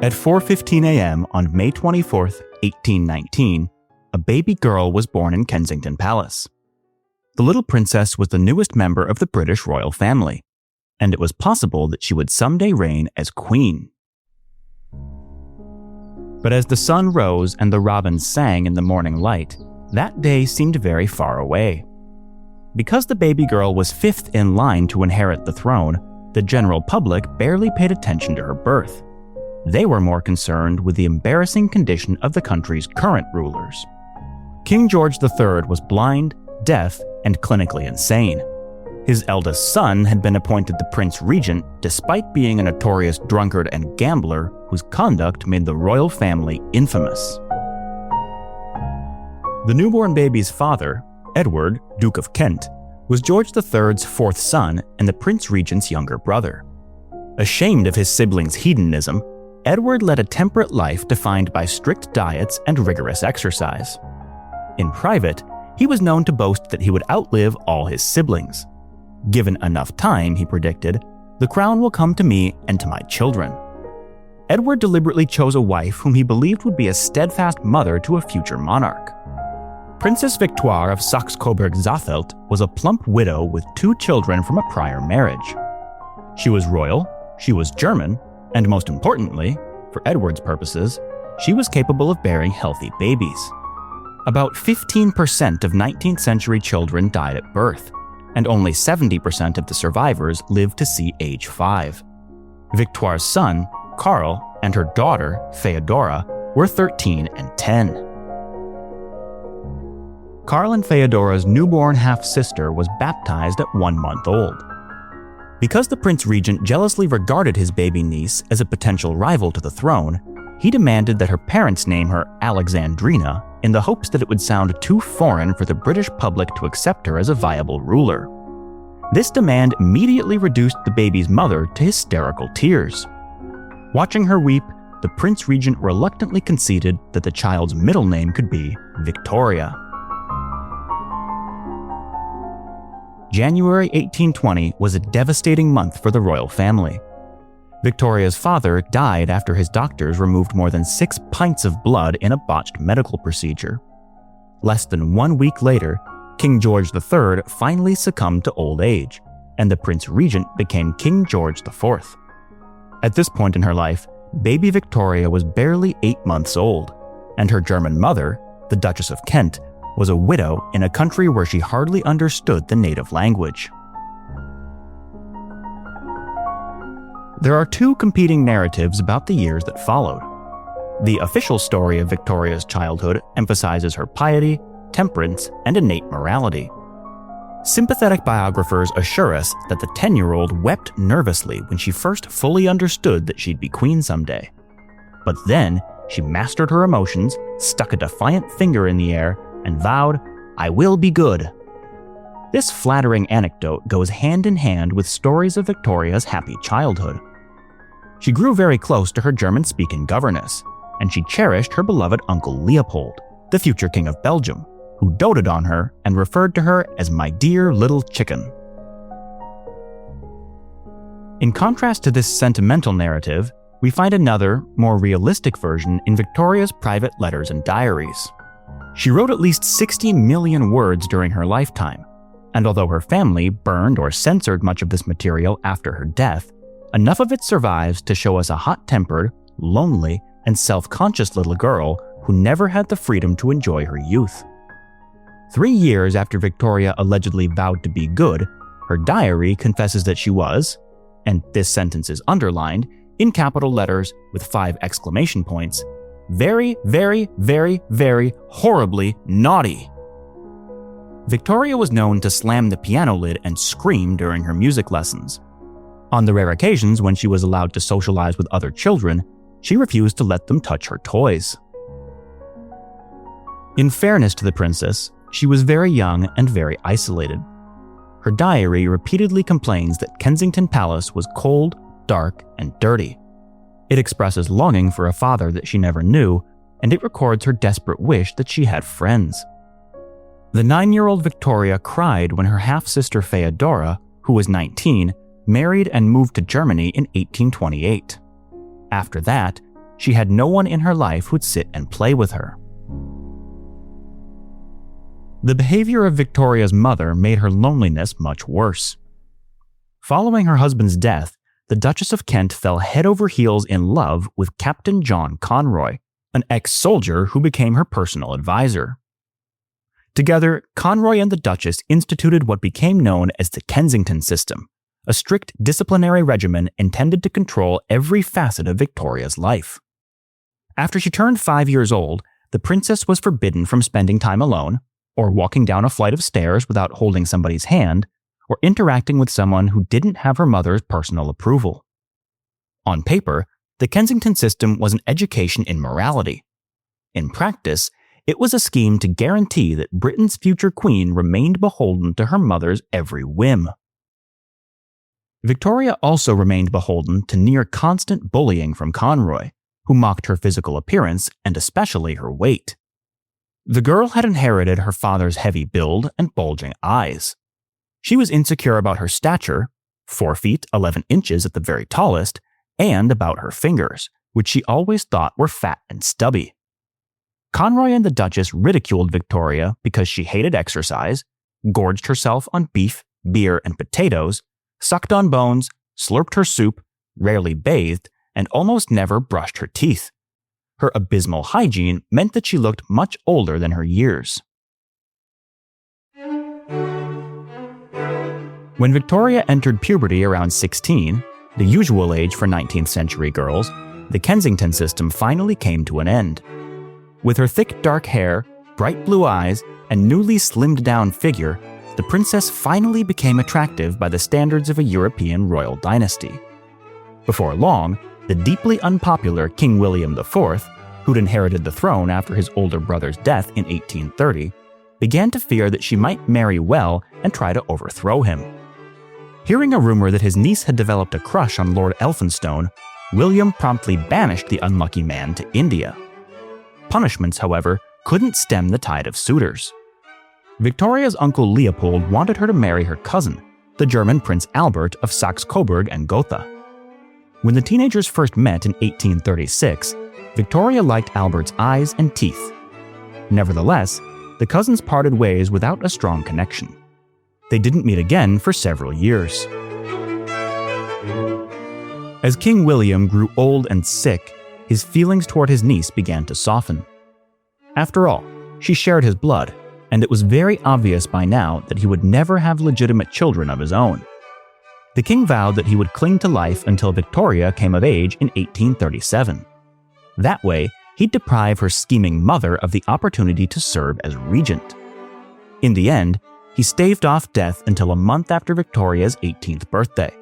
At 4:15 a.m. on May 24, 1819, a baby girl was born in Kensington Palace. The little princess was the newest member of the British royal family, and it was possible that she would someday reign as queen. But as the sun rose and the robins sang in the morning light, that day seemed very far away. Because the baby girl was fifth in line to inherit the throne, the general public barely paid attention to her birth. They were more concerned with the embarrassing condition of the country's current rulers. King George III was blind, deaf, and clinically insane. His eldest son had been appointed the Prince Regent despite being a notorious drunkard and gambler whose conduct made the royal family infamous. The newborn baby's father, Edward, Duke of Kent, was George III's fourth son and the Prince Regent's younger brother. Ashamed of his siblings' hedonism, Edward led a temperate life defined by strict diets and rigorous exercise. In private, he was known to boast that he would outlive all his siblings. Given enough time, he predicted, the crown will come to me and to my children. Edward deliberately chose a wife whom he believed would be a steadfast mother to a future monarch. Princess Victoire of Saxe-Coburg-Saalfeld was a plump widow with 2 children from a prior marriage. She was royal, she was German, and most importantly, for Edward's purposes, she was capable of bearing healthy babies. About 15% of 19th-century children died at birth, and only 70% of the survivors lived to see age 5. Victoire's son, Karl, and her daughter, Feodora, were 13 and 10. Karl and Feodora's newborn half-sister was baptized at 1 month old. Because the Prince Regent jealously regarded his baby niece as a potential rival to the throne, he demanded that her parents name her Alexandrina in the hopes that it would sound too foreign for the British public to accept her as a viable ruler. This demand immediately reduced the baby's mother to hysterical tears. Watching her weep, the Prince Regent reluctantly conceded that the child's middle name could be Victoria. January 1820 was a devastating month for the royal family. Victoria's father died after his doctors removed more than 6 pints of blood in a botched medical procedure. Less than 1 week later, King George III finally succumbed to old age, and the Prince Regent became King George IV. At this point in her life, baby Victoria was barely 8 months old, and her German mother, the Duchess of Kent, was a widow in a country where she hardly understood the native language. There are 2 competing narratives about the years that followed. The official story of Victoria's childhood emphasizes her piety, temperance, and innate morality. Sympathetic biographers assure us that the 10-year-old wept nervously when she first fully understood that she'd be queen someday. But then, she mastered her emotions, stuck a defiant finger in the air, and vowed, "I will be good." This flattering anecdote goes hand in hand with stories of Victoria's happy childhood. She grew very close to her German-speaking governess, and she cherished her beloved Uncle Leopold, the future King of Belgium, who doted on her and referred to her as "my dear little chicken." In contrast to this sentimental narrative, we find another, more realistic version in Victoria's private letters and diaries. She wrote at least 60 million words during her lifetime, and although her family burned or censored much of this material after her death, enough of it survives to show us a hot-tempered, lonely, and self-conscious little girl who never had the freedom to enjoy her youth. 3 years after Victoria allegedly vowed to be good, her diary confesses that she was, and this sentence is underlined, in capital letters with 5 exclamation points, very, very, very, very horribly naughty. Victoria was known to slam the piano lid and scream during her music lessons. On the rare occasions when she was allowed to socialize with other children, she refused to let them touch her toys. In fairness to the princess, she was very young and very isolated. Her diary repeatedly complains that Kensington Palace was cold, dark, and dirty. It expresses longing for a father that she never knew, and it records her desperate wish that she had friends. The 9-year-old Victoria cried when her half-sister Feodora, who was 19, married and moved to Germany in 1828. After that, she had no one in her life who'd sit and play with her. The behavior of Victoria's mother made her loneliness much worse. Following her husband's death, the Duchess of Kent fell head over heels in love with Captain John Conroy, an ex-soldier who became her personal advisor. Together, Conroy and the Duchess instituted what became known as the Kensington system, a strict disciplinary regimen intended to control every facet of Victoria's life. After she turned 5 years old, the princess was forbidden from spending time alone, or walking down a flight of stairs without holding somebody's hand, or interacting with someone who didn't have her mother's personal approval. On paper, the Kensington system was an education in morality. In practice, it was a scheme to guarantee that Britain's future queen remained beholden to her mother's every whim. Victoria also remained beholden to near-constant bullying from Conroy, who mocked her physical appearance and especially her weight. The girl had inherited her father's heavy build and bulging eyes. She was insecure about her stature, 4 feet 11 inches at the very tallest, and about her fingers, which she always thought were fat and stubby. Conroy and the Duchess ridiculed Victoria because she hated exercise, gorged herself on beef, beer, and potatoes, sucked on bones, slurped her soup, rarely bathed, and almost never brushed her teeth. Her abysmal hygiene meant that she looked much older than her years. When Victoria entered puberty around 16, the usual age for 19th-century girls, the Kensington system finally came to an end. With her thick dark hair, bright blue eyes, and newly slimmed-down figure, the princess finally became attractive by the standards of a European royal dynasty. Before long, the deeply unpopular King William IV, who'd inherited the throne after his older brother's death in 1830, began to fear that she might marry well and try to overthrow him. Hearing a rumor that his niece had developed a crush on Lord Elphinstone, William promptly banished the unlucky man to India. Punishments, however, couldn't stem the tide of suitors. Victoria's uncle Leopold wanted her to marry her cousin, the German Prince Albert of Saxe-Coburg and Gotha. When the teenagers first met in 1836, Victoria liked Albert's eyes and teeth. Nevertheless, the cousins parted ways without a strong connection. They didn't meet again for several years. As King William grew old and sick, his feelings toward his niece began to soften. After all, she shared his blood, and it was very obvious by now that he would never have legitimate children of his own. The king vowed that he would cling to life until Victoria came of age in 1837. That way, he'd deprive her scheming mother of the opportunity to serve as regent. In the end, he staved off death until a month after Victoria's 18th birthday.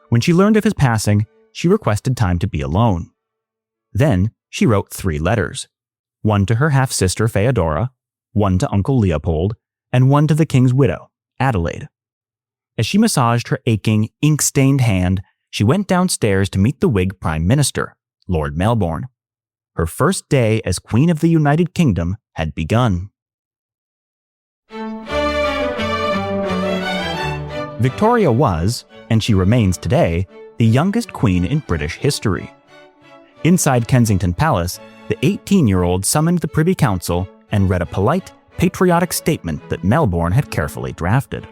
When she learned of his passing, she requested time to be alone. Then, she wrote 3 letters, one to her half-sister Feodora, one to Uncle Leopold, and one to the king's widow, Adelaide. As she massaged her aching, ink-stained hand, she went downstairs to meet the Whig Prime Minister, Lord Melbourne. Her first day as Queen of the United Kingdom had begun. Victoria was, and she remains today, the youngest queen in British history. Inside Kensington Palace, the 18-year-old summoned the Privy Council and read a polite, patriotic statement that Melbourne had carefully drafted.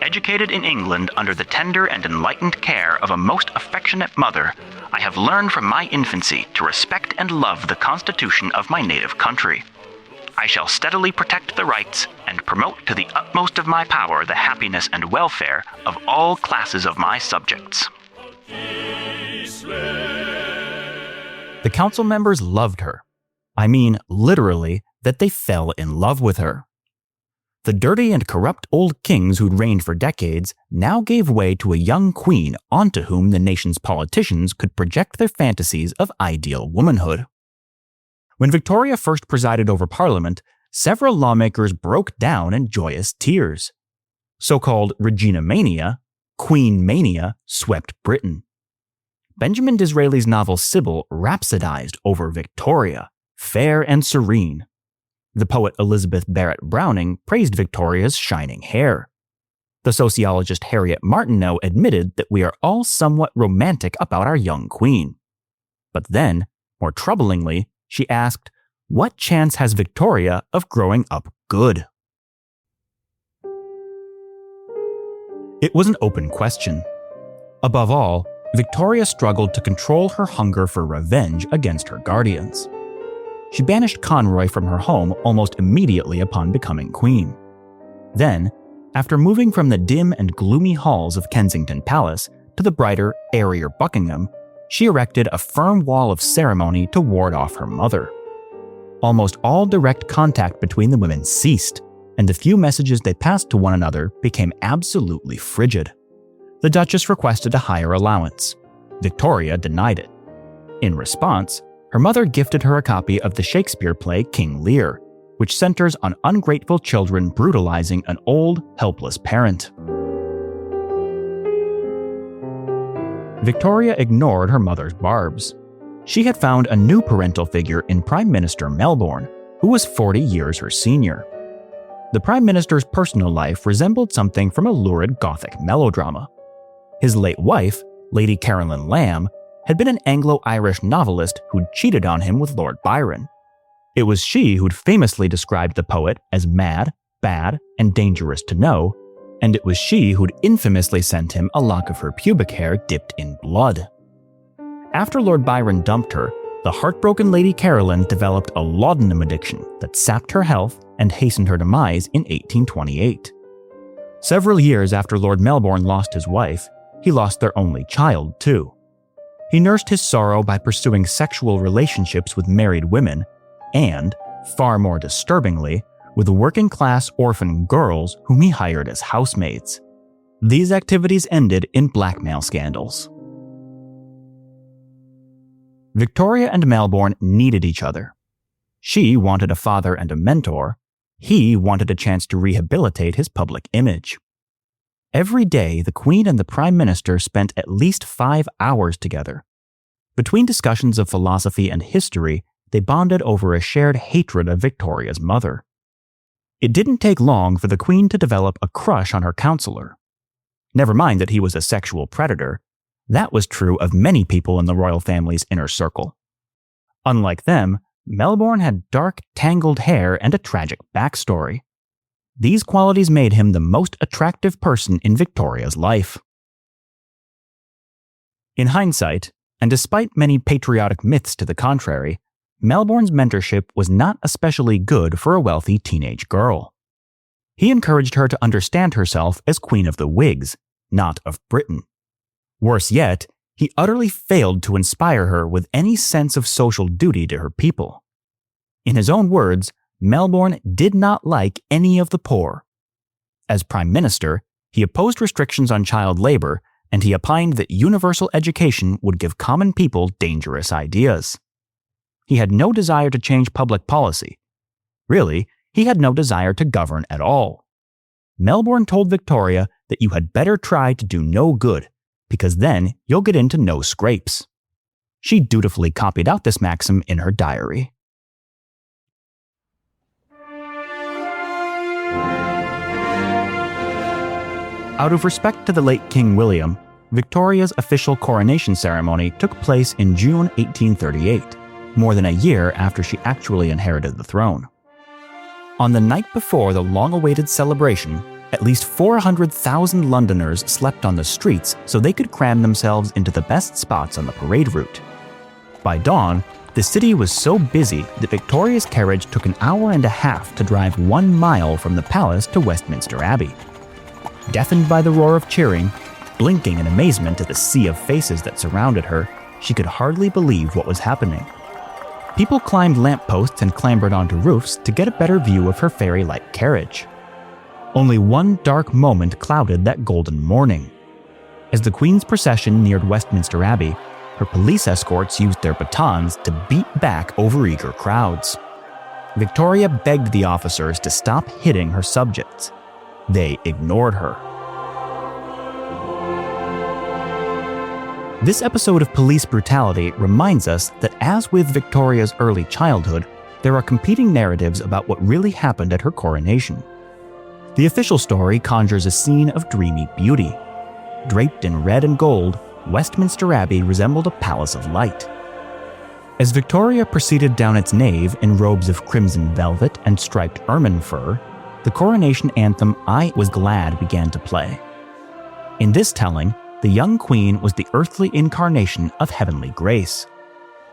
Educated in England under the tender and enlightened care of a most affectionate mother, I have learned from my infancy to respect and love the Constitution of my native country. I shall steadily protect the rights and promote to the utmost of my power the happiness and welfare of all classes of my subjects. The council members loved her. I mean, literally, that they fell in love with her. The dirty and corrupt old kings who'd reigned for decades now gave way to a young queen onto whom the nation's politicians could project their fantasies of ideal womanhood. When Victoria first presided over Parliament, several lawmakers broke down in joyous tears. So-called Regina Mania, Queen Mania, swept Britain. Benjamin Disraeli's novel Sybil rhapsodized over Victoria, fair and serene. The poet Elizabeth Barrett Browning praised Victoria's shining hair. The sociologist Harriet Martineau admitted that we are all somewhat romantic about our young queen. But then, more troublingly, she asked, "What chance has Victoria of growing up good?" It was an open question. Above all, Victoria struggled to control her hunger for revenge against her guardians. She banished Conroy from her home almost immediately upon becoming queen. Then, after moving from the dim and gloomy halls of Kensington Palace to the brighter, airier Buckingham, she erected a firm wall of ceremony to ward off her mother. Almost all direct contact between the women ceased, and the few messages they passed to one another became absolutely frigid. The Duchess requested a higher allowance. Victoria denied it. In response, her mother gifted her a copy of the Shakespeare play King Lear, which centers on ungrateful children brutalizing an old, helpless parent. Victoria ignored her mother's barbs. She had found a new parental figure in Prime Minister Melbourne, who was 40 years her senior. The Prime Minister's personal life resembled something from a lurid Gothic melodrama. His late wife, Lady Caroline Lamb, had been an Anglo-Irish novelist who'd cheated on him with Lord Byron. It was she who'd famously described the poet as mad, bad, and dangerous to know, and it was she who'd infamously sent him a lock of her pubic hair dipped in blood. After Lord Byron dumped her, the heartbroken Lady Caroline developed a laudanum addiction that sapped her health and hastened her demise in 1828. Several years after Lord Melbourne lost his wife, he lost their only child, too. He nursed his sorrow by pursuing sexual relationships with married women and, far more disturbingly, with working-class orphan girls whom he hired as housemaids. These activities ended in blackmail scandals. Victoria and Melbourne needed each other. She wanted a father and a mentor. He wanted a chance to rehabilitate his public image. Every day, the Queen and the Prime Minister spent at least 5 hours together. Between discussions of philosophy and history, they bonded over a shared hatred of Victoria's mother. It didn't take long for the Queen to develop a crush on her counselor. Never mind that he was a sexual predator. That was true of many people in the royal family's inner circle. Unlike them, Melbourne had dark, tangled hair and a tragic backstory. These qualities made him the most attractive person in Victoria's life. In hindsight, and despite many patriotic myths to the contrary, Melbourne's mentorship was not especially good for a wealthy teenage girl. He encouraged her to understand herself as Queen of the Whigs, not of Britain. Worse yet, he utterly failed to inspire her with any sense of social duty to her people. In his own words, Melbourne did not like any of the poor. As Prime Minister, he opposed restrictions on child labor, and he opined that universal education would give common people dangerous ideas. He had no desire to change public policy. Really, he had no desire to govern at all. Melbourne told Victoria that you had better try to do no good, because then you'll get into no scrapes. She dutifully copied out this maxim in her diary. Out of respect to the late King William, Victoria's official coronation ceremony took place in June 1838, more than a year after she actually inherited the throne. On the night before the long-awaited celebration, at least 400,000 Londoners slept on the streets so they could cram themselves into the best spots on the parade route. By dawn, the city was so busy that Victoria's carriage took an hour and a half to drive 1 mile from the palace to Westminster Abbey. Deafened by the roar of cheering, blinking in amazement at the sea of faces that surrounded her, she could hardly believe what was happening. People climbed lampposts and clambered onto roofs to get a better view of her fairy-like carriage. Only one dark moment clouded that golden morning. As the Queen's procession neared Westminster Abbey, her police escorts used their batons to beat back overeager crowds. Victoria begged the officers to stop hitting her subjects. They ignored her. This episode of police brutality reminds us that as with Victoria's early childhood, there are competing narratives about what really happened at her coronation. The official story conjures a scene of dreamy beauty. Draped in red and gold, Westminster Abbey resembled a palace of light. As Victoria proceeded down its nave in robes of crimson velvet and striped ermine fur, the coronation anthem "I Was Glad" began to play. In this telling, the young queen was the earthly incarnation of heavenly grace.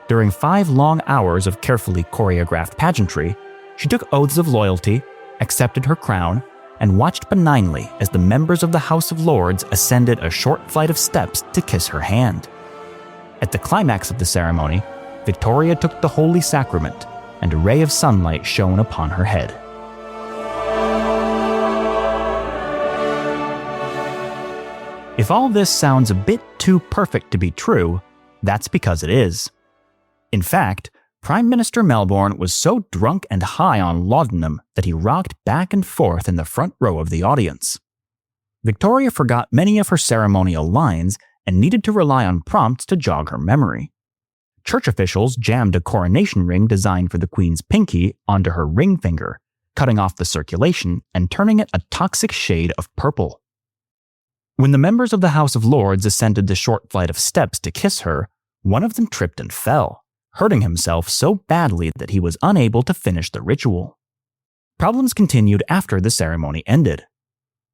During 5 long hours of carefully choreographed pageantry, she took oaths of loyalty, accepted her crown, and watched benignly as the members of the House of Lords ascended a short flight of steps to kiss her hand. At the climax of the ceremony, Victoria took the holy sacrament, and a ray of sunlight shone upon her head. If all this sounds a bit too perfect to be true, that's because it is. In fact, Prime Minister Melbourne was so drunk and high on laudanum that he rocked back and forth in the front row of the audience. Victoria forgot many of her ceremonial lines and needed to rely on prompts to jog her memory. Church officials jammed a coronation ring designed for the Queen's pinky onto her ring finger, cutting off the circulation and turning it a toxic shade of purple. When the members of the House of Lords ascended the short flight of steps to kiss her, one of them tripped and fell, hurting himself so badly that he was unable to finish the ritual. Problems continued after the ceremony ended.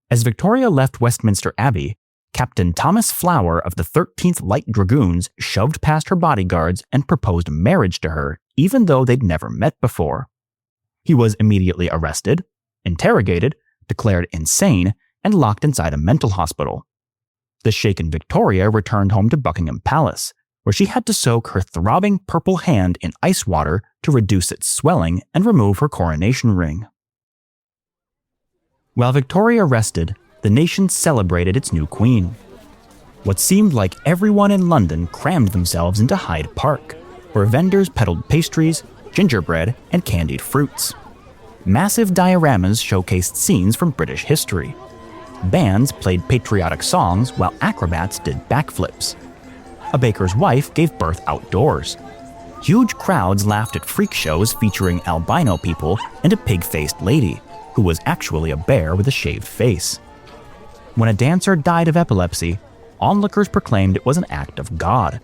As Victoria left Westminster Abbey, Captain Thomas Flower of the 13th Light Dragoons shoved past her bodyguards and proposed marriage to her, even though they'd never met before. He was immediately arrested, interrogated, declared insane, and locked inside a mental hospital. The shaken Victoria returned home to Buckingham Palace, where she had to soak her throbbing purple hand in ice water to reduce its swelling and remove her coronation ring. While Victoria rested, the nation celebrated its new queen. What seemed like everyone in London crammed themselves into Hyde Park, where vendors peddled pastries, gingerbread, and candied fruits. Massive dioramas showcased scenes from British history. Bands played patriotic songs while acrobats did backflips. A baker's wife gave birth outdoors. Huge crowds laughed at freak shows featuring albino people and a pig-faced lady, who was actually a bear with a shaved face. When a dancer died of epilepsy, onlookers proclaimed it was an act of God.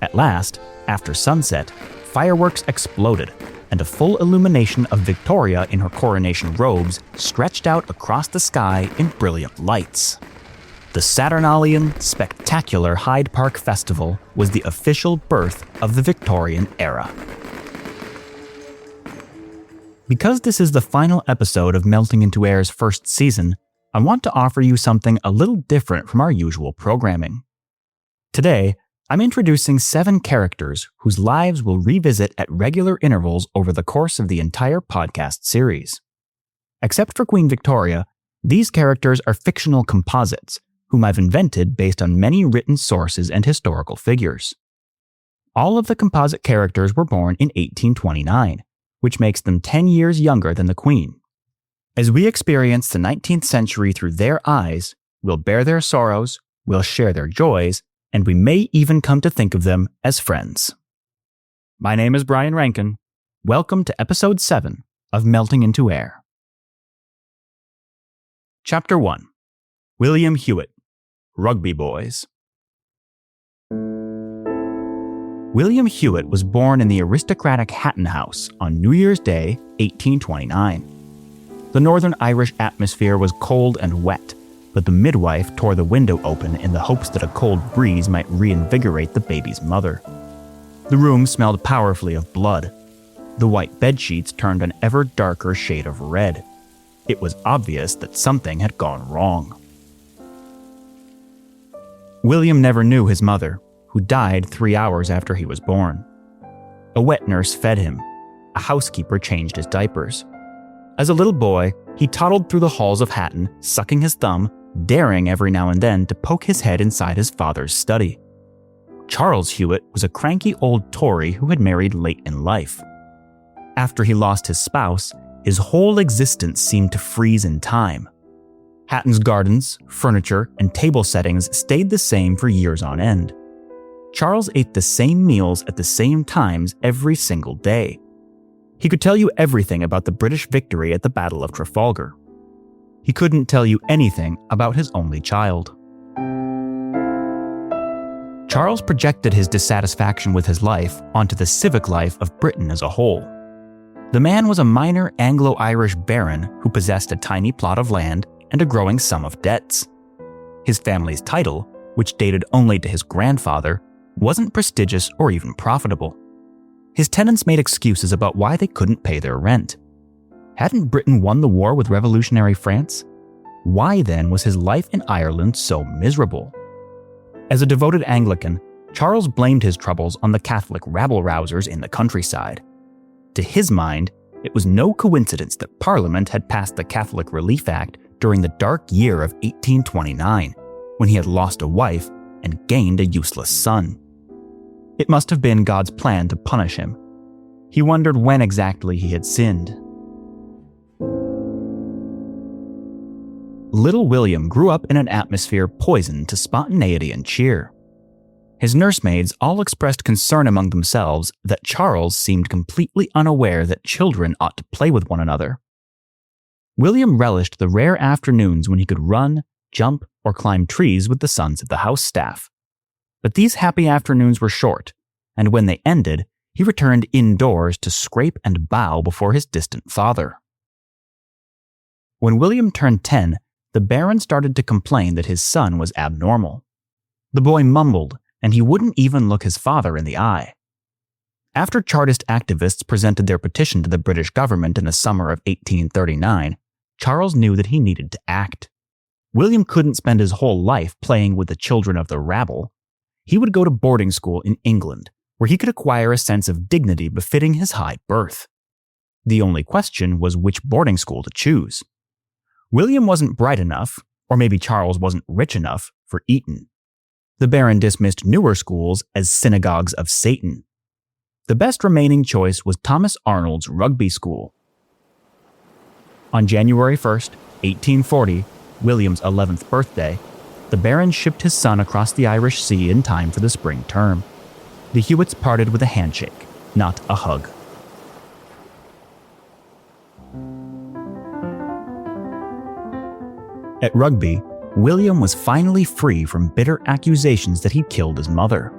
At last, after sunset, fireworks exploded, and a full illumination of Victoria in her coronation robes stretched out across the sky in brilliant lights. The Saturnalian, spectacular Hyde Park Festival was the official birth of the Victorian era. Because this is the final episode of Melting into Air's first season, I want to offer you something a little different from our usual programming. Today, I'm introducing 7 characters whose lives we'll revisit at regular intervals over the course of the entire podcast series. Except for Queen Victoria, these characters are fictional composites, whom I've invented based on many written sources and historical figures. All of the composite characters were born in 1829, which makes them 10 years younger than the Queen. As we experience the 19th century through their eyes, we'll bear their sorrows, we'll share their joys, and we may even come to think of them as friends. My name is Brian Reinken. Welcome to Episode 7 of Melting into Air. Chapter 1. William Hewitt, Rugby Boys. William Hewitt was born in the aristocratic Hatton House on New Year's Day, 1829. The Northern Irish atmosphere was cold and wet, but the midwife tore the window open in the hopes that a cold breeze might reinvigorate the baby's mother. The room smelled powerfully of blood. The white bedsheets turned an ever darker shade of red. It was obvious that something had gone wrong. William never knew his mother, who died 3 hours after he was born. A wet nurse fed him. A housekeeper changed his diapers. As a little boy, he toddled through the halls of Hatton, sucking his thumb, daring every now and then to poke his head inside his father's study. Charles Hewitt was a cranky old Tory who had married late in life. After he lost his spouse, his whole existence seemed to freeze in time. Hatton's gardens, furniture, and table settings stayed the same for years on end. Charles ate the same meals at the same times every single day. He could tell you everything about the British victory at the Battle of Trafalgar. He couldn't tell you anything about his only child. Charles projected his dissatisfaction with his life onto the civic life of Britain as a whole. The man was a minor Anglo-Irish baron who possessed a tiny plot of land and a growing sum of debts. His family's title, which dated only to his grandfather, wasn't prestigious or even profitable. His tenants made excuses about why they couldn't pay their rent. Hadn't Britain won the war with revolutionary France? Why then was his life in Ireland so miserable? As a devoted Anglican, Charles blamed his troubles on the Catholic rabble-rousers in the countryside. To his mind, it was no coincidence that Parliament had passed the Catholic Relief Act during the dark year of 1829, when he had lost a wife and gained a useless son. It must have been God's plan to punish him. He wondered when exactly he had sinned. Little William grew up in an atmosphere poisoned to spontaneity and cheer. His nursemaids all expressed concern among themselves that Charles seemed completely unaware that children ought to play with one another. William relished the rare afternoons when he could run, jump, or climb trees with the sons of the house staff. But these happy afternoons were short, and when they ended, he returned indoors to scrape and bow before his distant father. When William turned 10, the Baron started to complain that his son was abnormal. The boy mumbled, and he wouldn't even look his father in the eye. After Chartist activists presented their petition to the British government in the summer of 1839, Charles knew that he needed to act. William couldn't spend his whole life playing with the children of the rabble. He would go to boarding school in England, where he could acquire a sense of dignity befitting his high birth. The only question was which boarding school to choose. William wasn't bright enough, or maybe Charles wasn't rich enough, for Eton. The Baron dismissed newer schools as synagogues of Satan. The best remaining choice was Thomas Arnold's Rugby School. On January 1st, 1840, William's 11th birthday, the Baron shipped his son across the Irish Sea in time for the spring term. The Hewitts parted with a handshake, not a hug. At Rugby, William was finally free from bitter accusations that he'd killed his mother.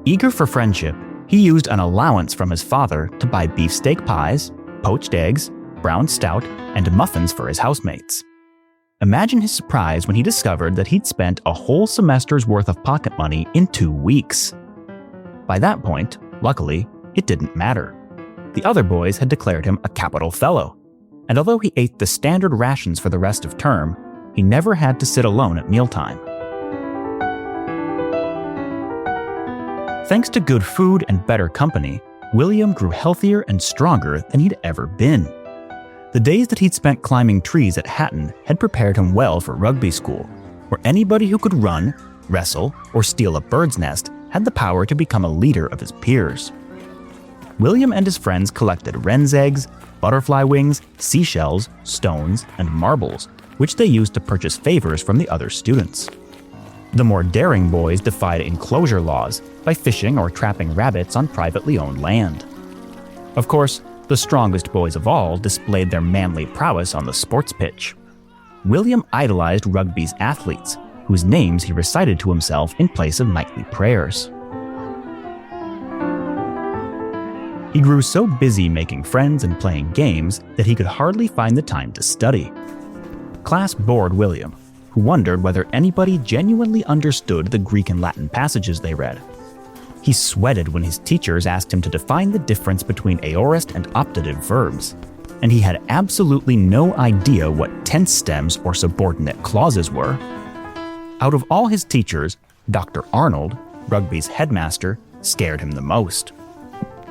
Eager for friendship, he used an allowance from his father to buy beefsteak pies, poached eggs, brown stout, and muffins for his housemates. Imagine his surprise when he discovered that he'd spent a whole semester's worth of pocket money in 2 weeks. By that point, luckily, it didn't matter. The other boys had declared him a capital fellow, and although he ate the standard rations for the rest of term, he never had to sit alone at mealtime. Thanks to good food and better company, William grew healthier and stronger than he'd ever been. The days that he'd spent climbing trees at Hatton had prepared him well for rugby school, where anybody who could run, wrestle, or steal a bird's nest had the power to become a leader of his peers. William and his friends collected wren's eggs, butterfly wings, seashells, stones, and marbles, which they used to purchase favors from the other students. The more daring boys defied enclosure laws by fishing or trapping rabbits on privately owned land. Of course, the strongest boys of all displayed their manly prowess on the sports pitch. William idolized rugby's athletes, whose names he recited to himself in place of nightly prayers. He grew so busy making friends and playing games that he could hardly find the time to study. Class bored William, who wondered whether anybody genuinely understood the Greek and Latin passages they read. He sweated when his teachers asked him to define the difference between aorist and optative verbs, and he had absolutely no idea what tense stems or subordinate clauses were. Out of all his teachers, Dr. Arnold, Rugby's headmaster, scared him the most.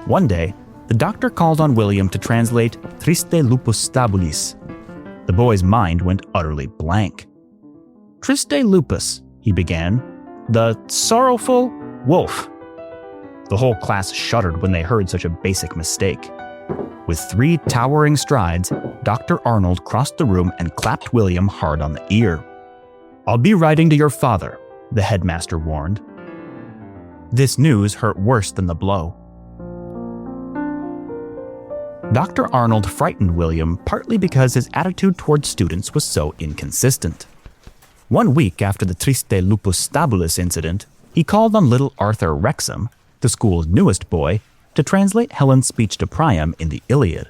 One day, the doctor called on William to translate Triste lupus stabilis. The boy's mind went utterly blank. Triste lupus, he began. The sorrowful wolf. The whole class shuddered when they heard such a basic mistake. With 3 towering strides, Dr. Arnold crossed the room and clapped William hard on the ear. "I'll be writing to your father," the headmaster warned. This news hurt worse than the blow. Dr. Arnold frightened William partly because his attitude towards students was so inconsistent. 1 week after the Triste lupus stabilis incident, he called on little Arthur Wrexham, the school's newest boy, to translate Helen's speech to Priam in the Iliad.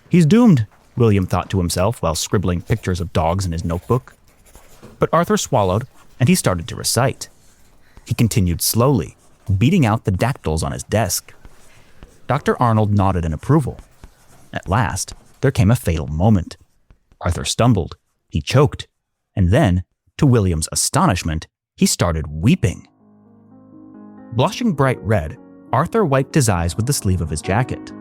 "He's doomed," William thought to himself while scribbling pictures of dogs in his notebook. But Arthur swallowed, and he started to recite. He continued slowly, beating out the dactyls on his desk. Dr. Arnold nodded in approval. At last, there came a fatal moment. Arthur stumbled, he choked, and then, to William's astonishment, he started weeping. Blushing bright red, Arthur wiped his eyes with the sleeve of his jacket.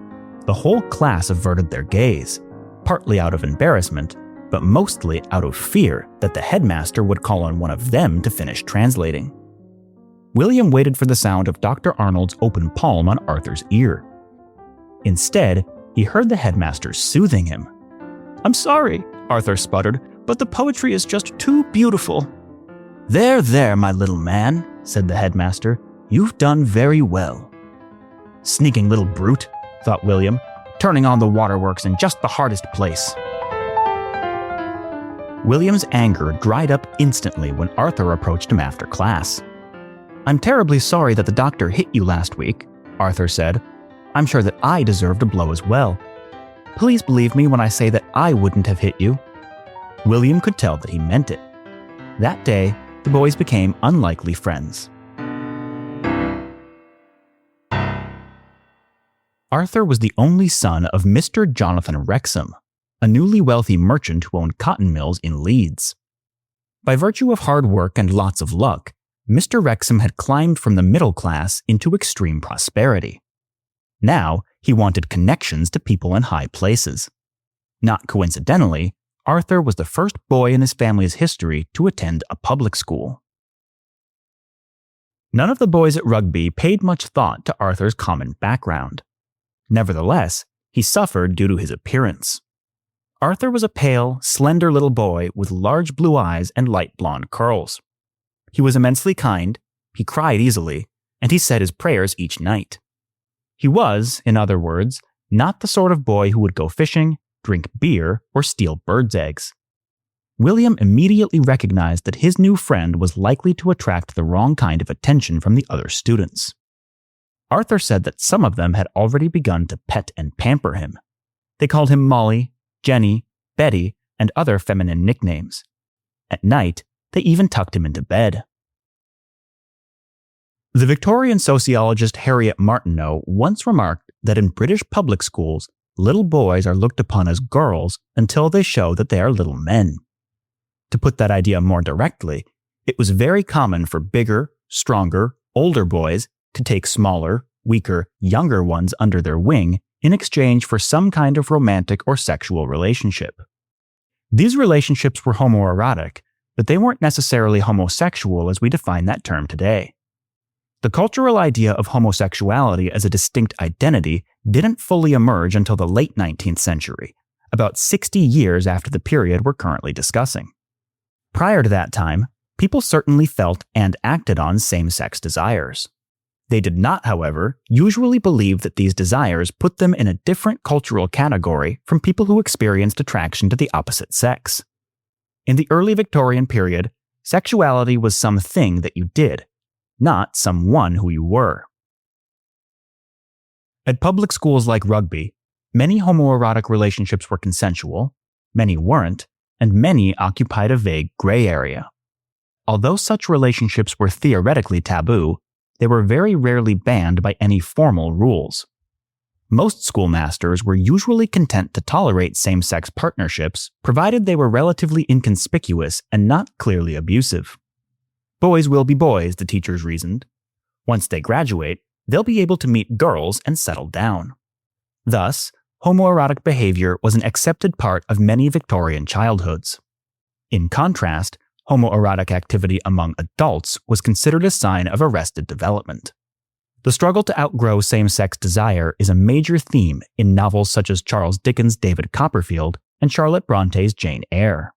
The whole class averted their gaze, partly out of embarrassment, but mostly out of fear that the headmaster would call on one of them to finish translating. William waited for the sound of Dr. Arnold's open palm on Arthur's ear. Instead, he heard the headmaster soothing him. "I'm sorry," Arthur sputtered, "but the poetry is just too beautiful." There, my little man," said the headmaster. "You've done very well." "Sneaking little brute," thought William, "turning on the waterworks in just the hardest place." William's anger dried up instantly when Arthur approached him after class. "I'm terribly sorry that the doctor hit you last week," Arthur said. "I'm sure that I deserved a blow as well. Please believe me when I say that I wouldn't have hit you." William could tell that he meant it. That day, the boys became unlikely friends. Arthur was the only son of Mr. Jonathan Wrexham, a newly wealthy merchant who owned cotton mills in Leeds. By virtue of hard work and lots of luck, Mr. Wrexham had climbed from the middle class into extreme prosperity. Now, he wanted connections to people in high places. Not coincidentally, Arthur was the first boy in his family's history to attend a public school. None of the boys at Rugby paid much thought to Arthur's common background. Nevertheless, he suffered due to his appearance. Arthur was a pale, slender little boy with large blue eyes and light blonde curls. He was immensely kind, he cried easily, and he said his prayers each night. He was, in other words, not the sort of boy who would go fishing, drink beer, or steal birds' eggs. William immediately recognized that his new friend was likely to attract the wrong kind of attention from the other students. Arthur said that some of them had already begun to pet and pamper him. They called him Molly, Jenny, Betty, and other feminine nicknames. At night, they even tucked him into bed. The Victorian sociologist Harriet Martineau once remarked that in British public schools, little boys are looked upon as girls until they show that they are little men. To put that idea more directly, it was very common for bigger, stronger, older boys to take smaller, weaker, younger ones under their wing in exchange for some kind of romantic or sexual relationship. These relationships were homoerotic, but they weren't necessarily homosexual as we define that term today. The cultural idea of homosexuality as a distinct identity didn't fully emerge until the late 19th century, about 60 years after the period we're currently discussing. Prior to that time, people certainly felt and acted on same-sex desires. They did not, however, usually believe that these desires put them in a different cultural category from people who experienced attraction to the opposite sex. In the early Victorian period, sexuality was something that you did, not someone who you were. At public schools like Rugby, many homoerotic relationships were consensual, many weren't, and many occupied a vague gray area. Although such relationships were theoretically taboo, they were very rarely banned by any formal rules. Most schoolmasters were usually content to tolerate same-sex partnerships, provided they were relatively inconspicuous and not clearly abusive. Boys will be boys, the teachers reasoned. Once they graduate, they'll be able to meet girls and settle down. Thus, homoerotic behavior was an accepted part of many Victorian childhoods. In contrast, homoerotic activity among adults was considered a sign of arrested development. The struggle to outgrow same-sex desire is a major theme in novels such as Charles Dickens' David Copperfield and Charlotte Bronte's Jane Eyre.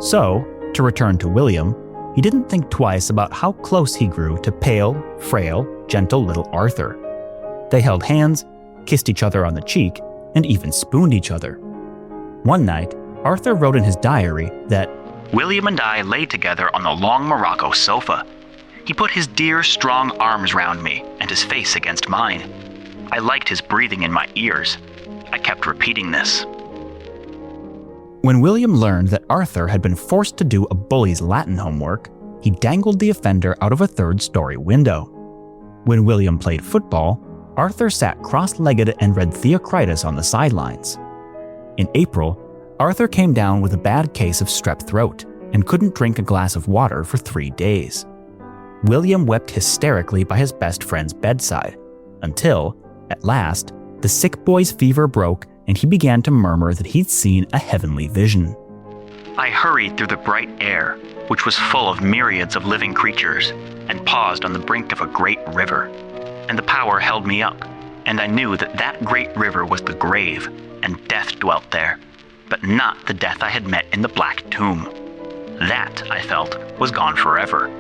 So, to return to William, he didn't think twice about how close he grew to pale, frail, gentle little Arthur. They held hands, kissed each other on the cheek, and even spooned each other. One night, Arthur wrote in his diary that William and I lay together on the long Morocco sofa. He put his dear, strong arms round me and his face against mine. I liked his breathing in my ears. I kept repeating this. When William learned that Arthur had been forced to do a bully's Latin homework, he dangled the offender out of a third-story window. When William played football, Arthur sat cross-legged and read Theocritus on the sidelines. In April, Arthur came down with a bad case of strep throat and couldn't drink a glass of water for 3 days. William wept hysterically by his best friend's bedside, until, at last, the sick boy's fever broke and he began to murmur that he'd seen a heavenly vision. I hurried through the bright air, which was full of myriads of living creatures, and paused on the brink of a great river. And the power held me up, and I knew that that great river was the grave, and death dwelt there, but not the death I had met in the black tomb. That, I felt, was gone forever.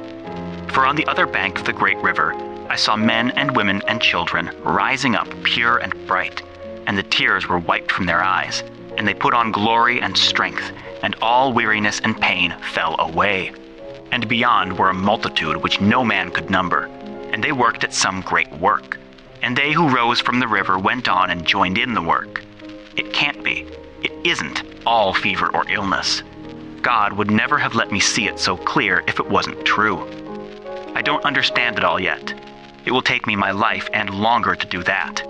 For on the other bank of the great river, I saw men and women and children rising up pure and bright, and the tears were wiped from their eyes, and they put on glory and strength, and all weariness and pain fell away. And beyond were a multitude which no man could number, and they worked at some great work. And they who rose from the river went on and joined in the work. It can't be, it isn't all fever or illness. God would never have let me see it so clear if it wasn't true. I don't understand it all yet. It will take me my life and longer to do that,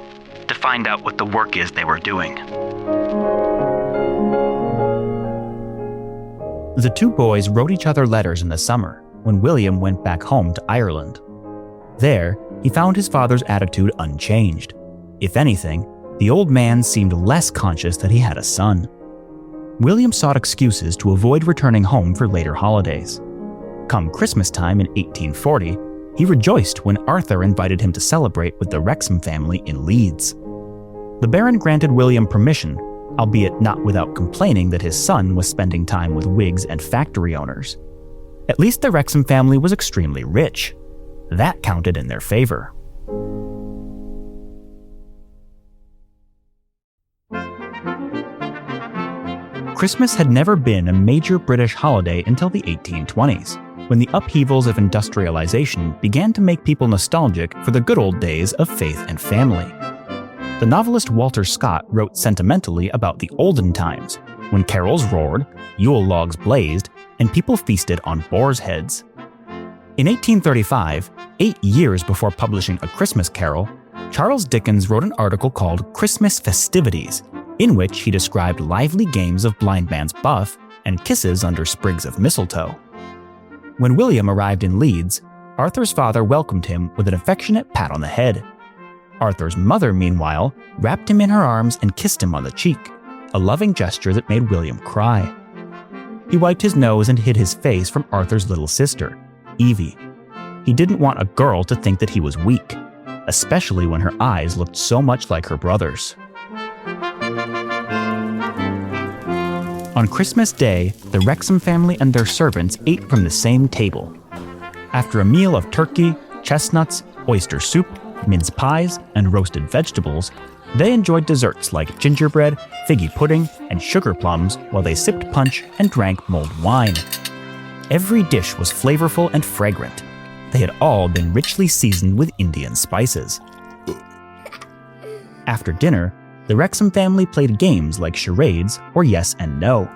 to find out what the work is they were doing. The two boys wrote each other letters in the summer when William went back home to Ireland. There, he found his father's attitude unchanged. If anything, the old man seemed less conscious that he had a son. William sought excuses to avoid returning home for later holidays. Come Christmas time in 1840, he rejoiced when Arthur invited him to celebrate with the Wrexham family in Leeds. The Baron granted William permission, albeit not without complaining that his son was spending time with Whigs and factory owners. At least the Wrexham family was extremely rich. That counted in their favor. Christmas had never been a major British holiday until the 1820s, when the upheavals of industrialization began to make people nostalgic for the good old days of faith and family. The novelist Walter Scott wrote sentimentally about the olden times, when carols roared, Yule logs blazed, and people feasted on boars' heads. In 1835, 8 years before publishing A Christmas Carol, Charles Dickens wrote an article called Christmas Festivities, in which he described lively games of blind man's buff and kisses under sprigs of mistletoe. When William arrived in Leeds, Arthur's father welcomed him with an affectionate pat on the head. Arthur's mother, meanwhile, wrapped him in her arms and kissed him on the cheek, a loving gesture that made William cry. He wiped his nose and hid his face from Arthur's little sister, Evie. He didn't want a girl to think that he was weak, especially when her eyes looked so much like her brother's. On Christmas Day, the Wrexham family and their servants ate from the same table. After a meal of turkey, chestnuts, oyster soup, mince pies, and roasted vegetables, they enjoyed desserts like gingerbread, figgy pudding, and sugar plums while they sipped punch and drank mulled wine. Every dish was flavorful and fragrant. They had all been richly seasoned with Indian spices. After dinner, the Wrexham family played games like charades or yes and no.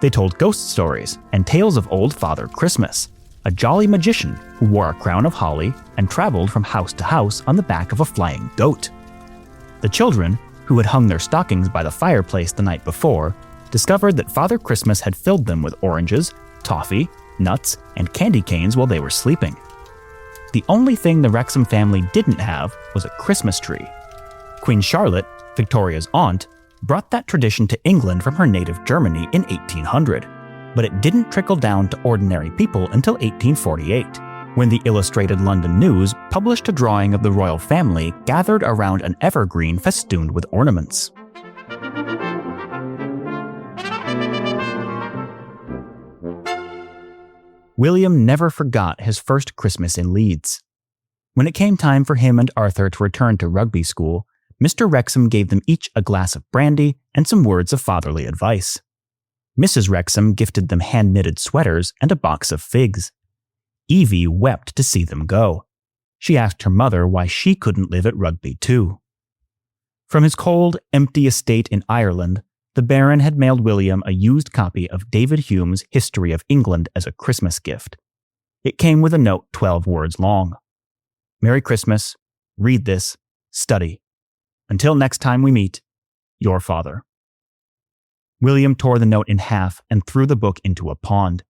They told ghost stories and tales of old Father Christmas, a jolly magician who wore a crown of holly and traveled from house to house on the back of a flying goat. The children, who had hung their stockings by the fireplace the night before, discovered that Father Christmas had filled them with oranges, toffee, nuts, and candy canes while they were sleeping. The only thing the Wrexham family didn't have was a Christmas tree. Queen Charlotte, Victoria's aunt, brought that tradition to England from her native Germany in 1800, but it didn't trickle down to ordinary people until 1848, when the Illustrated London News published a drawing of the royal family gathered around an evergreen festooned with ornaments. William never forgot his first Christmas in Leeds. When it came time for him and Arthur to return to rugby school, Mr. Wrexham gave them each a glass of brandy and some words of fatherly advice. Mrs. Wrexham gifted them hand-knitted sweaters and a box of figs. Evie wept to see them go. She asked her mother why she couldn't live at Rugby too. From his cold, empty estate in Ireland, the Baron had mailed William a used copy of David Hume's History of England as a Christmas gift. It came with a note 12 words long. "Merry Christmas. Read this. Study. Until next time we meet, your father." William tore the note in half and threw the book into a pond.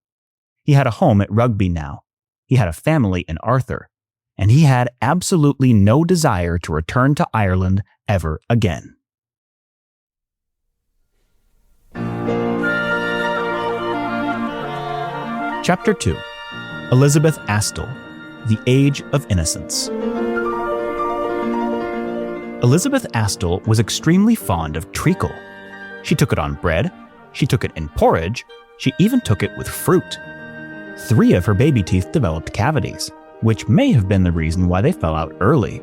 He had a home at Rugby now. He had a family in Arthur. And he had absolutely no desire to return to Ireland ever again. Chapter 2. Elizabeth Astle, The Age of Innocence. Elizabeth Astle was extremely fond of treacle. She took it on bread, she took it in porridge, she even took it with fruit. 3 of her baby teeth developed cavities, which may have been the reason why they fell out early.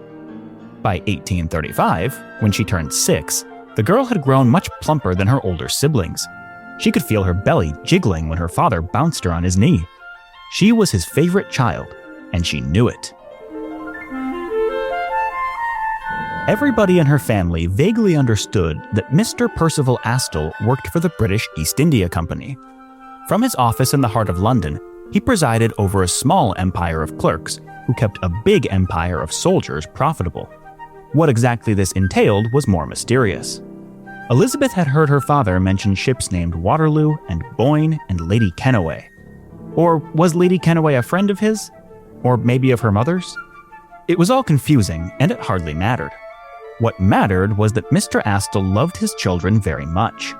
By 1835, when she turned 6, the girl had grown much plumper than her older siblings. She could feel her belly jiggling when her father bounced her on his knee. She was his favorite child, and she knew it. Everybody in her family vaguely understood that Mr. Percival Astle worked for the British East India Company. From his office in the heart of London, he presided over a small empire of clerks who kept a big empire of soldiers profitable. What exactly this entailed was more mysterious. Elizabeth had heard her father mention ships named Waterloo and Boyne and Lady Kennaway. Or was Lady Kennaway a friend of his? Or maybe of her mother's? It was all confusing, and it hardly mattered. What mattered was that Mr. Astle loved his children very much.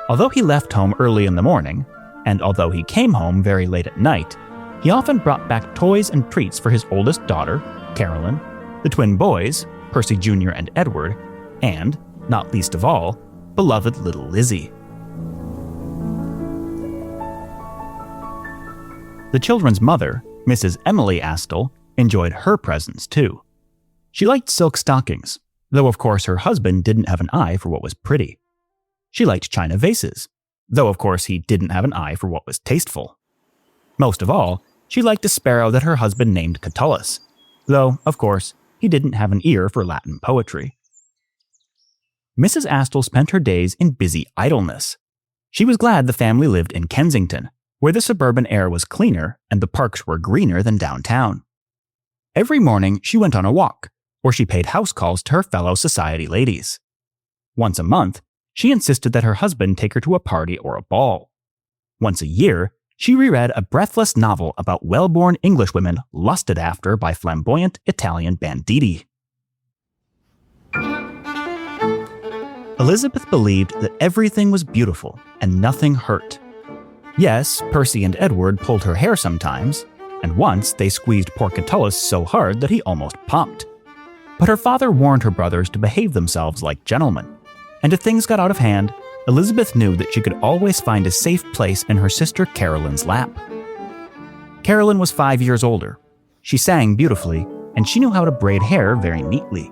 Although he left home early in the morning, and although he came home very late at night, he often brought back toys and treats for his oldest daughter, Carolyn, the twin boys, Percy Jr. and Edward, and, not least of all, beloved little Lizzie. The children's mother, Mrs. Emily Astle, enjoyed her presents too. She liked silk stockings, though of course her husband didn't have an eye for what was pretty. She liked china vases, though of course he didn't have an eye for what was tasteful. Most of all, she liked a sparrow that her husband named Catullus, though of course he didn't have an ear for Latin poetry. Mrs. Astle spent her days in busy idleness. She was glad the family lived in Kensington, where the suburban air was cleaner and the parks were greener than downtown. Every morning she went on a walk, or she paid house calls to her fellow society ladies. Once a month, she insisted that her husband take her to a party or a ball. Once a year, she reread a breathless novel about well-born Englishwomen lusted after by flamboyant Italian banditti. Elizabeth believed that everything was beautiful and nothing hurt. Yes, Percy and Edward pulled her hair sometimes, and once they squeezed poor Catullus so hard that he almost popped. But her father warned her brothers to behave themselves like gentlemen, and if things got out of hand, Elizabeth knew that she could always find a safe place in her sister Carolyn's lap. Carolyn was 5 years older. She sang beautifully, and she knew how to braid hair very neatly.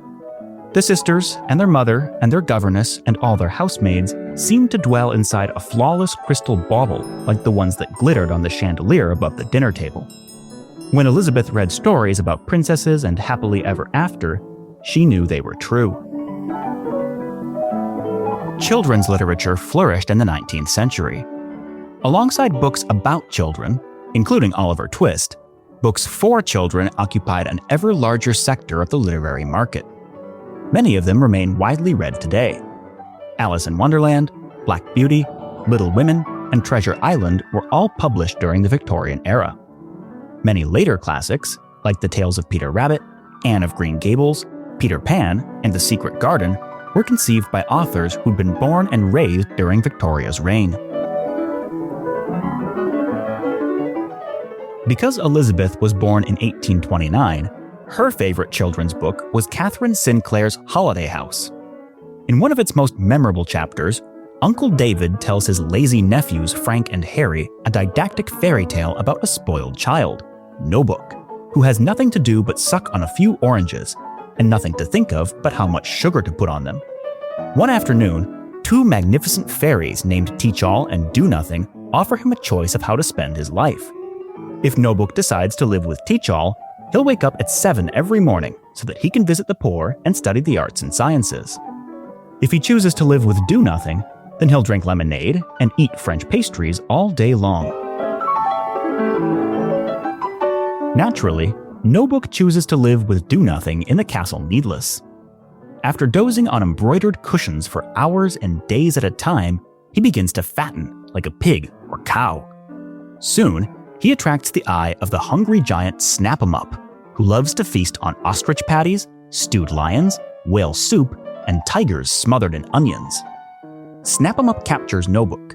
The sisters, and their mother, and their governess, and all their housemaids seemed to dwell inside a flawless crystal bauble like the ones that glittered on the chandelier above the dinner table. When Elizabeth read stories about princesses and happily ever after, she knew they were true. Children's literature flourished in the 19th century. Alongside books about children, including Oliver Twist, books for children occupied an ever larger sector of the literary market. Many of them remain widely read today. Alice in Wonderland, Black Beauty, Little Women, and Treasure Island were all published during the Victorian era. Many later classics, like The Tales of Peter Rabbit, Anne of Green Gables, Peter Pan, and The Secret Garden, were conceived by authors who'd been born and raised during Victoria's reign. Because Elizabeth was born in 1829, her favorite children's book was Catherine Sinclair's Holiday House. In one of its most memorable chapters, Uncle David tells his lazy nephews Frank and Harry a didactic fairy tale about a spoiled child, Nobook, who has nothing to do but suck on a few oranges, and nothing to think of but how much sugar to put on them. One afternoon, Two magnificent fairies named Teach-All and Do-Nothing offer him a choice of how to spend his life. If Nobuk decides to live with Teach-All, he'll wake up at 7 every morning so that he can visit the poor and study the arts and sciences. If he chooses to live with Do-Nothing, then he'll drink lemonade and eat French pastries all day long. Naturally, Nobuk chooses to live with Do-Nothing in the Castle Needless. After dozing on embroidered cushions for hours and days at a time, he begins to fatten like a pig or cow. Soon, he attracts the eye of the hungry giant Snap-'em-Up, who loves to feast on ostrich patties, stewed lions, whale soup, and tigers smothered in onions. Snap-'em-Up captures Nobuk.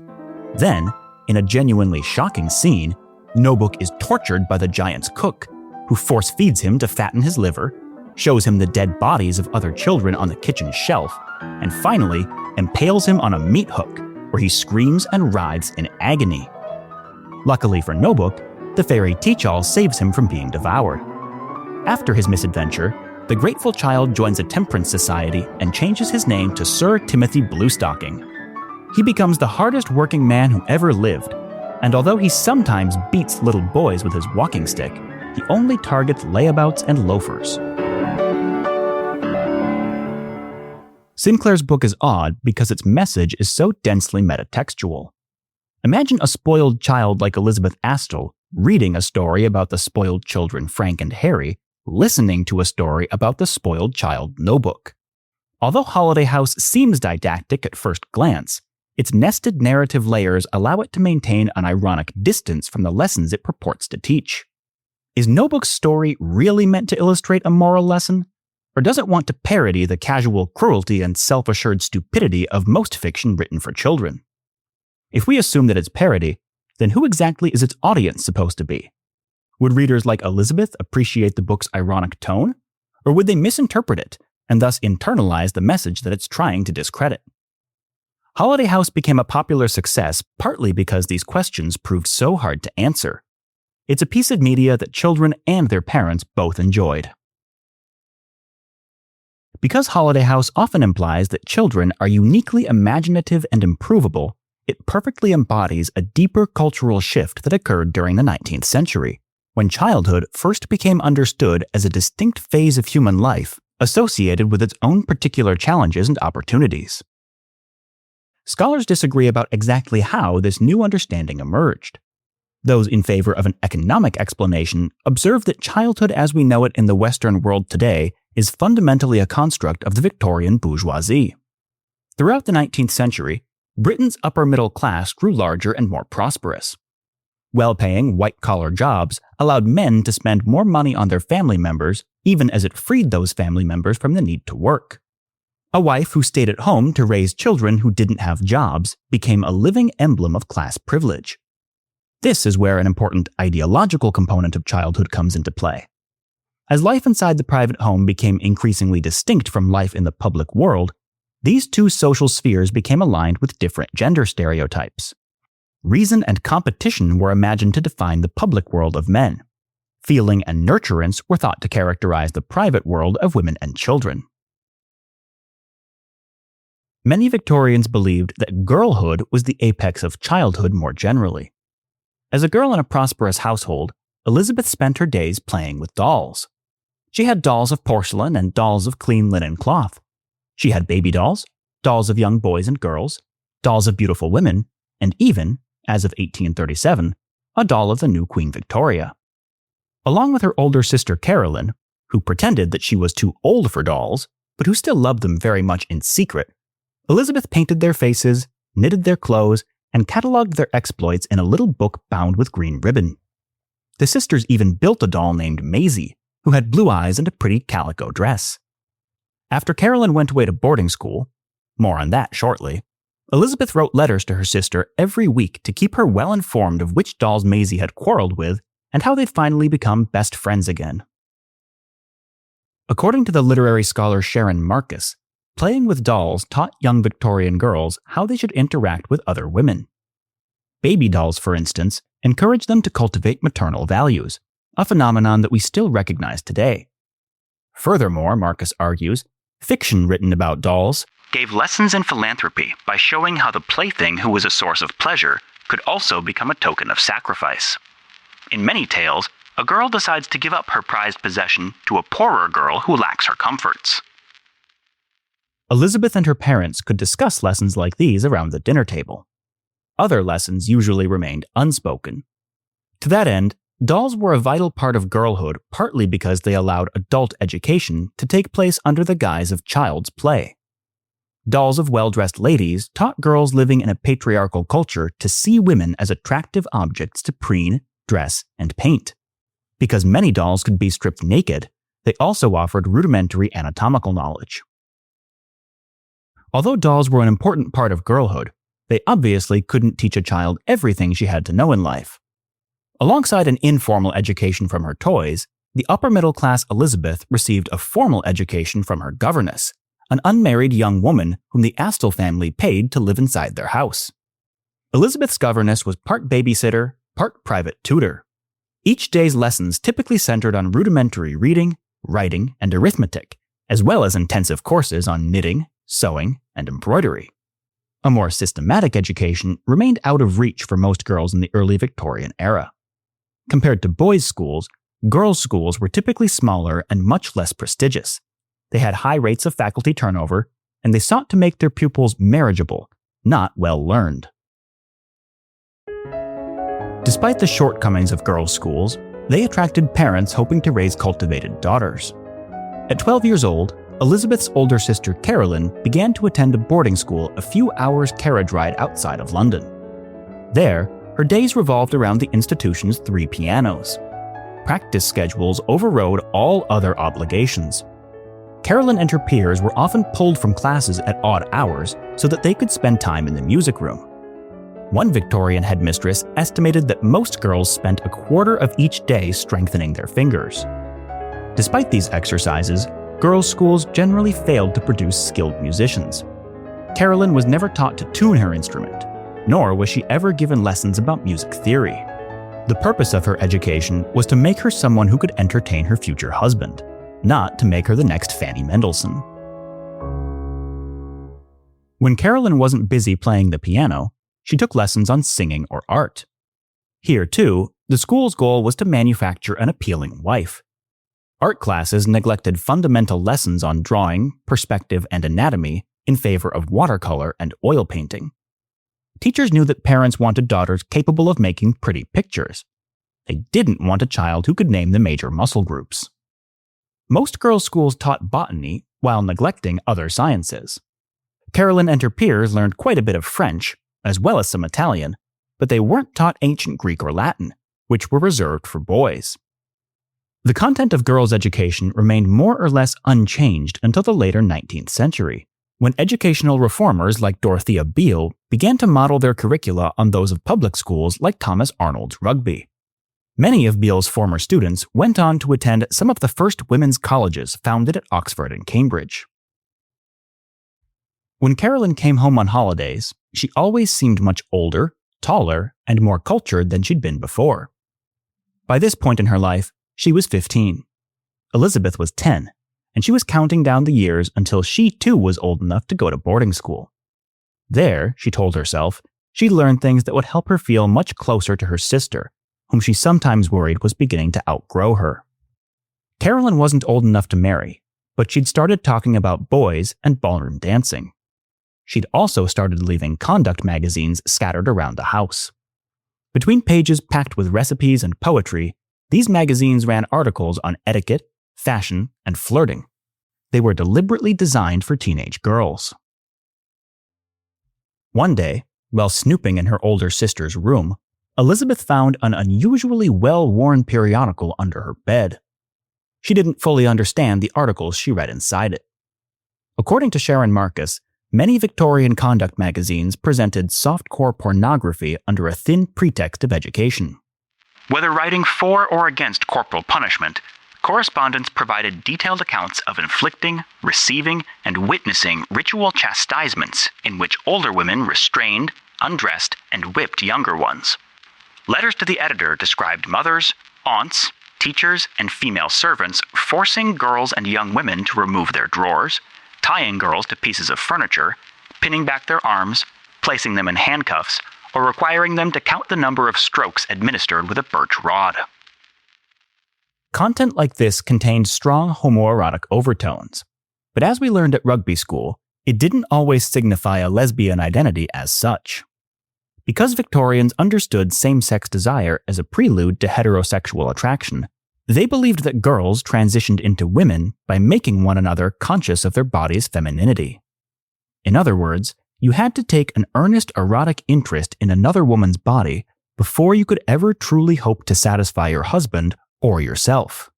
Then, in a genuinely shocking scene, Nobuk is tortured by the giant's cook, who force feeds him to fatten his liver, shows him the dead bodies of other children on the kitchen shelf, and finally impales him on a meat hook, where he screams and writhes in agony. Luckily for Nobuk, the fairy Teach-All saves him from being devoured. After his misadventure, the grateful child joins a temperance society and changes his name to Sir Timothy Bluestocking. He becomes the hardest working man who ever lived, and although he sometimes beats little boys with his walking stick, he only targets layabouts and loafers. Sinclair's book is odd because its message is so densely metatextual. Imagine a spoiled child like Elizabeth Astle reading a story about the spoiled children Frank and Harry, listening to a story about the spoiled child Nobuk. Although Holiday House seems didactic at first glance, its nested narrative layers allow it to maintain an ironic distance from the lessons it purports to teach. Is Nobuk's story really meant to illustrate a moral lesson? Or does it want to parody the casual cruelty and self-assured stupidity of most fiction written for children? If we assume that it's parody, then who exactly is its audience supposed to be? Would readers like Elizabeth appreciate the book's ironic tone? Or would they misinterpret it and thus internalize the message that it's trying to discredit? Holiday House became a popular success partly because these questions proved so hard to answer. It's a piece of media that children and their parents both enjoyed. Because Holiday House often implies that children are uniquely imaginative and improvable, it perfectly embodies a deeper cultural shift that occurred during the 19th century, when childhood first became understood as a distinct phase of human life associated with its own particular challenges and opportunities. Scholars disagree about exactly how this new understanding emerged. Those in favor of an economic explanation observe that childhood as we know it in the Western world today is fundamentally a construct of the Victorian bourgeoisie. Throughout the 19th century, Britain's upper middle class grew larger and more prosperous. Well-paying, white-collar jobs allowed men to spend more money on their family members, even as it freed those family members from the need to work. A wife who stayed at home to raise children who didn't have jobs became a living emblem of class privilege. This is where an important ideological component of childhood comes into play. As life inside the private home became increasingly distinct from life in the public world, these two social spheres became aligned with different gender stereotypes. Reason and competition were imagined to define the public world of men. Feeling and nurturance were thought to characterize the private world of women and children. Many Victorians believed that girlhood was the apex of childhood more generally. As a girl in a prosperous household, Elizabeth spent her days playing with dolls. She had dolls of porcelain and dolls of clean linen cloth. She had baby dolls, dolls of young boys and girls, dolls of beautiful women, and even, as of 1837, a doll of the new Queen Victoria. Along with her older sister Caroline, who pretended that she was too old for dolls, but who still loved them very much in secret, Elizabeth painted their faces, knitted their clothes, and catalogued their exploits in a little book bound with green ribbon. The sisters even built a doll named Maisie, who had blue eyes and a pretty calico dress. After Caroline went away to boarding school, more on that shortly, Elizabeth wrote letters to her sister every week to keep her well informed of which dolls Maisie had quarreled with and how they'd finally become best friends again. According to the literary scholar Sharon Marcus, playing with dolls taught young Victorian girls how they should interact with other women. Baby dolls, for instance, encouraged them to cultivate maternal values, a phenomenon that we still recognize today. Furthermore, Marcus argues, Fiction written about dolls gave lessons in philanthropy by showing how the plaything who was a source of pleasure could also become a token of sacrifice. In many tales, a girl decides to give up her prized possession to a poorer girl who lacks her comforts. Elizabeth and her parents could discuss lessons like these around the dinner table. Other lessons usually remained unspoken. To that end, dolls were a vital part of girlhood partly because they allowed adult education to take place under the guise of child's play. Dolls of well-dressed ladies taught girls living in a patriarchal culture to see women as attractive objects to preen, dress, and paint. Because many dolls could be stripped naked, they also offered rudimentary anatomical knowledge. Although dolls were an important part of girlhood, they obviously couldn't teach a child everything she had to know in life. Alongside an informal education from her toys, the upper-middle-class Elizabeth received a formal education from her governess, an unmarried young woman whom the Astle family paid to live inside their house. Elizabeth's governess was part babysitter, part private tutor. Each day's lessons typically centered on rudimentary reading, writing, and arithmetic, as well as intensive courses on knitting, sewing, and embroidery. A more systematic education remained out of reach for most girls in the early Victorian era. Compared to boys' schools, girls' schools were typically smaller and much less prestigious. They had high rates of faculty turnover, and they sought to make their pupils marriageable, not well-learned. Despite the shortcomings of girls' schools, they attracted parents hoping to raise cultivated daughters. At 12 years old, Elizabeth's older sister Caroline began to attend a boarding school a few hours' carriage ride outside of London. There, her days revolved around the institution's 3 pianos. Practice schedules overrode all other obligations. Caroline and her peers were often pulled from classes at odd hours so that they could spend time in the music room. One Victorian headmistress estimated that most girls spent a quarter of each day strengthening their fingers. Despite these exercises, girls' schools generally failed to produce skilled musicians. Caroline was never taught to tune her instrument, nor was she ever given lessons about music theory. The purpose of her education was to make her someone who could entertain her future husband, not to make her the next Fanny Mendelssohn. When Caroline wasn't busy playing the piano, she took lessons on singing or art. Here, too, the school's goal was to manufacture an appealing wife. Art classes neglected fundamental lessons on drawing, perspective, and anatomy in favor of watercolor and oil painting. Teachers knew that parents wanted daughters capable of making pretty pictures. They didn't want a child who could name the major muscle groups. Most girls' schools taught botany while neglecting other sciences. Caroline and her peers learned quite a bit of French, as well as some Italian, but they weren't taught ancient Greek or Latin, which were reserved for boys. The content of girls' education remained more or less unchanged until the later 19th century, when educational reformers like Dorothea Beale began to model their curricula on those of public schools like Thomas Arnold's Rugby. Many of Beale's former students went on to attend some of the first women's colleges founded at Oxford and Cambridge. When Caroline came home on holidays, she always seemed much older, taller, and more cultured than she'd been before. By this point in her life, she was 15. Elizabeth was 10, and she was counting down the years until she too was old enough to go to boarding school. There, she told herself, she'd learn things that would help her feel much closer to her sister, whom she sometimes worried was beginning to outgrow her. Caroline wasn't old enough to marry, but she'd started talking about boys and ballroom dancing. She'd also started leaving conduct magazines scattered around the house. Between pages packed with recipes and poetry, these magazines ran articles on etiquette, fashion, and flirting. They were deliberately designed for teenage girls. One day, while snooping in her older sister's room, Elizabeth found an unusually well-worn periodical under her bed. She didn't fully understand the articles she read inside it. According to Sharon Marcus, many Victorian conduct magazines presented softcore pornography under a thin pretext of education. Whether writing for or against corporal punishment, correspondents provided detailed accounts of inflicting, receiving, and witnessing ritual chastisements in which older women restrained, undressed, and whipped younger ones. Letters to the editor described mothers, aunts, teachers, and female servants forcing girls and young women to remove their drawers, tying girls to pieces of furniture, pinning back their arms, placing them in handcuffs, or requiring them to count the number of strokes administered with a birch rod. Content like this contained strong homoerotic overtones, but as we learned at rugby school, it didn't always signify a lesbian identity as such. Because Victorians understood same-sex desire as a prelude to heterosexual attraction, they believed that girls transitioned into women by making one another conscious of their body's femininity. In other words, you had to take an earnest erotic interest in another woman's body before you could ever truly hope to satisfy your husband or yourself.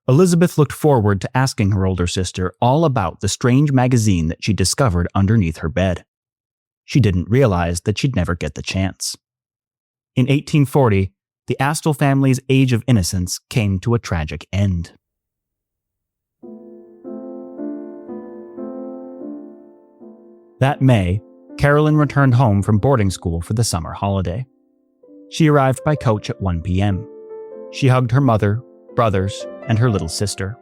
Elizabeth looked forward to asking her older sister all about the strange magazine that she discovered underneath her bed. She didn't realize that she'd never get the chance. In 1840, the Astle family's age of innocence came to a tragic end. That May, Carolyn returned home from boarding school for the summer holiday. She arrived by coach at 1 p.m. She hugged her mother, brothers, and her little sister.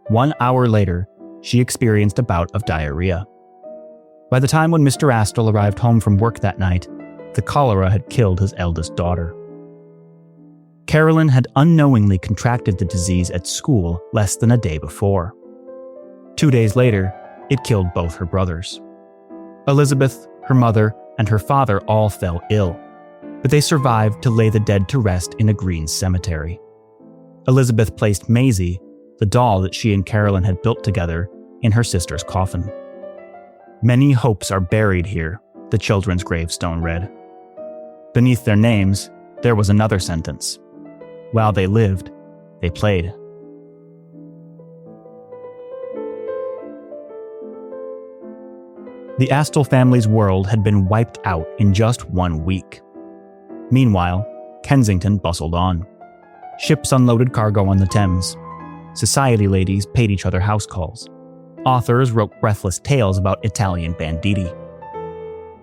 1 hour later, she experienced a bout of diarrhea. By the time when Mr. Astle arrived home from work that night, the cholera had killed his eldest daughter. Carolyn had unknowingly contracted the disease at school less than a day before. 2 days later, it killed both her brothers. Elizabeth, her mother, and her father all fell ill, but they survived to lay the dead to rest in a green cemetery. Elizabeth placed Maisie, the doll that she and Carolyn had built together, in her sister's coffin. "Many hopes are buried here," the children's gravestone read. Beneath their names, there was another sentence. "While they lived, they played." The Astle family's world had been wiped out in just 1 week. Meanwhile, Kensington bustled on. Ships unloaded cargo on the Thames. Society ladies paid each other house calls. Authors wrote breathless tales about Italian banditti.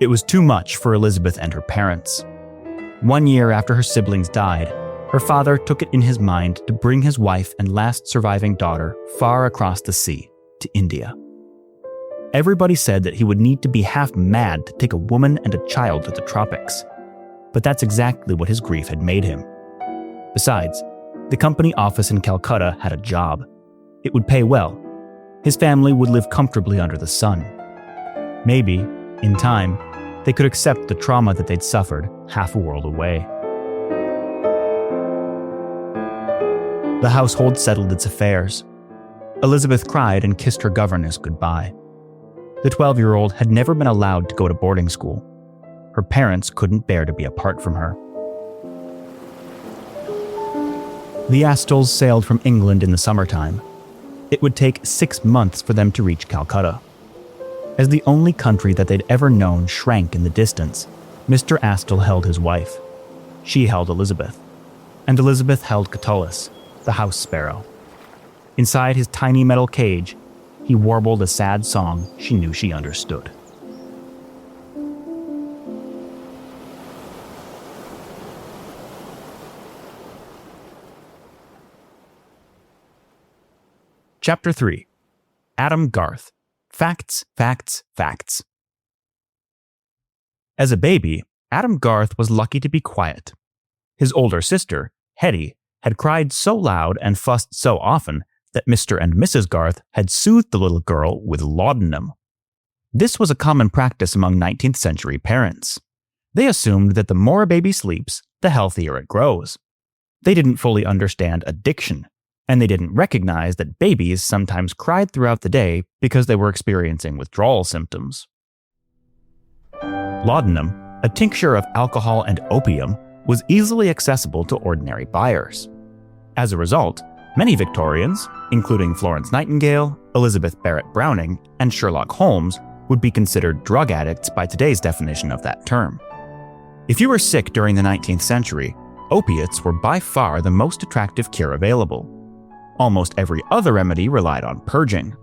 It was too much for Elizabeth and her parents. 1 year after her siblings died, her father took it in his mind to bring his wife and last surviving daughter far across the sea, to India. Everybody said that he would need to be half mad to take a woman and a child to the tropics. But that's exactly what his grief had made him. Besides, the company office in Calcutta had a job. It would pay well. His family would live comfortably under the sun. Maybe, in time, they could accept the trauma that they'd suffered half a world away. The household settled its affairs. Elizabeth cried and kissed her governess goodbye. The 12-year-old had never been allowed to go to boarding school. Her parents couldn't bear to be apart from her. The Astles sailed from England in the summertime. It would take 6 months for them to reach Calcutta. As the only country that they'd ever known shrank in the distance, Mr. Astle held his wife. She held Elizabeth. And Elizabeth held Catullus, the house sparrow. Inside his tiny metal cage, he warbled a sad song she knew she understood. Chapter 3. Adam Garth. Facts, Facts, Facts. As a baby, Adam Garth was lucky to be quiet. His older sister, Hetty, had cried so loud and fussed so often that Mr. and Mrs. Garth had soothed the little girl with laudanum. This was a common practice among 19th-century parents. They assumed that the more a baby sleeps, the healthier it grows. They didn't fully understand addiction, and they didn't recognize that babies sometimes cried throughout the day because they were experiencing withdrawal symptoms. Laudanum, a tincture of alcohol and opium, was easily accessible to ordinary buyers. As a result, many Victorians, including Florence Nightingale, Elizabeth Barrett Browning, and Sherlock Holmes, would be considered drug addicts by today's definition of that term. If you were sick during the 19th century, opiates were by far the most attractive cure available. Almost every other remedy relied on purging.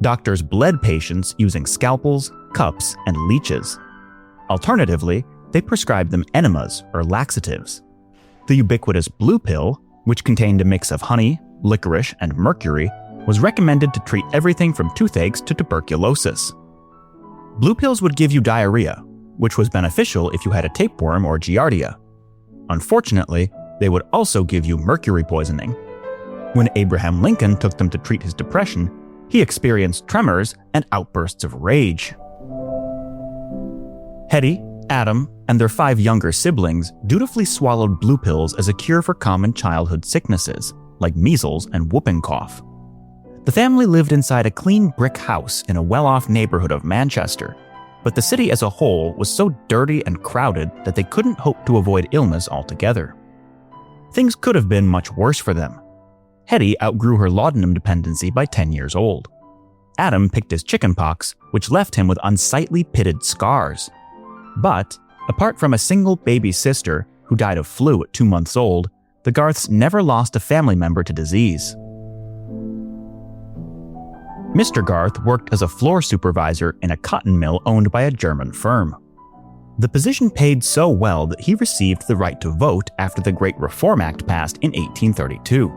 Doctors bled patients using scalpels, cups, and leeches. Alternatively, they prescribed them enemas or laxatives. The ubiquitous blue pill, which contained a mix of honey, licorice, and mercury, was recommended to treat everything from toothaches to tuberculosis. Blue pills would give you diarrhea, which was beneficial if you had a tapeworm or giardia. Unfortunately, they would also give you mercury poisoning. When Abraham Lincoln took them to treat his depression, he experienced tremors and outbursts of rage. Hetty, Adam, and their 5 younger siblings dutifully swallowed blue pills as a cure for common childhood sicknesses, like measles and whooping cough. The family lived inside a clean brick house in a well-off neighborhood of Manchester, but the city as a whole was so dirty and crowded that they couldn't hope to avoid illness altogether. Things could have been much worse for them. Hetty outgrew her laudanum dependency by 10 years old. Adam picked his chickenpox, which left him with unsightly pitted scars. But, apart from a single baby sister who died of flu at 2 months old, the Garths never lost a family member to disease. Mr. Garth worked as a floor supervisor in a cotton mill owned by a German firm. The position paid so well that he received the right to vote after the Great Reform Act passed in 1832.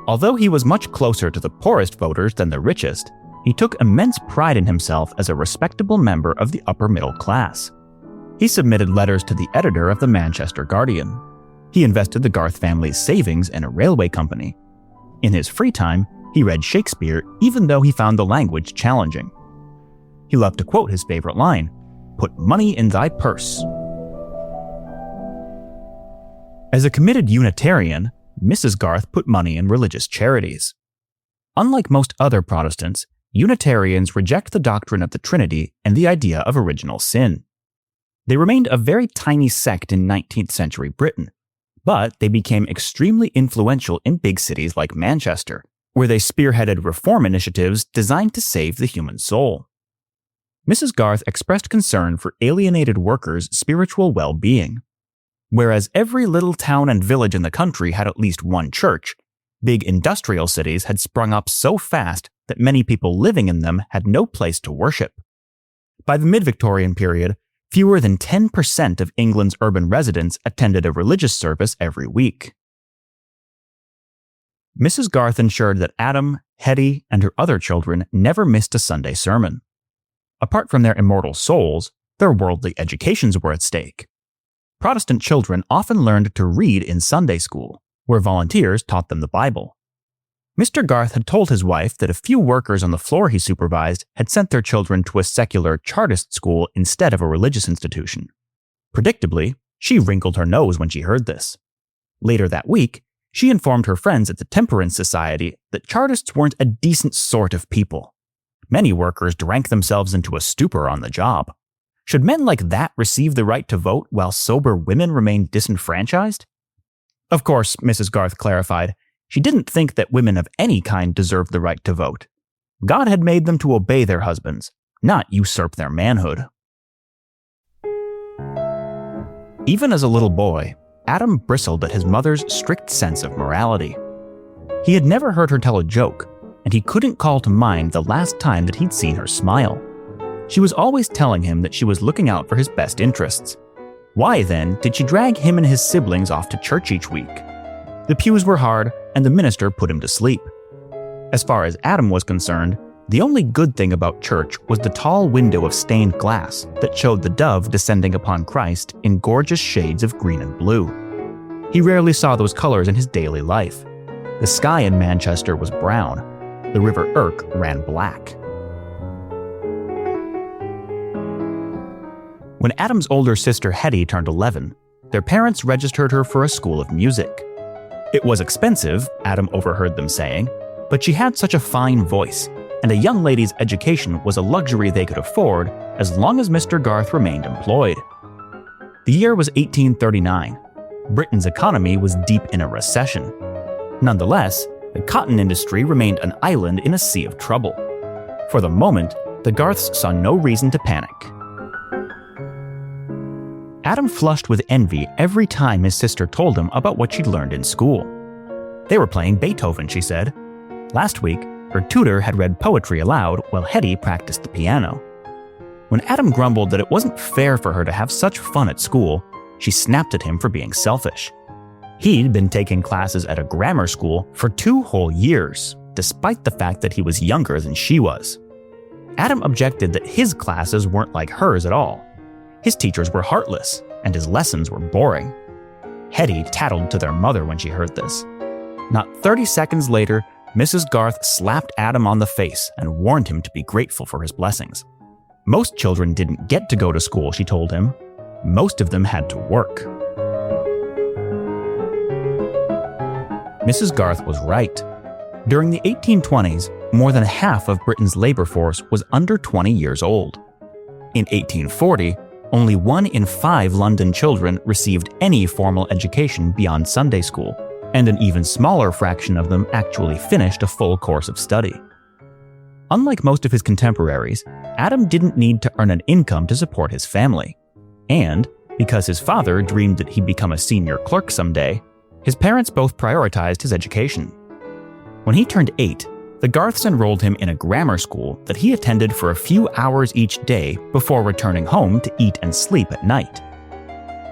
Although he was much closer to the poorest voters than the richest, he took immense pride in himself as a respectable member of the upper middle class. He submitted letters to the editor of the Manchester Guardian. He invested the Garth family's savings in a railway company. In his free time, he read Shakespeare even though he found the language challenging. He loved to quote his favorite line, "Put money in thy purse." As a committed Unitarian, Mrs. Garth put money in religious charities. Unlike most other Protestants, Unitarians reject the doctrine of the Trinity and the idea of original sin. They remained a very tiny sect in 19th-century Britain, but they became extremely influential in big cities like Manchester, where they spearheaded reform initiatives designed to save the human soul. Mrs. Garth expressed concern for alienated workers' spiritual well-being. Whereas every little town and village in the country had at least one church, big industrial cities had sprung up so fast that many people living in them had no place to worship. By the mid-Victorian period, fewer than 10% of England's urban residents attended a religious service every week. Mrs. Garth ensured that Adam, Hetty, and her other children never missed a Sunday sermon. Apart from their immortal souls, their worldly educations were at stake. Protestant children often learned to read in Sunday school, where volunteers taught them the Bible. Mr. Garth had told his wife that a few workers on the floor he supervised had sent their children to a secular Chartist school instead of a religious institution. Predictably, she wrinkled her nose when she heard this. Later that week, she informed her friends at the Temperance Society that Chartists weren't a decent sort of people. Many workers drank themselves into a stupor on the job. Should men like that receive the right to vote while sober women remained disenfranchised? Of course, Mrs. Garth clarified, she didn't think that women of any kind deserved the right to vote. God had made them to obey their husbands, not usurp their manhood. Even as a little boy, Adam bristled at his mother's strict sense of morality. He had never heard her tell a joke, and he couldn't call to mind the last time that he'd seen her smile. She was always telling him that she was looking out for his best interests. Why, then, did she drag him and his siblings off to church each week? The pews were hard, and the minister put him to sleep. As far as Adam was concerned, the only good thing about church was the tall window of stained glass that showed the dove descending upon Christ in gorgeous shades of green and blue. He rarely saw those colors in his daily life. The sky in Manchester was brown. The River Irk ran black. When Adam's older sister Hetty turned 11, their parents registered her for a school of music. It was expensive, Adam overheard them saying, but she had such a fine voice, and a young lady's education was a luxury they could afford as long as Mr. Garth remained employed. The year was 1839. Britain's economy was deep in a recession. Nonetheless, the cotton industry remained an island in a sea of trouble. For the moment, the Garths saw no reason to panic. Adam flushed with envy every time his sister told him about what she'd learned in school. They were playing Beethoven, she said. Last week, her tutor had read poetry aloud while Hetty practiced the piano. When Adam grumbled that it wasn't fair for her to have such fun at school, she snapped at him for being selfish. He'd been taking classes at a grammar school for 2 whole years. despite the fact that he was younger than she was. Adam objected that his classes weren't like hers at all. His teachers were heartless, and his lessons were boring. Hetty tattled to their mother when she heard this. Not 30 seconds later, Mrs. Garth slapped Adam on the face and warned him to be grateful for his blessings. Most children didn't get to go to school, she told him. Most of them had to work. Mrs. Garth was right. During the 1820s, more than half of Britain's labor force was under 20 years old. In 1840, only 1 in 5 London children received any formal education beyond Sunday school, and an even smaller fraction of them actually finished a full course of study. Unlike most of his contemporaries, Adam didn't need to earn an income to support his family. And, because his father dreamed that he'd become a senior clerk someday, his parents both prioritized his education. When he turned 8, the Garths enrolled him in a grammar school that he attended for a few hours each day before returning home to eat and sleep at night.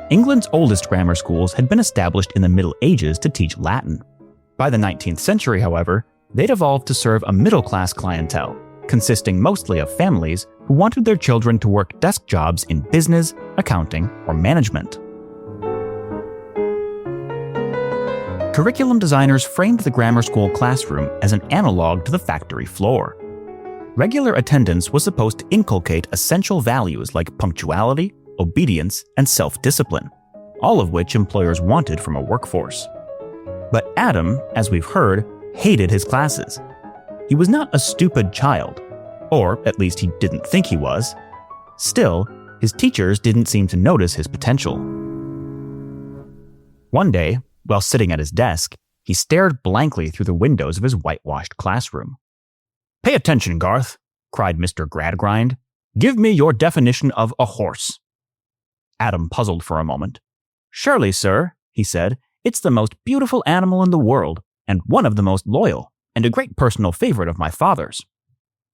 England's oldest grammar schools had been established in the Middle Ages to teach Latin. By the 19th century, however, they'd evolved to serve a middle-class clientele, consisting mostly of families who wanted their children to work desk jobs in business, accounting, or management. Curriculum designers framed the grammar school classroom as an analog to the factory floor. Regular attendance was supposed to inculcate essential values like punctuality, obedience, and self-discipline, all of which employers wanted from a workforce. But Adam, as we've heard, hated his classes. He was not a stupid child, or at least he didn't think he was. Still, his teachers didn't seem to notice his potential. One day, while sitting at his desk, he stared blankly through the windows of his whitewashed classroom. "Pay attention, Garth," cried Mr. Gradgrind. "Give me your definition of a horse." Adam puzzled for a moment. "Surely, sir," he said, "it's the most beautiful animal in the world, and one of the most loyal, and a great personal favorite of my father's."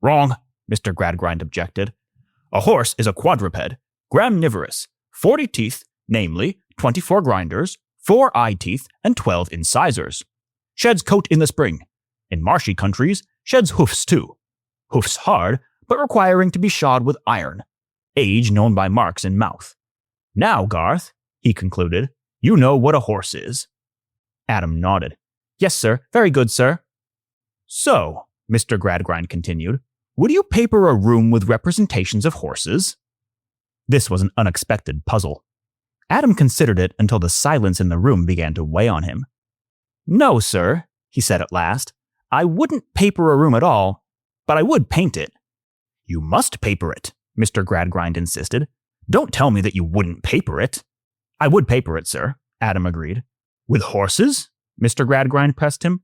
"Wrong," Mr. Gradgrind objected. "A horse is a quadruped, gramnivorous, 40 teeth, namely, 24 grinders, 4 eye teeth, and 12 incisors. Sheds coat in the spring. In marshy countries, sheds hoofs too. Hoofs hard, but requiring to be shod with iron. Age known by marks in mouth. Now, Garth," he concluded, "you know what a horse is." Adam nodded. "Yes, sir. Very good, sir." "So," Mr. Gradgrind continued, "would you paper a room with representations of horses?" This was an unexpected puzzle. Adam considered it until the silence in the room began to weigh on him. "No, sir," he said at last. "I wouldn't paper a room at all, but I would paint it." "You must paper it," Mr. Gradgrind insisted. "Don't tell me that you wouldn't paper it." "I would paper it, sir," Adam agreed. "With horses?" Mr. Gradgrind pressed him.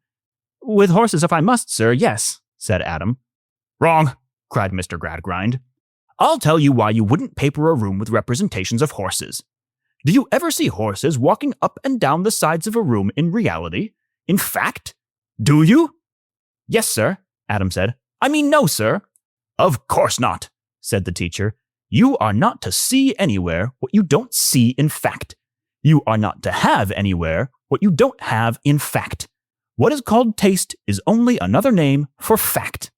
"With horses if I must, sir, yes," said Adam. "Wrong," cried Mr. Gradgrind. "I'll tell you why you wouldn't paper a room with representations of horses. Do you ever see horses walking up and down the sides of a room in reality? In fact? Do you?" "Yes, sir," Adam said. "I mean, no, sir." "Of course not," said the teacher. "You are not to see anywhere what you don't see in fact. You are not to have anywhere what you don't have in fact. What is called taste is only another name for fact."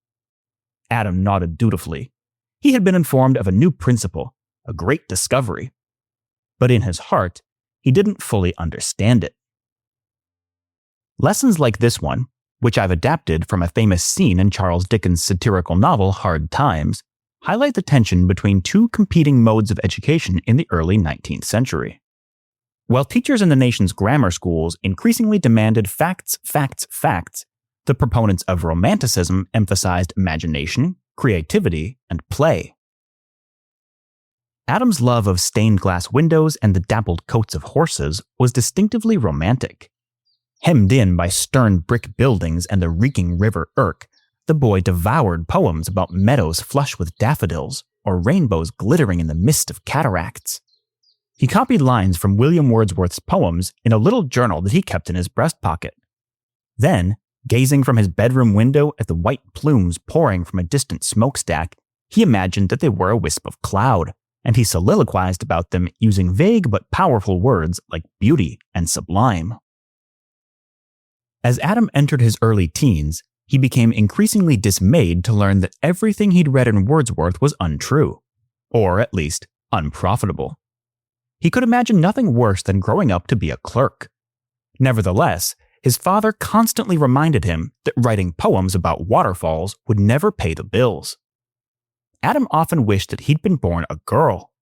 Adam nodded dutifully. He had been informed of a new principle, a great discovery. But in his heart, he didn't fully understand it. Lessons like this one, which I've adapted from a famous scene in Charles Dickens' satirical novel Hard Times, highlight the tension between two competing modes of education in the early 19th century. While teachers in the nation's grammar schools increasingly demanded facts, facts, facts, the proponents of Romanticism emphasized imagination, creativity, and play. Adam's love of stained glass windows and the dappled coats of horses was distinctively romantic. Hemmed in by stern brick buildings and the reeking River Irk, the boy devoured poems about meadows flush with daffodils or rainbows glittering in the mist of cataracts. He copied lines from William Wordsworth's poems in a little journal that he kept in his breast pocket. Then, gazing from his bedroom window at the white plumes pouring from a distant smokestack, he imagined that they were a wisp of cloud, and he soliloquized about them using vague but powerful words like beauty and sublime. As Adam entered his early teens, he became increasingly dismayed to learn that everything he'd read in Wordsworth was untrue, or at least unprofitable. He could imagine nothing worse than growing up to be a clerk. Nevertheless, his father constantly reminded him that writing poems about waterfalls would never pay the bills. Adam often wished that he'd been born a girl.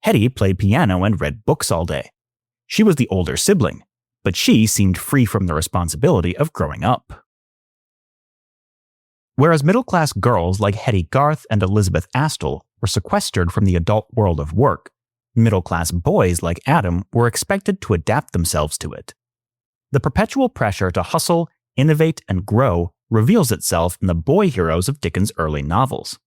Hetty played piano and read books all day. She was the older sibling, but she seemed free from the responsibility of growing up. Whereas middle-class girls like Hetty Garth and Elizabeth Astle were sequestered from the adult world of work, middle-class boys like Adam were expected to adapt themselves to it. The perpetual pressure to hustle, innovate, and grow reveals itself in the boy heroes of Dickens' early novels.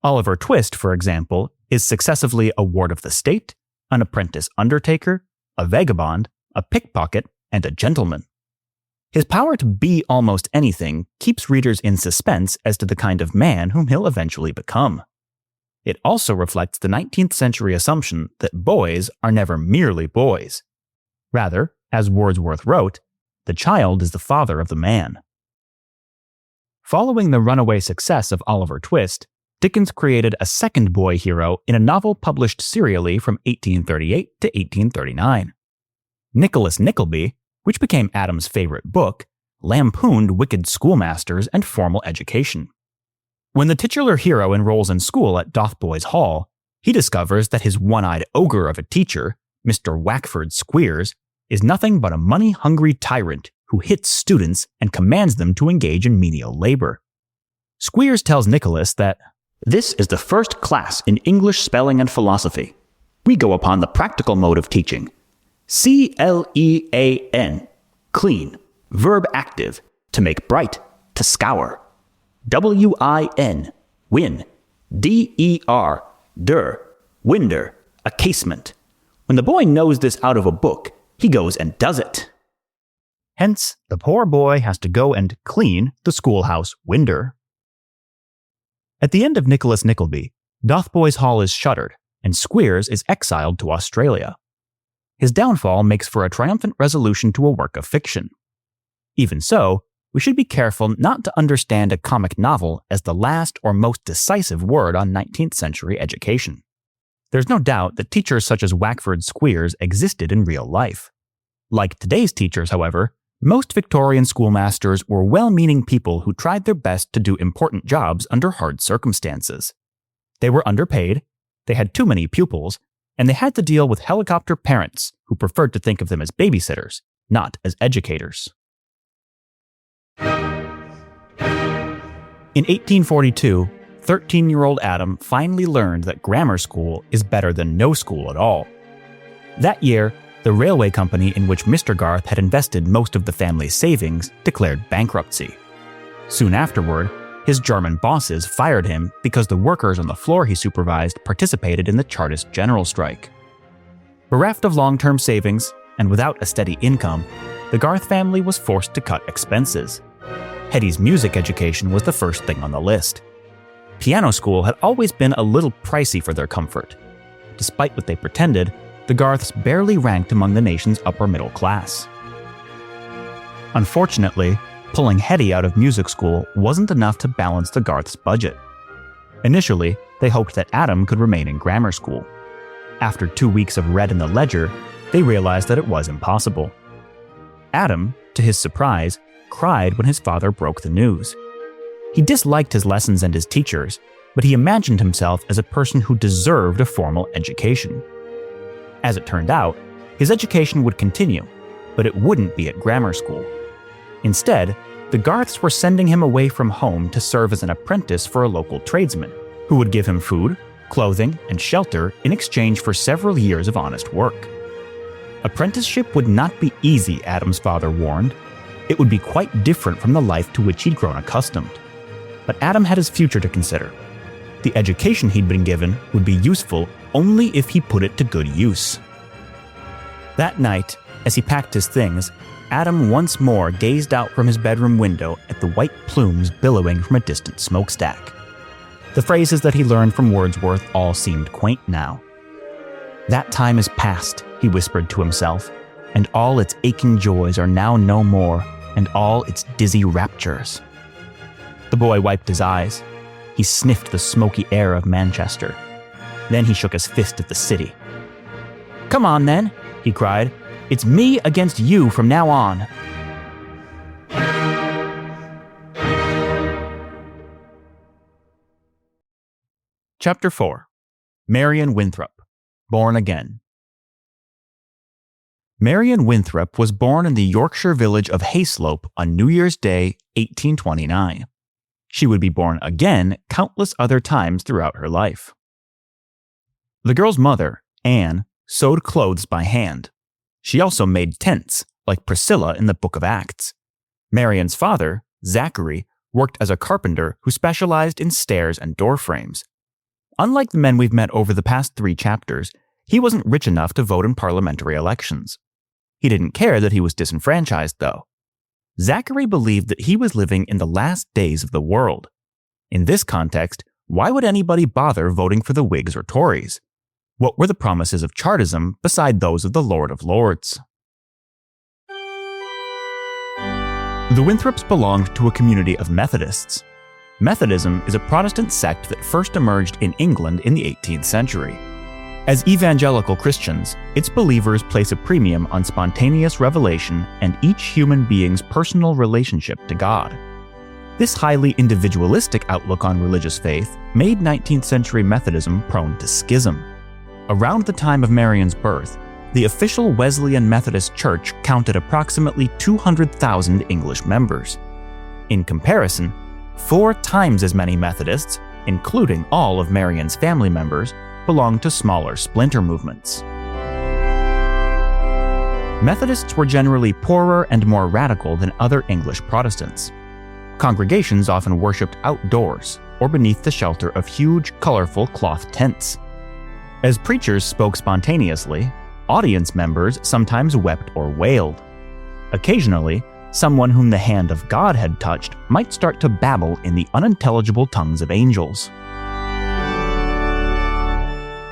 Oliver Twist, for example, is successively a ward of the state, an apprentice undertaker, a vagabond, a pickpocket, and a gentleman. His power to be almost anything keeps readers in suspense as to the kind of man whom he'll eventually become. It also reflects the 19th century assumption that boys are never merely boys. Rather, as Wordsworth wrote, the child is the father of the man. Following the runaway success of Oliver Twist, Dickens created a second boy hero in a novel published serially from 1838 to 1839. Nicholas Nickleby, which became Adam's favorite book, lampooned wicked schoolmasters and formal education. When the titular hero enrolls in school at Dotheboys Hall, he discovers that his one-eyed ogre of a teacher, Mr. Wackford Squeers, is nothing but a money-hungry tyrant who hits students and commands them to engage in menial labor. Squeers tells Nicholas that, "This is the first class in English spelling and philosophy. We go upon the practical mode of teaching. C-L-E-A-N, clean, verb active, to make bright, to scour. W-I-N, win, D-E-R, der, winder, a casement. When the boy knows this out of a book, he goes and does it." Hence, the poor boy has to go and clean the schoolhouse winder. At the end of Nicholas Nickleby, Dotheboys Hall is shuttered, and Squeers is exiled to Australia. His downfall makes for a triumphant resolution to a work of fiction. Even so, we should be careful not to understand a comic novel as the last or most decisive word on 19th century education. There's no doubt that teachers such as Wackford Squeers existed in real life. Like today's teachers, however, most Victorian schoolmasters were well-meaning people who tried their best to do important jobs under hard circumstances. They were underpaid, they had too many pupils, and they had to deal with helicopter parents who preferred to think of them as babysitters, not as educators. In 1842, 13-year-old Adam finally learned that grammar school is better than no school at all. That year, the railway company in which Mr. Garth had invested most of the family's savings declared bankruptcy. Soon afterward, his German bosses fired him because the workers on the floor he supervised participated in the Chartist general strike. Bereft of long-term savings and without a steady income, the Garth family was forced to cut expenses. Hetty's music education was the first thing on the list. Piano school had always been a little pricey for their comfort. Despite what they pretended, the Garths barely ranked among the nation's upper middle class. Unfortunately, pulling Hetty out of music school wasn't enough to balance the Garths' budget. Initially, they hoped that Adam could remain in grammar school. After 2 weeks of read in the ledger, they realized that it was impossible. Adam, to his surprise, cried when his father broke the news. He disliked his lessons and his teachers, but he imagined himself as a person who deserved a formal education. As it turned out, his education would continue, but it wouldn't be at grammar school. Instead, the Garths were sending him away from home to serve as an apprentice for a local tradesman, who would give him food, clothing, and shelter in exchange for several years of honest work. Apprenticeship would not be easy, Adam's father warned. It would be quite different from the life to which he'd grown accustomed. But Adam had his future to consider. The education he'd been given would be useful only if he put it to good use. That night, as he packed his things, Adam once more gazed out from his bedroom window at the white plumes billowing from a distant smokestack. The phrases that he learned from Wordsworth all seemed quaint now. "That time is past," he whispered to himself, "and all its aching joys are now no more, and all its dizzy raptures. The boy wiped his eyes. He sniffed the smoky air of Manchester. Then he shook his fist at the city. "Come on, then," he cried. "It's me against you from now on." Chapter 4. Marion Winthrop, Born Again. Marion Winthrop was born in the Yorkshire village of Hayslope on New Year's Day, 1829. She would be born again countless other times throughout her life. The girl's mother, Anne, sewed clothes by hand. She also made tents, like Priscilla in the Book of Acts. Marion's father, Zachary, worked as a carpenter who specialized in stairs and door frames. Unlike the men we've met over the past 3 chapters, he wasn't rich enough to vote in parliamentary elections. He didn't care that he was disenfranchised, though. Zachary believed that he was living in the last days of the world. In this context, why would anybody bother voting for the Whigs or Tories? What were the promises of Chartism beside those of the Lord of Lords? The Winthrops belonged to a community of Methodists. Methodism is a Protestant sect that first emerged in England in the 18th century. As evangelical Christians, its believers place a premium on spontaneous revelation and each human being's personal relationship to God. This highly individualistic outlook on religious faith made 19th century Methodism prone to schism. Around the time of Marion's birth, the official Wesleyan Methodist Church counted approximately 200,000 English members. In comparison, 4 times as many Methodists, including all of Marion's family members, belonged to smaller splinter movements. Methodists were generally poorer and more radical than other English Protestants. Congregations often worshipped outdoors or beneath the shelter of huge, colorful cloth tents. As preachers spoke spontaneously, audience members sometimes wept or wailed. Occasionally, someone whom the hand of God had touched might start to babble in the unintelligible tongues of angels.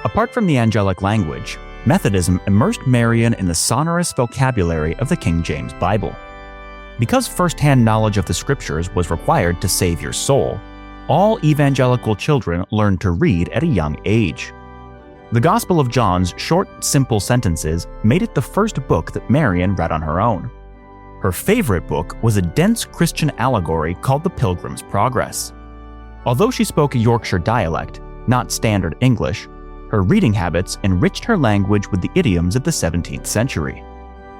Apart from the angelic language, Methodism immersed Marion in the sonorous vocabulary of the King James Bible. Because first-hand knowledge of the Scriptures was required to save your soul, all evangelical children learned to read at a young age. The Gospel of John's short, simple sentences made it the first book that Marion read on her own. Her favorite book was a dense Christian allegory called The Pilgrim's Progress. Although she spoke a Yorkshire dialect, not standard English, her reading habits enriched her language with the idioms of the 17th century.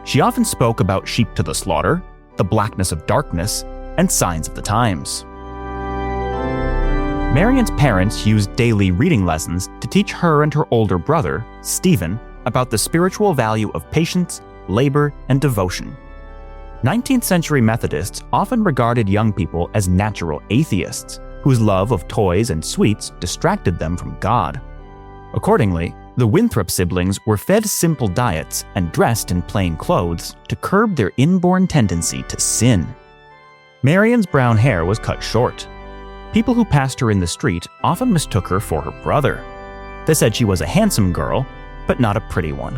She often spoke about sheep to the slaughter, the blackness of darkness, and signs of the times. Marion's parents used daily reading lessons to teach her and her older brother, Stephen, about the spiritual value of patience, labor, and devotion. 19th century Methodists often regarded young people as natural atheists, whose love of toys and sweets distracted them from God. Accordingly, the Winthrop siblings were fed simple diets and dressed in plain clothes to curb their inborn tendency to sin. Marion's brown hair was cut short. People who passed her in the street often mistook her for her brother. They said she was a handsome girl, but not a pretty one.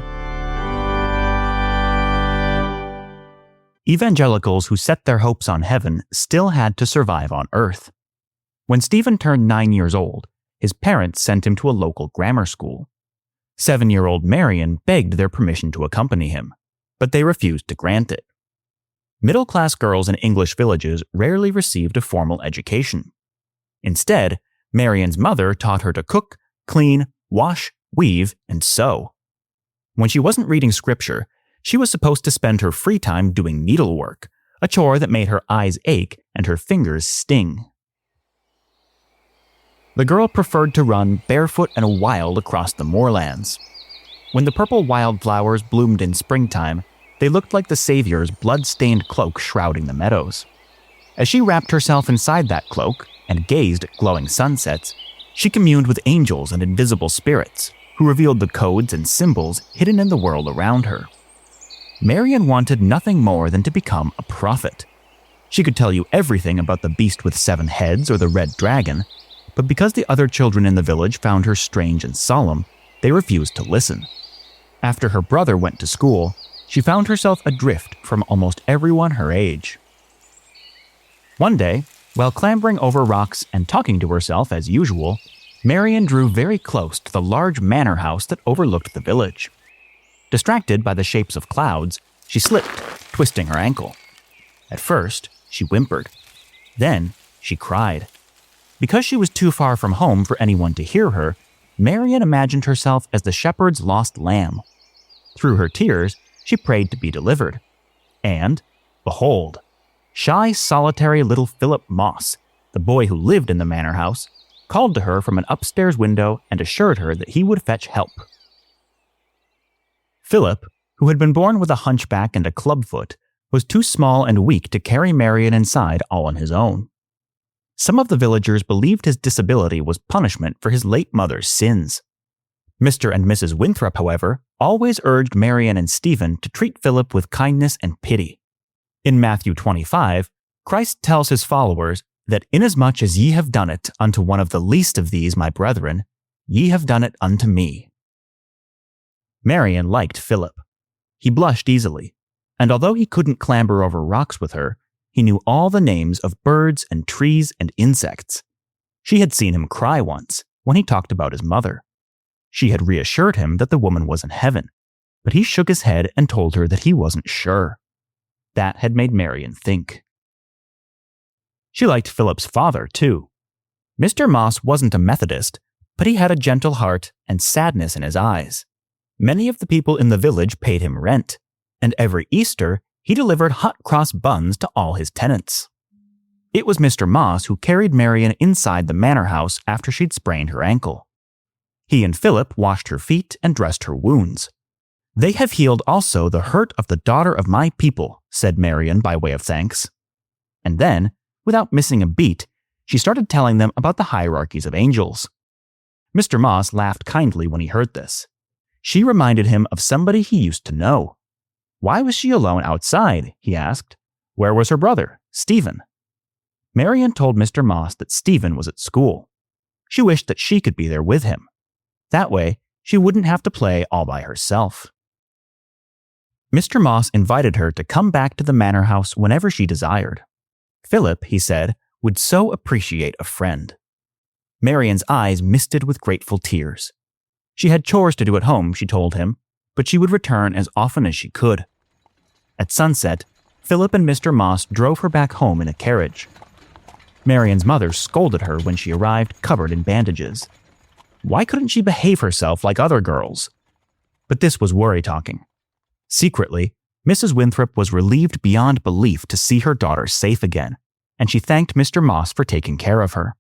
Evangelicals who set their hopes on heaven still had to survive on earth. When Stephen turned 9 years old, his parents sent him to a local grammar school. 7-year-old Marion begged their permission to accompany him, but they refused to grant it. Middle-class girls in English villages rarely received a formal education. Instead, Marion's mother taught her to cook, clean, wash, weave, and sew. When she wasn't reading scripture, she was supposed to spend her free time doing needlework, a chore that made her eyes ache and her fingers sting. The girl preferred to run barefoot and wild across the moorlands. When the purple wildflowers bloomed in springtime, they looked like the Savior's blood-stained cloak shrouding the meadows. As she wrapped herself inside that cloak and gazed at glowing sunsets, she communed with angels and invisible spirits who revealed the codes and symbols hidden in the world around her. Marion wanted nothing more than to become a prophet. She could tell you everything about the beast with 7 heads or the red dragon, but because the other children in the village found her strange and solemn, they refused to listen. After her brother went to school, she found herself adrift from almost everyone her age. One day, While clambering over rocks and talking to herself as usual, Marian drew very close to the large manor house that overlooked the village. Distracted by the shapes of clouds, she slipped, twisting her ankle. At first, she whimpered. Then, she cried. Because she was too far from home for anyone to hear her, Marian imagined herself as the shepherd's lost lamb. Through her tears, she prayed to be delivered. And, behold, shy, solitary little Philip Moss, the boy who lived in the manor house, called to her from an upstairs window and assured her that he would fetch help. Philip, who had been born with a hunchback and a clubfoot, was too small and weak to carry Marian inside all on his own. Some of the villagers believed his disability was punishment for his late mother's sins. Mr. and Mrs. Winthrop, however, always urged Marian and Stephen to treat Philip with kindness and pity. In Matthew 25, Christ tells his followers that inasmuch as ye have done it unto one of the least of these my brethren, ye have done it unto me. Marian liked Philip. He blushed easily, and although he couldn't clamber over rocks with her, he knew all the names of birds and trees and insects. She had seen him cry once when he talked about his mother. She had reassured him that the woman was in heaven, but he shook his head and told her that he wasn't sure. That had made Marian think. She liked Philip's father, too. Mr. Moss wasn't a Methodist, but he had a gentle heart and sadness in his eyes. Many of the people in the village paid him rent, and every Easter he delivered hot cross buns to all his tenants. It was Mr. Moss who carried Marian inside the manor house after she'd sprained her ankle. He and Philip washed her feet and dressed her wounds. They have healed also the hurt of the daughter of my people, said Marian by way of thanks. And then, without missing a beat, she started telling them about the hierarchies of angels. Mr. Moss laughed kindly when he heard this. She reminded him of somebody he used to know. Why was she alone outside? He asked. Where was her brother, Stephen? Marian told Mr. Moss that Stephen was at school. She wished that she could be there with him. That way, she wouldn't have to play all by herself. Mr. Moss invited her to come back to the manor house whenever she desired. Philip, he said, would so appreciate a friend. Marian's eyes misted with grateful tears. She had chores to do at home, she told him, but she would return as often as she could. At sunset, Philip and Mr. Moss drove her back home in a carriage. Marian's mother scolded her when she arrived covered in bandages. Why couldn't she behave herself like other girls? But this was worry talking. Secretly, Mrs. Winthrop was relieved beyond belief to see her daughter safe again, and she thanked Mr. Moss for taking care of her.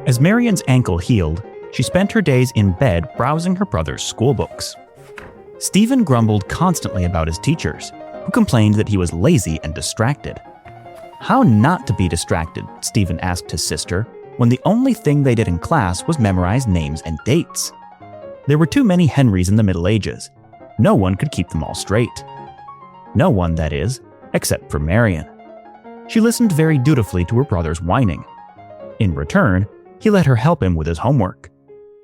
As Marian's ankle healed, she spent her days in bed browsing her brother's schoolbooks. Stephen grumbled constantly about his teachers, who complained that he was lazy and distracted. How not to be distracted, Stephen asked his sister, when the only thing they did in class was memorize names and dates. There were too many Henrys in the Middle Ages. No one could keep them all straight. No one, that is, except for Marian. She listened very dutifully to her brother's whining. In return, he let her help him with his homework.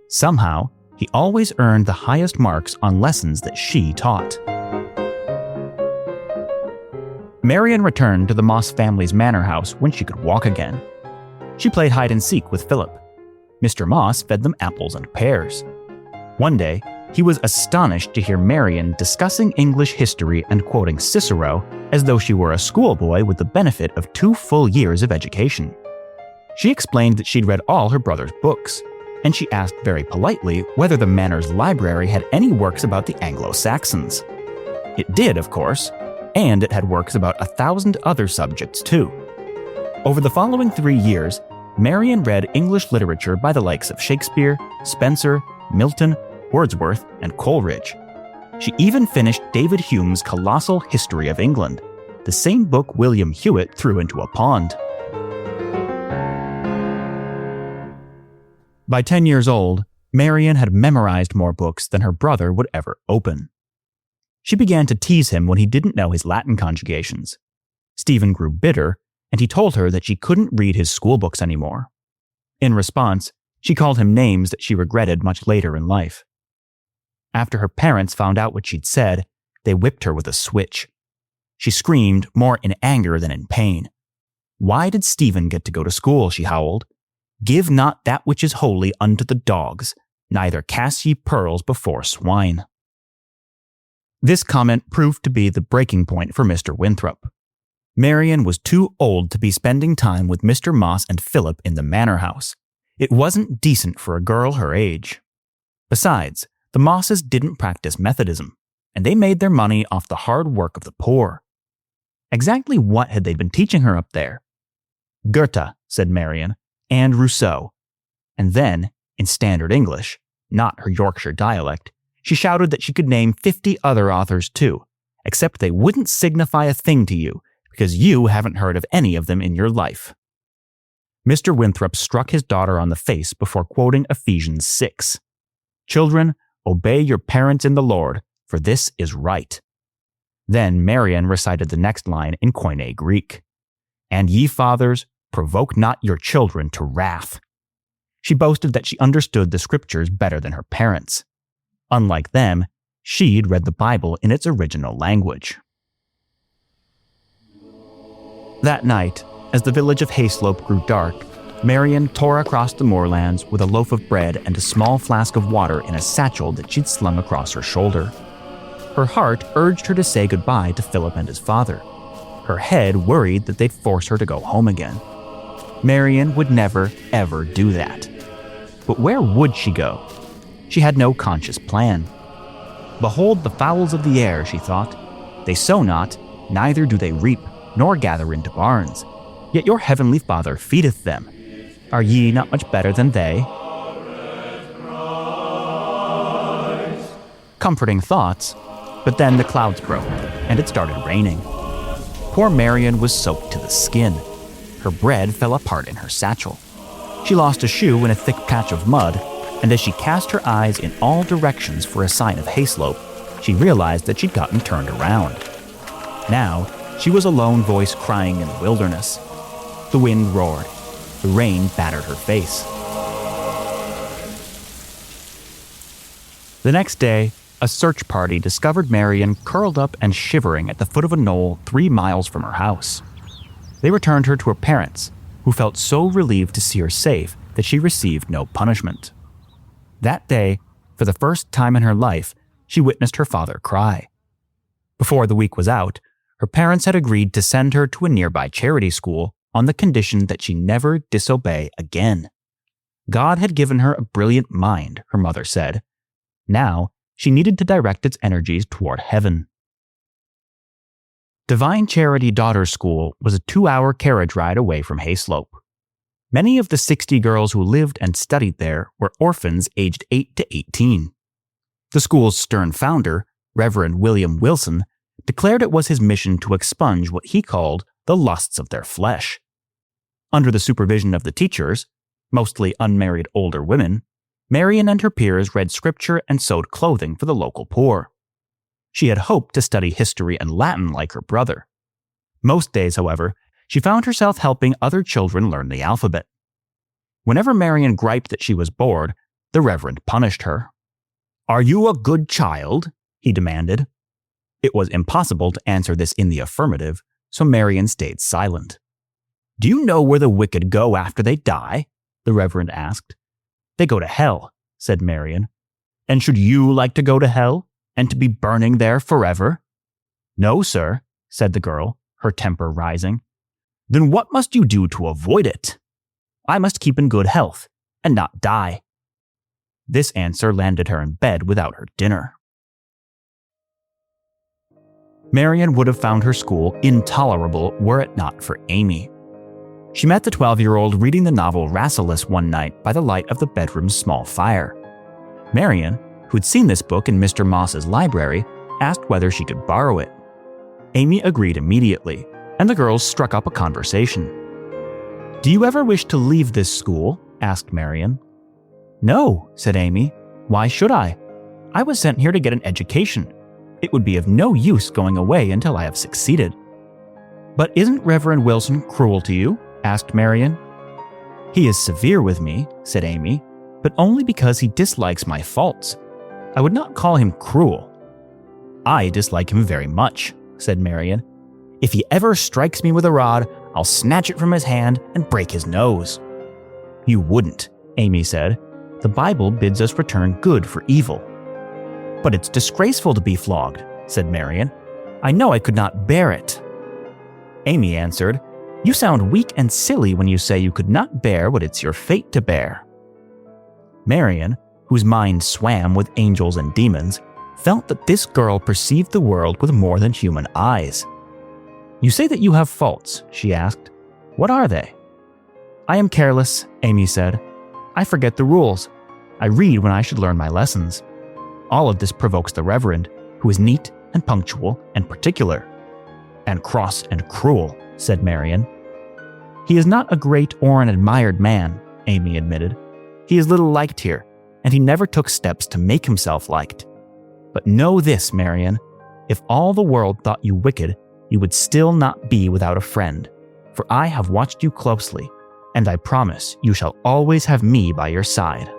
Somehow, he always earned the highest marks on lessons that she taught. Marian returned to the Moss family's manor house when she could walk again. She played hide and seek with Philip. Mr. Moss fed them apples and pears. One day, he was astonished to hear Marian discussing English history and quoting Cicero as though she were a schoolboy with the benefit of 2 full years of education. She explained that she'd read all her brother's books, and she asked very politely whether the manor's library had any works about the Anglo-Saxons. It did, of course, and it had works about 1,000 other subjects too. Over the following 3 years, Marian read English literature by the likes of Shakespeare, Spenser, Milton, Wordsworth, and Coleridge. She even finished David Hume's colossal History of England, the same book William Hewitt threw into a pond. By 10 years old, Marian had memorized more books than her brother would ever open. She began to tease him when he didn't know his Latin conjugations. Stephen grew bitter, and he told her that she couldn't read his schoolbooks anymore. In response, she called him names that she regretted much later in life. After her parents found out what she'd said, they whipped her with a switch. She screamed more in anger than in pain. "Why did Stephen get to go to school?" she howled. "Give not that which is holy unto the dogs, neither cast ye pearls before swine." This comment proved to be the breaking point for Mr. Winthrop. Marian was too old to be spending time with Mr. Moss and Philip in the manor house. It wasn't decent for a girl her age. Besides, the Mosses didn't practice Methodism, and they made their money off the hard work of the poor. Exactly what had they been teaching her up there? Goethe, said Marian, and Rousseau. And then, in standard English, not her Yorkshire dialect, she shouted that she could name 50 other authors too, except they wouldn't signify a thing to you, because you haven't heard of any of them in your life. Mr. Winthrop struck his daughter on the face before quoting Ephesians 6. "Children, obey your parents in the Lord, for this is right." Then Marian recited the next line in Koine Greek. "And ye fathers, provoke not your children to wrath." She boasted that she understood the scriptures better than her parents. Unlike them, she'd read the Bible in its original language. That night, as the village of Hayslope grew dark, Marian tore across the moorlands with a loaf of bread and a small flask of water in a satchel that she'd slung across her shoulder. Her heart urged her to say goodbye to Philip and his father. Her head worried that they'd force her to go home again. Marian would never, ever do that. But where would she go? She had no conscious plan. "Behold the fowls of the air," she thought. "They sow not, neither do they reap, nor gather into barns. Yet your heavenly Father feedeth them. Are ye not much better than they?" Comforting thoughts, but then the clouds broke, and it started raining. Poor Marian was soaked to the skin. Her bread fell apart in her satchel. She lost a shoe in a thick patch of mud, and as she cast her eyes in all directions for a sign of Hayslope, she realized that she'd gotten turned around. Now, she was a lone voice crying in the wilderness. The wind roared. The rain battered her face. The next day, a search party discovered Marian curled up and shivering at the foot of a knoll 3 miles from her house. They returned her to her parents, who felt so relieved to see her safe that she received no punishment. That day, for the first time in her life, she witnessed her father cry. Before the week was out, her parents had agreed to send her to a nearby charity school on the condition that she never disobey again. God had given her a brilliant mind, her mother said. Now, she needed to direct its energies toward heaven. Divine Charity Daughters School was a 2-hour carriage ride away from Hayslope. Many of the 60 girls who lived and studied there were orphans aged 8 to 18. The school's stern founder, Reverend William Wilson, declared it was his mission to expunge what he called the lusts of their flesh. Under the supervision of the teachers, mostly unmarried older women, Marian and her peers read scripture and sewed clothing for the local poor. She had hoped to study history and Latin like her brother. Most days, however, she found herself helping other children learn the alphabet. Whenever Marian griped that she was bored, the Reverend punished her. "Are you a good child?" he demanded. It was impossible to answer this in the affirmative, so Marian stayed silent. "Do you know where the wicked go after they die?" the Reverend asked. "They go to hell," said Marian. "And should you like to go to hell, and to be burning there forever?" "No, sir," said the girl, her temper rising. "Then what must you do to avoid it?" "I must keep in good health, and not die." This answer landed her in bed without her dinner. Marian would have found her school intolerable were it not for Amy. She met the 12-year-old reading the novel Rasmus one night by the light of the bedroom's small fire. Marian, who'd seen this book in Mr. Moss's library, asked whether she could borrow it. Amy agreed immediately, and the girls struck up a conversation. "Do you ever wish to leave this school?" asked Marian. "No," said Amy. "Why should I? I was sent here to get an education. It would be of no use going away until I have succeeded." "But isn't Reverend Wilson cruel to you?" asked Marian. "He is severe with me," said Amy, "but only because he dislikes my faults. I would not call him cruel." "I dislike him very much," said Marian. If he ever strikes me with a rod, I'll snatch it from his hand and break his nose." "You wouldn't," Amy said. "The Bible bids us return good for evil." "But it's disgraceful to be flogged," said Marian. "I know I could not bear it." Amy answered, "You sound weak and silly when you say you could not bear what it's your fate to bear." Marian, whose mind swam with angels and demons, felt that this girl perceived the world with more than human eyes. "You say that you have faults," she asked. "What are they?" "I am careless," Amy said. "I forget the rules. I read when I should learn my lessons. All of this provokes the Reverend, who is neat and punctual and particular." "And cross and cruel," said Marian. "He is not a great or an admired man," Amy admitted. "He is little liked here, and he never took steps to make himself liked. But know this, Marian, if all the world thought you wicked, you would still not be without a friend, for I have watched you closely, and I promise you shall always have me by your side."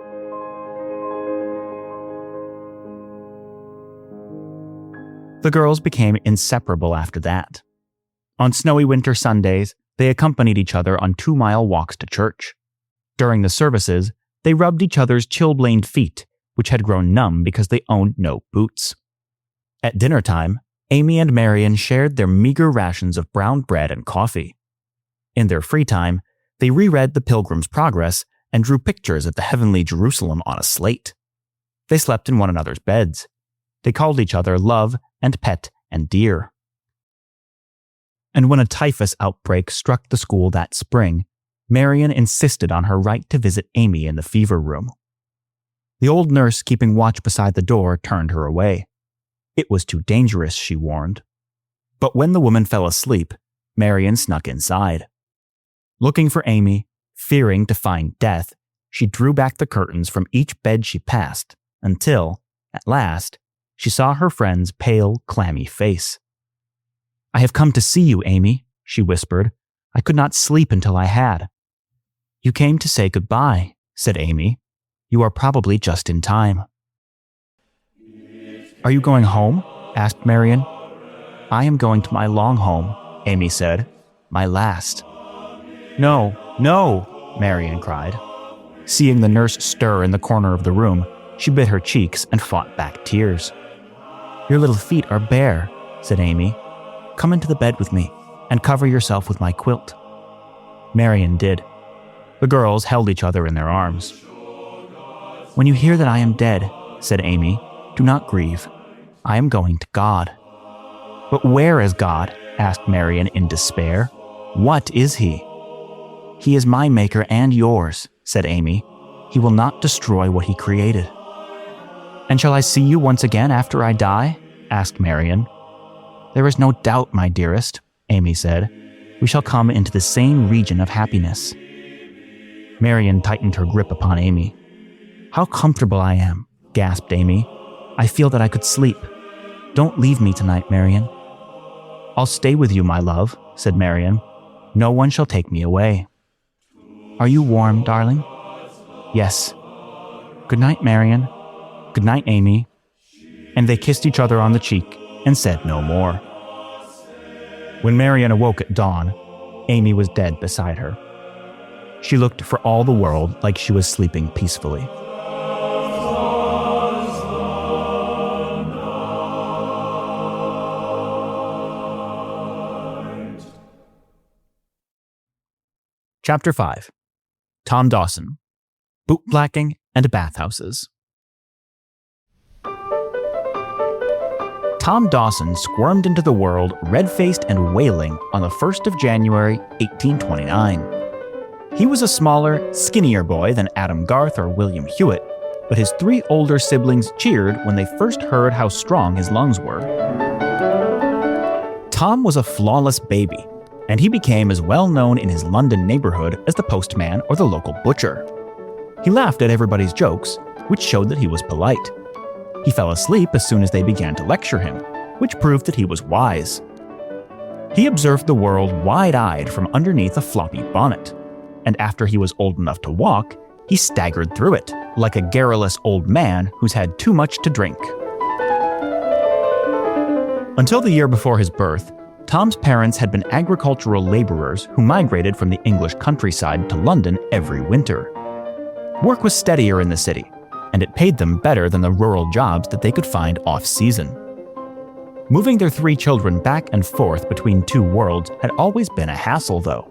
The girls became inseparable after that. On snowy winter Sundays, they accompanied each other on 2-mile walks to church. During the services, they rubbed each other's chilblained feet, which had grown numb because they owned no boots. At dinner time, Amy and Marian shared their meager rations of brown bread and coffee. In their free time, they reread The Pilgrim's Progress and drew pictures of the heavenly Jerusalem on a slate. They slept in one another's beds. They called each other love and pet and dear. And when a typhus outbreak struck the school that spring, Marian insisted on her right to visit Amy in the fever room. The old nurse keeping watch beside the door turned her away. It was too dangerous, she warned. But when the woman fell asleep, Marian snuck inside. Looking for Amy, fearing to find death, she drew back the curtains from each bed she passed until, at last, she saw her friend's pale, clammy face. "I have come to see you, Amy," she whispered. "I could not sleep until I had." "You came to say goodbye," said Amy. "You are probably just in time." "Are you going home?" asked Marian. "I am going to my long home," Amy said. "My last." "No, no," Marian cried. Seeing the nurse stir in the corner of the room, she bit her cheeks and fought back tears. "Your little feet are bare," said Amy. "Come into the bed with me and cover yourself with my quilt." Marian did. The girls held each other in their arms. "When you hear that I am dead," said Amy, "do not grieve. I am going to God." "But where is God?" asked Marian in despair. "What is he?" "He is my maker and yours," said Amy. "He will not destroy what he created." "And shall I see you once again after I die?" asked Marian. "There is no doubt, my dearest," Amy said. "We shall come into the same region of happiness." Marian tightened her grip upon Amy. "How comfortable I am," gasped Amy. "I feel that I could sleep. Don't leave me tonight, Marian." "I'll stay with you, my love," said Marian. "No one shall take me away." "Are you warm, darling?" "Yes." "Good night, Marian." "Good night, Amy." And they kissed each other on the cheek and said no more. When Marian awoke at dawn, Amy was dead beside her. She looked for all the world like she was sleeping peacefully. Chapter 5. Tom Dawson. Bootblacking and Bathhouses. Tom Dawson squirmed into the world red-faced and wailing on the 1st of January, 1829. He was a smaller, skinnier boy than Adam Garth or William Hewitt, but his 3 older siblings cheered when they first heard how strong his lungs were. Tom was a flawless baby, and he became as well known in his London neighborhood as the postman or the local butcher. He laughed at everybody's jokes, which showed that he was polite. He fell asleep as soon as they began to lecture him, which proved that he was wise. He observed the world wide-eyed from underneath a floppy bonnet, and after he was old enough to walk, he staggered through it, like a garrulous old man who's had too much to drink. Until the year before his birth, Tom's parents had been agricultural laborers who migrated from the English countryside to London every winter. Work was steadier in the city, and it paid them better than the rural jobs that they could find off-season. Moving their 3 children back and forth between 2 worlds had always been a hassle, though.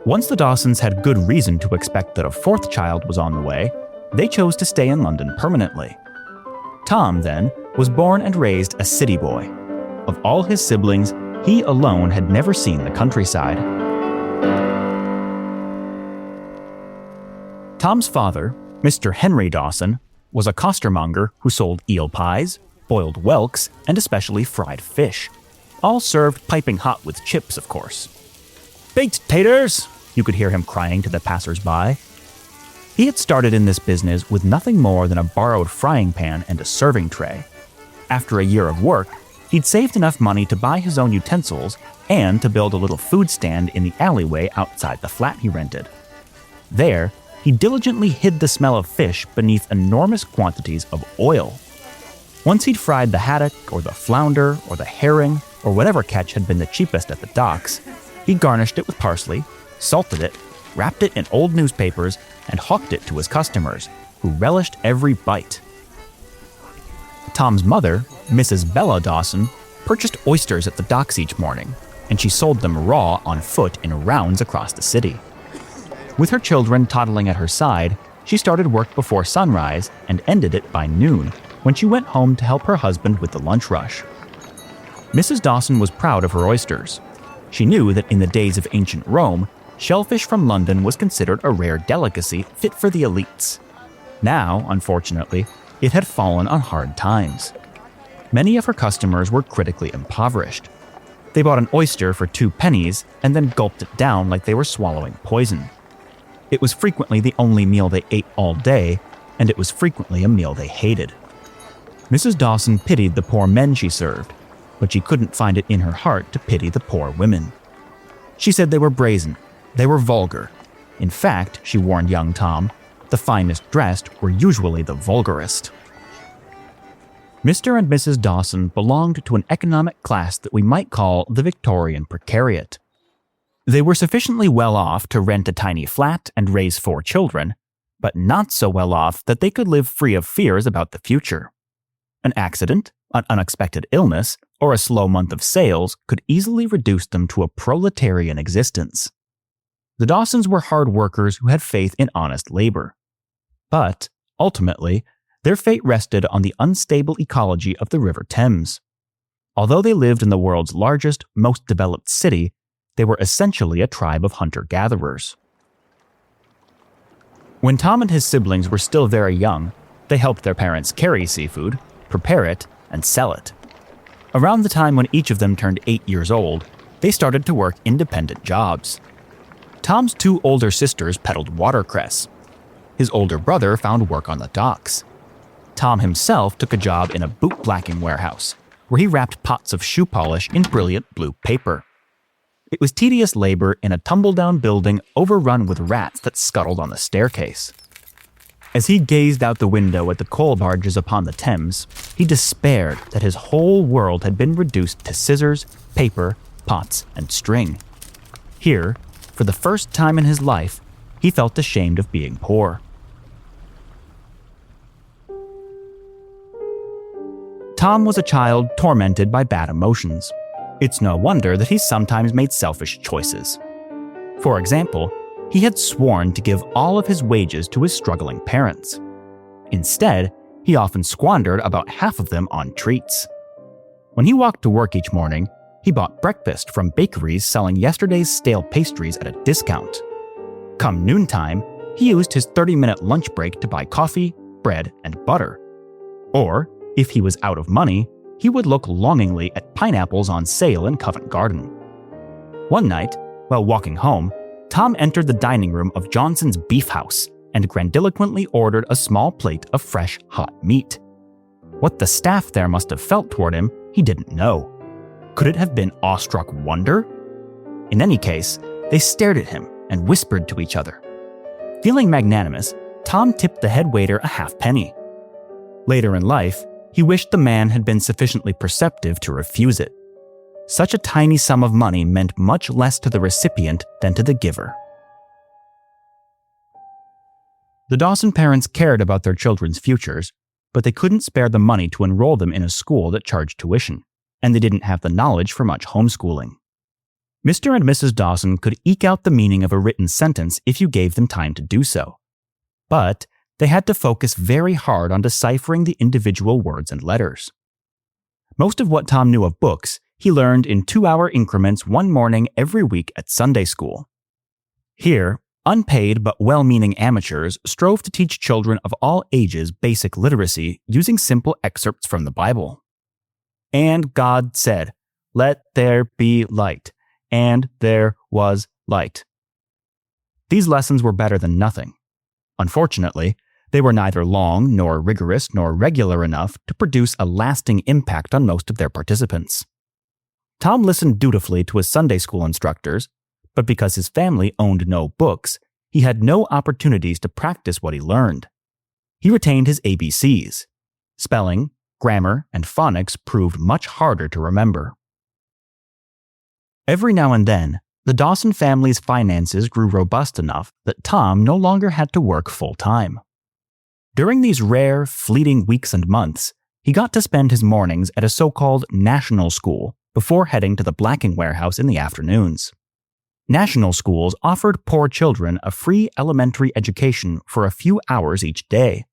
Once the Dawsons had good reason to expect that a 4th child was on the way, they chose to stay in London permanently. Tom, then, was born and raised a city boy. Of all his siblings, he alone had never seen the countryside. Tom's father, Mr. Henry Dawson, was a costermonger who sold eel pies, boiled whelks, and especially fried fish, all served piping hot with chips, of course. "Baked taters!" you could hear him crying to the passers-by. He had started in this business with nothing more than a borrowed frying pan and a serving tray. After a year of work, he'd saved enough money to buy his own utensils and to build a little food stand in the alleyway outside the flat he rented. There, he diligently hid the smell of fish beneath enormous quantities of oil. Once he'd fried the haddock or the flounder or the herring or whatever catch had been the cheapest at the docks, he garnished it with parsley, salted it, wrapped it in old newspapers, and hawked it to his customers, who relished every bite. Tom's mother, Mrs. Bella Dawson, purchased oysters at the docks each morning, and she sold them raw on foot in rounds across the city. With her children toddling at her side, she started work before sunrise and ended it by noon, when she went home to help her husband with the lunch rush. Mrs. Dawson was proud of her oysters. She knew that in the days of ancient Rome, shellfish from London was considered a rare delicacy fit for the elites. Now, unfortunately, it had fallen on hard times. Many of her customers were critically impoverished. They bought an oyster for 2 pennies and then gulped it down like they were swallowing poison. It was frequently the only meal they ate all day, and it was frequently a meal they hated. Mrs. Dawson pitied the poor men she served, but she couldn't find it in her heart to pity the poor women. She said they were brazen, they were vulgar. In fact, she warned young Tom, the finest dressed were usually the vulgarest. Mr. and Mrs. Dawson belonged to an economic class that we might call the Victorian precariat. They were sufficiently well off to rent a tiny flat and raise 4 children, but not so well off that they could live free of fears about the future. An accident, an unexpected illness, or a slow month of sales could easily reduce them to a proletarian existence. The Dawsons were hard workers who had faith in honest labor. But, ultimately, their fate rested on the unstable ecology of the River Thames. Although they lived in the world's largest, most developed city, they were essentially a tribe of hunter-gatherers. When Tom and his siblings were still very young, they helped their parents carry seafood, prepare it, and sell it. Around the time when each of them turned 8 years old, they started to work independent jobs. Tom's 2 older sisters peddled watercress. His older brother found work on the docks. Tom himself took a job in a boot-blacking warehouse, where he wrapped pots of shoe polish in brilliant blue paper. It was tedious labor in a tumble-down building overrun with rats that scuttled on the staircase. As he gazed out the window at the coal barges upon the Thames, he despaired that his whole world had been reduced to scissors, paper, pots, and string. Here, for the first time in his life, he felt ashamed of being poor. Tom was a child tormented by bad emotions. It's no wonder that he sometimes made selfish choices. For example, he had sworn to give all of his wages to his struggling parents. Instead, he often squandered about half of them on treats. When he walked to work each morning, he bought breakfast from bakeries selling yesterday's stale pastries at a discount. Come noontime, he used his 30-minute lunch break to buy coffee, bread, and butter. Or, if he was out of money, he would look longingly at pineapples on sale in Covent Garden. One night, while walking home, Tom entered the dining room of Johnson's Beef House and grandiloquently ordered a small plate of fresh, hot meat. What the staff there must have felt toward him, he didn't know. Could it have been awestruck wonder? In any case, they stared at him and whispered to each other. Feeling magnanimous, Tom tipped the head waiter a half-penny. Later in life, he wished the man had been sufficiently perceptive to refuse it. such a tiny sum of money meant much less to the recipient than to the giver. The Dawson parents cared about their children's futures, but they couldn't spare the money to enroll them in a school that charged tuition, and they didn't have the knowledge for much homeschooling. Mr. and Mrs. Dawson could eke out the meaning of a written sentence if you gave them time to do so, but they had to focus very hard on deciphering the individual words and letters. Most of what Tom knew of books, he learned in 2-hour increments one morning every week at Sunday school. Here, unpaid but well-meaning amateurs strove to teach children of all ages basic literacy using simple excerpts from the Bible. And God said, "Let there be light," and there was light. These lessons were better than nothing. Unfortunately, they were neither long, nor rigorous, nor regular enough to produce a lasting impact on most of their participants. Tom listened dutifully to his Sunday school instructors, but because his family owned no books, he had no opportunities to practice what he learned. He retained his ABCs. Spelling, grammar, and phonics proved much harder to remember. Every now and then, the Dawson family's finances grew robust enough that Tom no longer had to work full-time. During these rare, fleeting weeks and months, he got to spend his mornings at a so-called national school before heading to the blacking warehouse in the afternoons. National schools offered poor children a free elementary education for a few hours each day.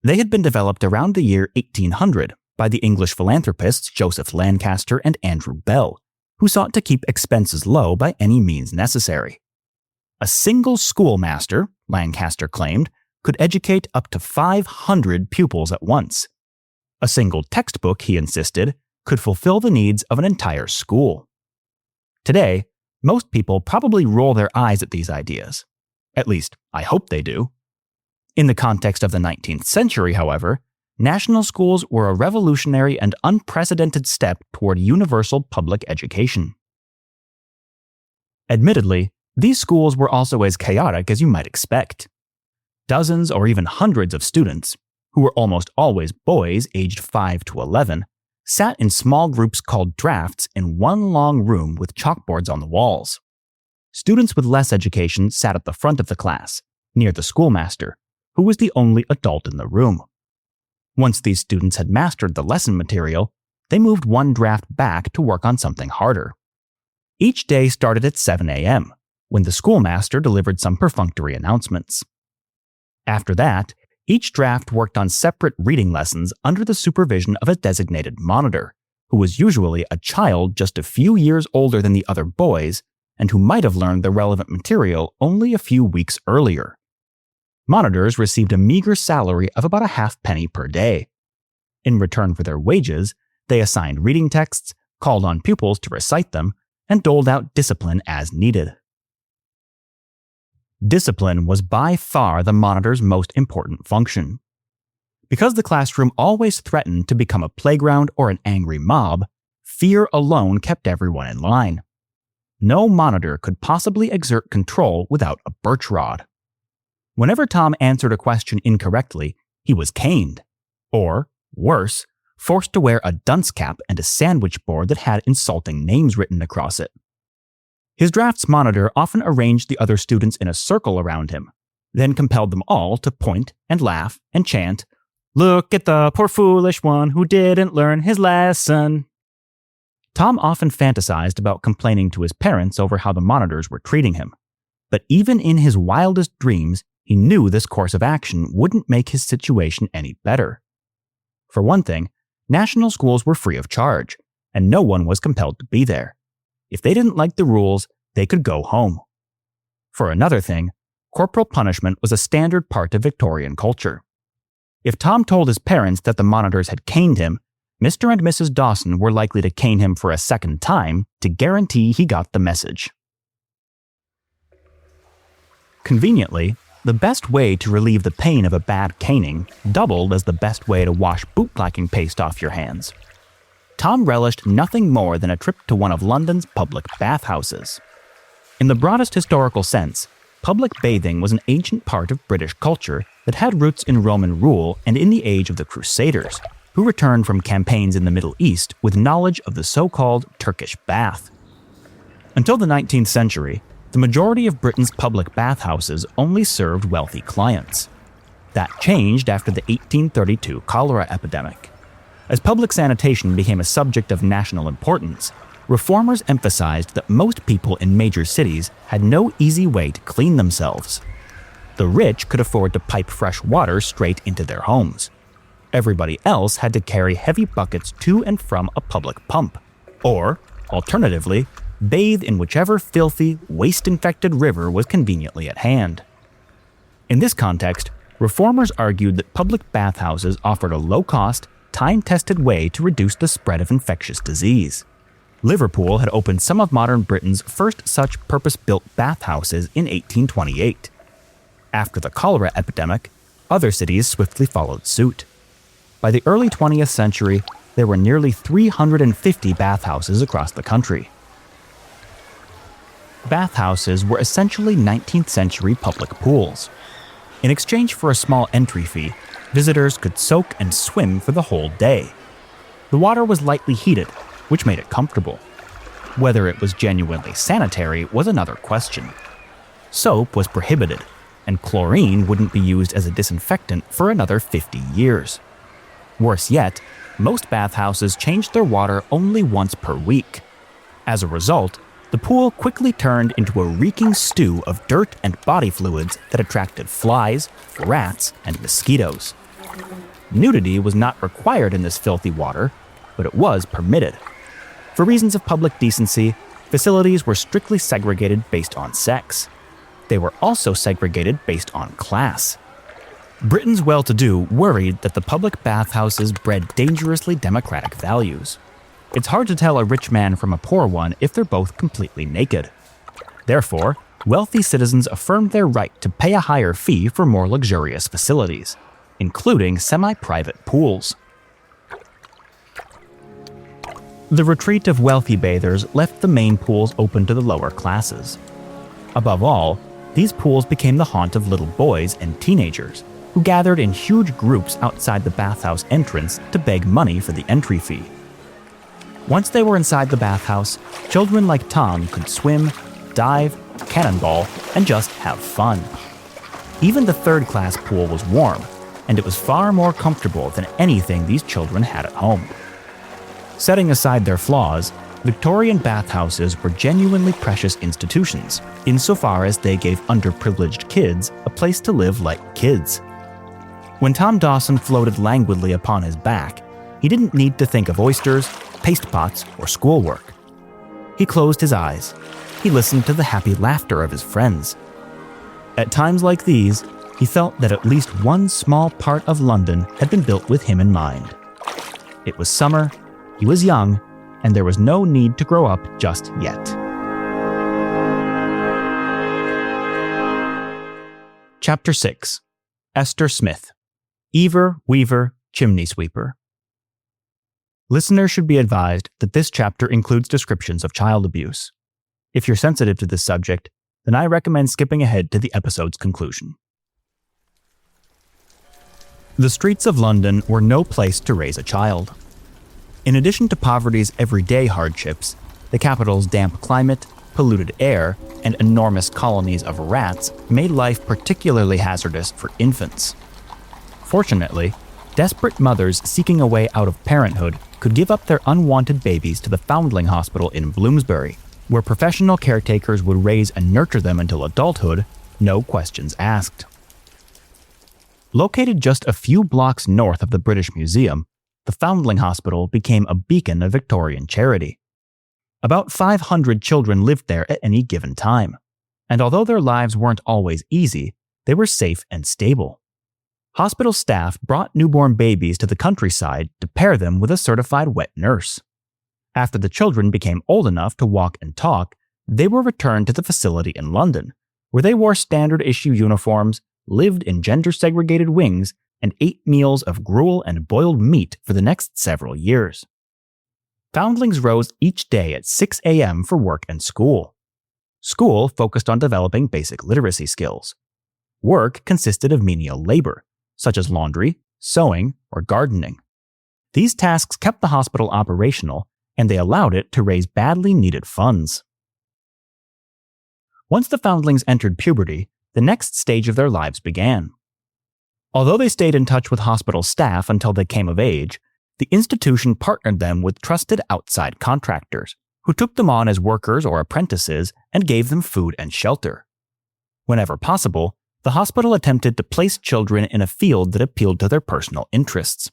They had been developed around the year 1800 by the English philanthropists Joseph Lancaster and Andrew Bell, who sought to keep expenses low by any means necessary. A single schoolmaster, Lancaster claimed, could educate up to 500 pupils at once. A single textbook, he insisted, could fulfill the needs of an entire school. Today, most people probably roll their eyes at these ideas. At least, I hope they do. In the context of the 19th century, however, national schools were a revolutionary and unprecedented step toward universal public education. Admittedly, these schools were also as chaotic as you might expect. Dozens or even hundreds of students, who were almost always boys aged 5 to 11, sat in small groups called drafts in one long room with chalkboards on the walls. Students with less education sat at the front of the class, near the schoolmaster, who was the only adult in the room. Once these students had mastered the lesson material, they moved one draft back to work on something harder. Each day started at 7 a.m., when the schoolmaster delivered some perfunctory announcements. After that, each draft worked on separate reading lessons under the supervision of a designated monitor, who was usually a child just a few years older than the other boys and who might have learned the relevant material only a few weeks earlier. Monitors received a meager salary of about a half-penny per day. In return for their wages, they assigned reading texts, called on pupils to recite them, and doled out discipline as needed. Discipline was by far the monitor's most important function. Because the classroom always threatened to become a playground or an angry mob, fear alone kept everyone in line. No monitor could possibly exert control without a birch rod. Whenever Tom answered a question incorrectly, he was caned, or, worse, forced to wear a dunce cap and a sandwich board that had insulting names written across it. His drafts monitor often arranged the other students in a circle around him, then compelled them all to point and laugh and chant, "Look at the poor foolish one who didn't learn his lesson." Tom often fantasized about complaining to his parents over how the monitors were treating him, but even in his wildest dreams, he knew this course of action wouldn't make his situation any better. For one thing, national schools were free of charge, and no one was compelled to be there. If they didn't like the rules, they could go home. For another thing, corporal punishment was a standard part of Victorian culture. If Tom told his parents that the monitors had caned him, Mr. and Mrs. Dawson were likely to cane him for a second time to guarantee he got the message. Conveniently, the best way to relieve the pain of a bad caning doubled as the best way to wash bootblacking paste off your hands. Tom relished nothing more than a trip to one of London's public bathhouses. In the broadest historical sense, public bathing was an ancient part of British culture that had roots in Roman rule and in the age of the Crusaders, who returned from campaigns in the Middle East with knowledge of the so-called Turkish bath. Until the 19th century, the majority of Britain's public bathhouses only served wealthy clients. That changed after the 1832 cholera epidemic. As public sanitation became a subject of national importance, reformers emphasized that most people in major cities had no easy way to clean themselves. The rich could afford to pipe fresh water straight into their homes. Everybody else had to carry heavy buckets to and from a public pump, or, alternatively, bathe in whichever filthy, waste-infected river was conveniently at hand. In this context, reformers argued that public bathhouses offered a low-cost, time-tested way to reduce the spread of infectious disease. Liverpool had opened some of modern Britain's first such purpose-built bathhouses in 1828. After the cholera epidemic, other cities swiftly followed suit. By the early 20th century, there were nearly 350 bathhouses across the country. Bathhouses were essentially 19th-century public pools. In exchange for a small entry fee, visitors could soak and swim for the whole day. The water was lightly heated, which made it comfortable. Whether it was genuinely sanitary was another question. Soap was prohibited, and chlorine wouldn't be used as a disinfectant for another 50 years. Worse yet, most bathhouses changed their water only once per week. As a result, the pool quickly turned into a reeking stew of dirt and body fluids that attracted flies, rats, and mosquitoes. Nudity was not required in this filthy water, but it was permitted. For reasons of public decency, facilities were strictly segregated based on sex. They were also segregated based on class. Britain's well-to-do worried that the public bathhouses bred dangerously democratic values. It's hard to tell a rich man from a poor one if they're both completely naked. Therefore, wealthy citizens affirmed their right to pay a higher fee for more luxurious facilities, including semi-private pools. The retreat of wealthy bathers left the main pools open to the lower classes. Above all, these pools became the haunt of little boys and teenagers, who gathered in huge groups outside the bathhouse entrance to beg money for the entry fee. Once they were inside the bathhouse, children like Tom could swim, dive, cannonball, and just have fun. Even the third-class pool was warm, and it was far more comfortable than anything these children had at home. Setting aside their flaws, Victorian bathhouses were genuinely precious institutions, insofar as they gave underprivileged kids a place to live like kids. When Tom Dawson floated languidly upon his back, he didn't need to think of oysters, paste pots, or schoolwork. He closed his eyes. He listened to the happy laughter of his friends. At times like these, he felt that at least one small part of London had been built with him in mind. It was summer, he was young, and there was no need to grow up just yet. Chapter 6. Esther Smith. Eaver, Weaver, Chimney Sweeper. Listeners should be advised that this chapter includes descriptions of child abuse. If you're sensitive to this subject, then I recommend skipping ahead to the episode's conclusion. The streets of London were no place to raise a child. In addition to poverty's everyday hardships, the capital's damp climate, polluted air, and enormous colonies of rats made life particularly hazardous for infants. Fortunately, desperate mothers seeking a way out of parenthood could give up their unwanted babies to the Foundling Hospital in Bloomsbury, where professional caretakers would raise and nurture them until adulthood, no questions asked. Located just a few blocks north of the British Museum, the Foundling Hospital became a beacon of Victorian charity. About 500 children lived there at any given time, and although their lives weren't always easy, they were safe and stable. Hospital staff brought newborn babies to the countryside to pair them with a certified wet nurse. After the children became old enough to walk and talk, they were returned to the facility in London, where they wore standard-issue uniforms, lived in gender-segregated wings, and ate meals of gruel and boiled meat for the next several years. Foundlings rose each day at 6 a.m. for work and school. School focused on developing basic literacy skills. Work consisted of menial labor, such as laundry, sewing, or gardening. These tasks kept the hospital operational, and they allowed it to raise badly needed funds. Once the foundlings entered puberty, the next stage of their lives began. Although they stayed in touch with hospital staff until they came of age, the institution partnered them with trusted outside contractors, who took them on as workers or apprentices and gave them food and shelter. Whenever possible, the hospital attempted to place children in a field that appealed to their personal interests.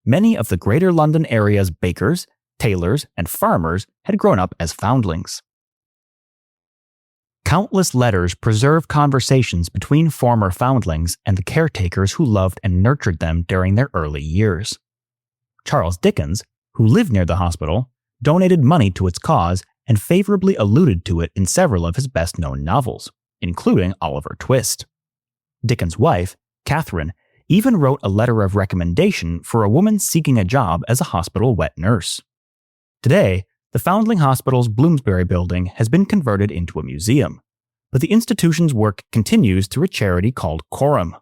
Many of the Greater London area's bakers, tailors, and farmers had grown up as foundlings. Countless letters preserve conversations between former foundlings and the caretakers who loved and nurtured them during their early years. Charles Dickens, who lived near the hospital, donated money to its cause and favorably alluded to it in several of his best-known novels, including Oliver Twist. Dickens' wife, Catherine, even wrote a letter of recommendation for a woman seeking a job as a hospital wet nurse. Today, the Foundling Hospital's Bloomsbury building has been converted into a museum, but the institution's work continues through a charity called Quorum.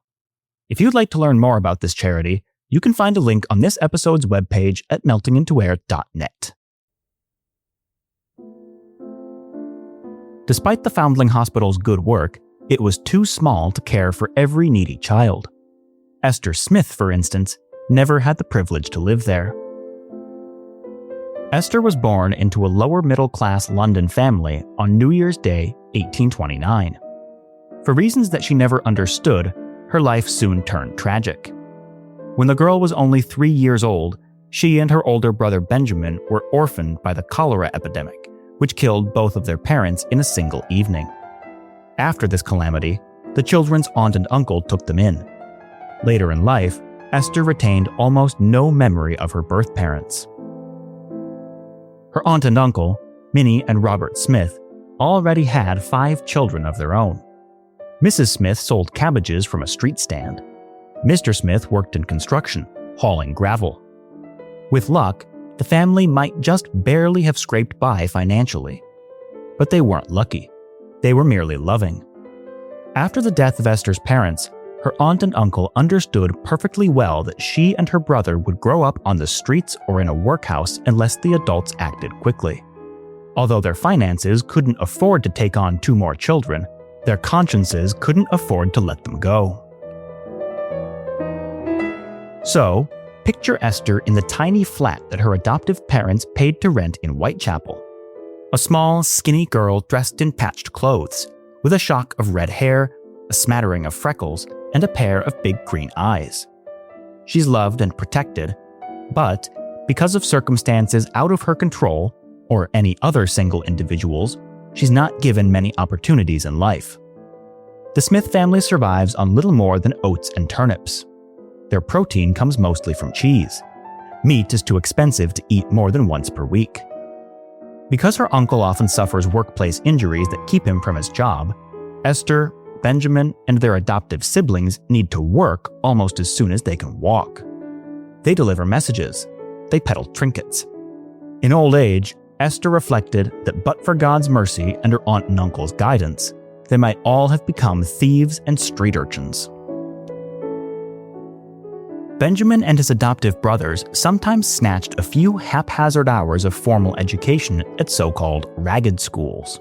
If you'd like to learn more about this charity, you can find a link on this episode's webpage at meltingintoair.net. Despite the Foundling Hospital's good work, it was too small to care for every needy child. Esther Smith, for instance, never had the privilege to live there. Esther was born into a lower-middle-class London family on New Year's Day, 1829. For reasons that she never understood, her life soon turned tragic. When the girl was only 3 years old, she and her older brother Benjamin were orphaned by the cholera epidemic, which killed both of their parents in a single evening. After this calamity, the children's aunt and uncle took them in. Later in life, Esther retained almost no memory of her birth parents. Her aunt and uncle, Minnie and Robert Smith, already had 5 children of their own. Mrs. Smith sold cabbages from a street stand. Mr. Smith worked in construction, hauling gravel. With luck, the family might just barely have scraped by financially. But they weren't lucky. They were merely loving. After the death of Esther's parents, her aunt and uncle understood perfectly well that she and her brother would grow up on the streets or in a workhouse unless the adults acted quickly. Although their finances couldn't afford to take on 2 more children, their consciences couldn't afford to let them go. So, picture Esther in the tiny flat that her adoptive parents paid to rent in Whitechapel. A small, skinny girl dressed in patched clothes, with a shock of red hair, a smattering of freckles, and a pair of big green eyes. She's loved and protected, but because of circumstances out of her control, or any other single individual's, she's not given many opportunities in life. The Smith family survives on little more than oats and turnips. Their protein comes mostly from cheese. Meat is too expensive to eat more than once per week. Because her uncle often suffers workplace injuries that keep him from his job, Esther, Benjamin, and their adoptive siblings need to work almost as soon as they can walk. They deliver messages. They peddle trinkets. In old age, Esther reflected that but for God's mercy and her aunt and uncle's guidance, they might all have become thieves and street urchins. Benjamin and his adoptive brothers sometimes snatched a few haphazard hours of formal education at so-called ragged schools.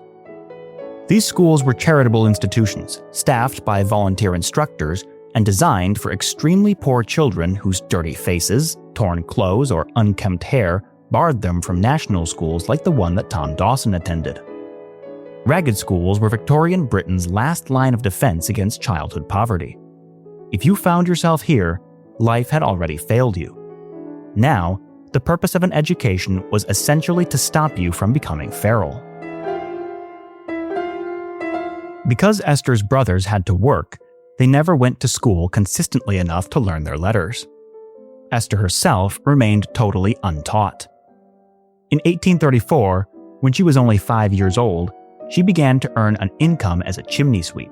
These schools were charitable institutions, staffed by volunteer instructors and designed for extremely poor children whose dirty faces, torn clothes, or unkempt hair barred them from national schools like the one that Tom Dawson attended. Ragged schools were Victorian Britain's last line of defense against childhood poverty. If you found yourself here, life had already failed you. Now, the purpose of an education was essentially to stop you from becoming feral. Because Esther's brothers had to work, they never went to school consistently enough to learn their letters. Esther herself remained totally untaught. In 1834, when she was only 5 years old, she began to earn an income as a chimney sweep.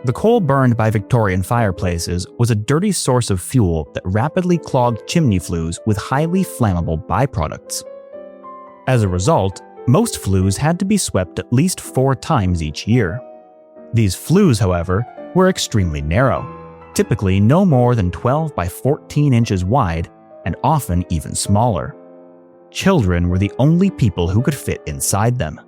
The coal burned by Victorian fireplaces was a dirty source of fuel that rapidly clogged chimney flues with highly flammable byproducts. As a result, most flues had to be swept at least 4 times each year. These flues, however, were extremely narrow, typically no more than 12 by 14 inches wide, and often even smaller. Children were the only people who could fit inside them.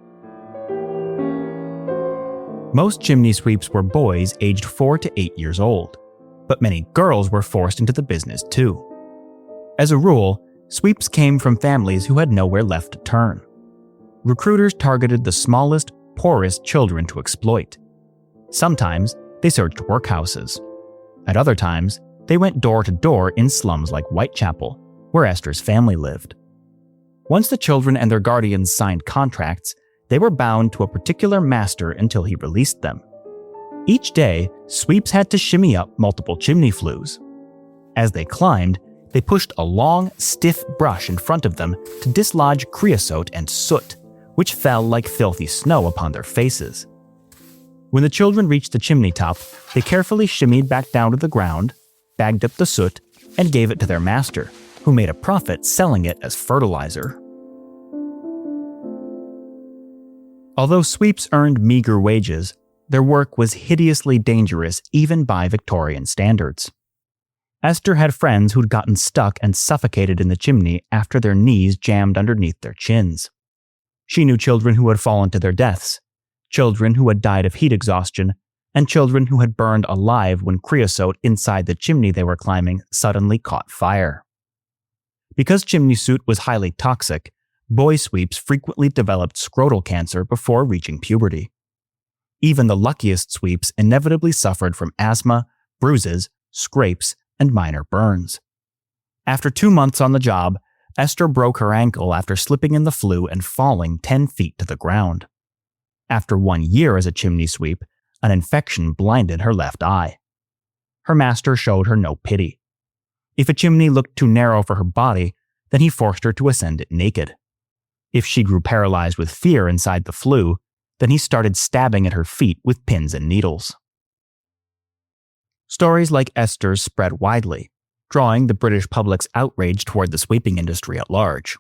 Most chimney sweeps were boys aged 4 to 8 years old, but many girls were forced into the business too. As a rule, sweeps came from families who had nowhere left to turn. Recruiters targeted the smallest, poorest children to exploit. Sometimes they searched workhouses. At other times, they went door to door in slums like Whitechapel, where Esther's family lived. Once the children and their guardians signed contracts, they were bound to a particular master until he released them. Each day, sweeps had to shimmy up multiple chimney flues. As they climbed, they pushed a long, stiff brush in front of them to dislodge creosote and soot, which fell like filthy snow upon their faces. When the children reached the chimney top, they carefully shimmied back down to the ground, bagged up the soot, and gave it to their master, who made a profit selling it as fertilizer. Although sweeps earned meager wages, their work was hideously dangerous even by Victorian standards. Esther had friends who'd gotten stuck and suffocated in the chimney after their knees jammed underneath their chins. She knew children who had fallen to their deaths, children who had died of heat exhaustion, and children who had burned alive when creosote inside the chimney they were climbing suddenly caught fire. Because chimney soot was highly toxic, boy sweeps frequently developed scrotal cancer before reaching puberty. Even the luckiest sweeps inevitably suffered from asthma, bruises, scrapes, and minor burns. After 2 months on the job, Esther broke her ankle after slipping in the flue and falling 10 feet to the ground. After 1 year as a chimney sweep, an infection blinded her left eye. Her master showed her no pity. If a chimney looked too narrow for her body, then he forced her to ascend it naked. If she grew paralyzed with fear inside the flue, then he started stabbing at her feet with pins and needles. Stories like Esther's spread widely, drawing the British public's outrage toward the sweeping industry at large.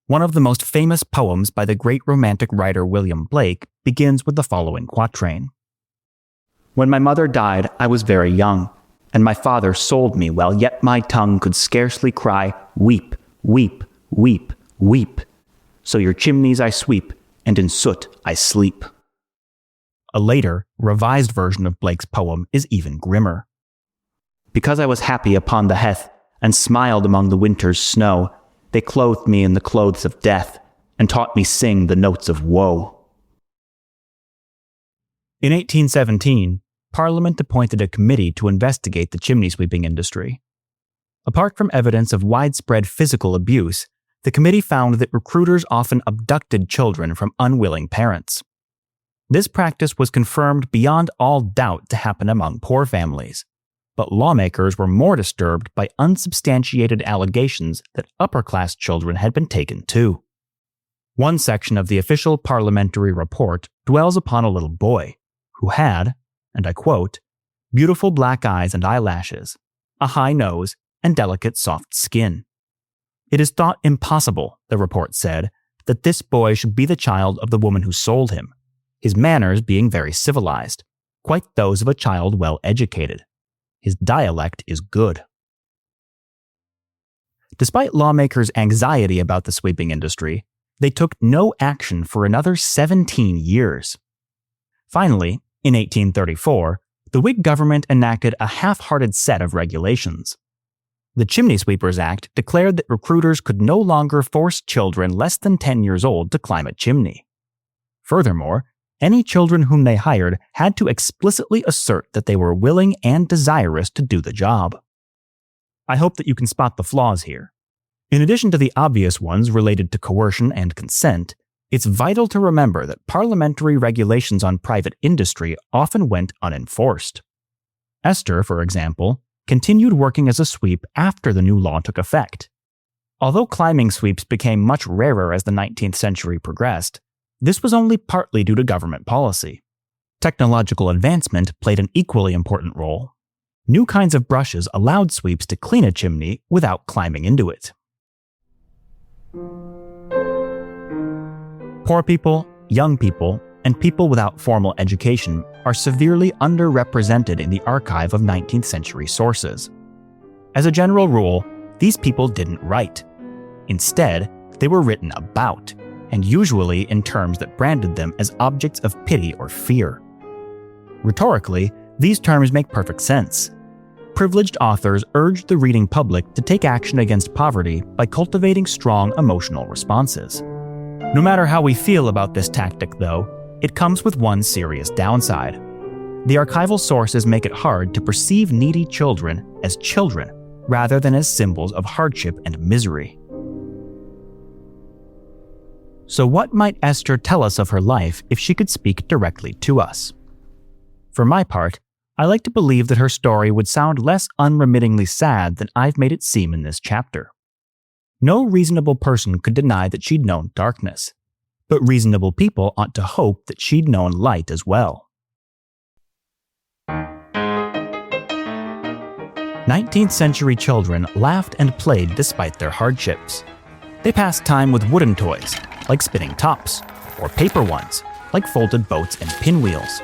One of the most famous poems by the great Romantic writer William Blake begins with the following quatrain. When my mother died, I was very young, and my father sold me while yet my tongue could scarcely cry, weep, weep, weep, weep. So your chimneys I sweep, and in soot I sleep. A later, revised version of Blake's poem is even grimmer. Because I was happy upon the heath, and smiled among the winter's snow, they clothed me in the clothes of death, and taught me sing the notes of woe. In 1817, Parliament appointed a committee to investigate the chimney sweeping industry. Apart from evidence of widespread physical abuse, the committee found that recruiters often abducted children from unwilling parents. This practice was confirmed beyond all doubt to happen among poor families, but lawmakers were more disturbed by unsubstantiated allegations that upper-class children had been taken too. One section of the official parliamentary report dwells upon a little boy who had, and I quote, beautiful black eyes and eyelashes, a high nose, and delicate soft skin. It is thought impossible, the report said, that this boy should be the child of the woman who sold him, his manners being very civilized, quite those of a child well educated. His dialect is good. Despite lawmakers' anxiety about the sweeping industry, they took no action for another 17 years. Finally, in 1834, the Whig government enacted a half-hearted set of regulations. The Chimney Sweepers Act declared that recruiters could no longer force children less than 10 years old to climb a chimney. Furthermore, any children whom they hired had to explicitly assert that they were willing and desirous to do the job. I hope that you can spot the flaws here. In addition to the obvious ones related to coercion and consent, it's vital to remember that parliamentary regulations on private industry often went unenforced. Esther, for example, continued working as a sweep after the new law took effect. Although climbing sweeps became much rarer as the 19th century progressed, this was only partly due to government policy. Technological advancement played an equally important role. New kinds of brushes allowed sweeps to clean a chimney without climbing into it. Poor people, young people, and people without formal education are severely underrepresented in the archive of 19th century sources. As a general rule, these people didn't write. Instead, they were written about, and usually in terms that branded them as objects of pity or fear. Rhetorically, these terms make perfect sense. Privileged authors urged the reading public to take action against poverty by cultivating strong emotional responses. No matter how we feel about this tactic, though, it comes with one serious downside. The archival sources make it hard to perceive needy children as children rather than as symbols of hardship and misery. So what might Esther tell us of her life if she could speak directly to us? For my part, I like to believe that her story would sound less unremittingly sad than I've made it seem in this chapter. No reasonable person could deny that she'd known darkness, but reasonable people ought to hope that she'd known light as well. 19th-century children laughed and played despite their hardships. They passed time with wooden toys, like spinning tops, or paper ones, like folded boats and pinwheels.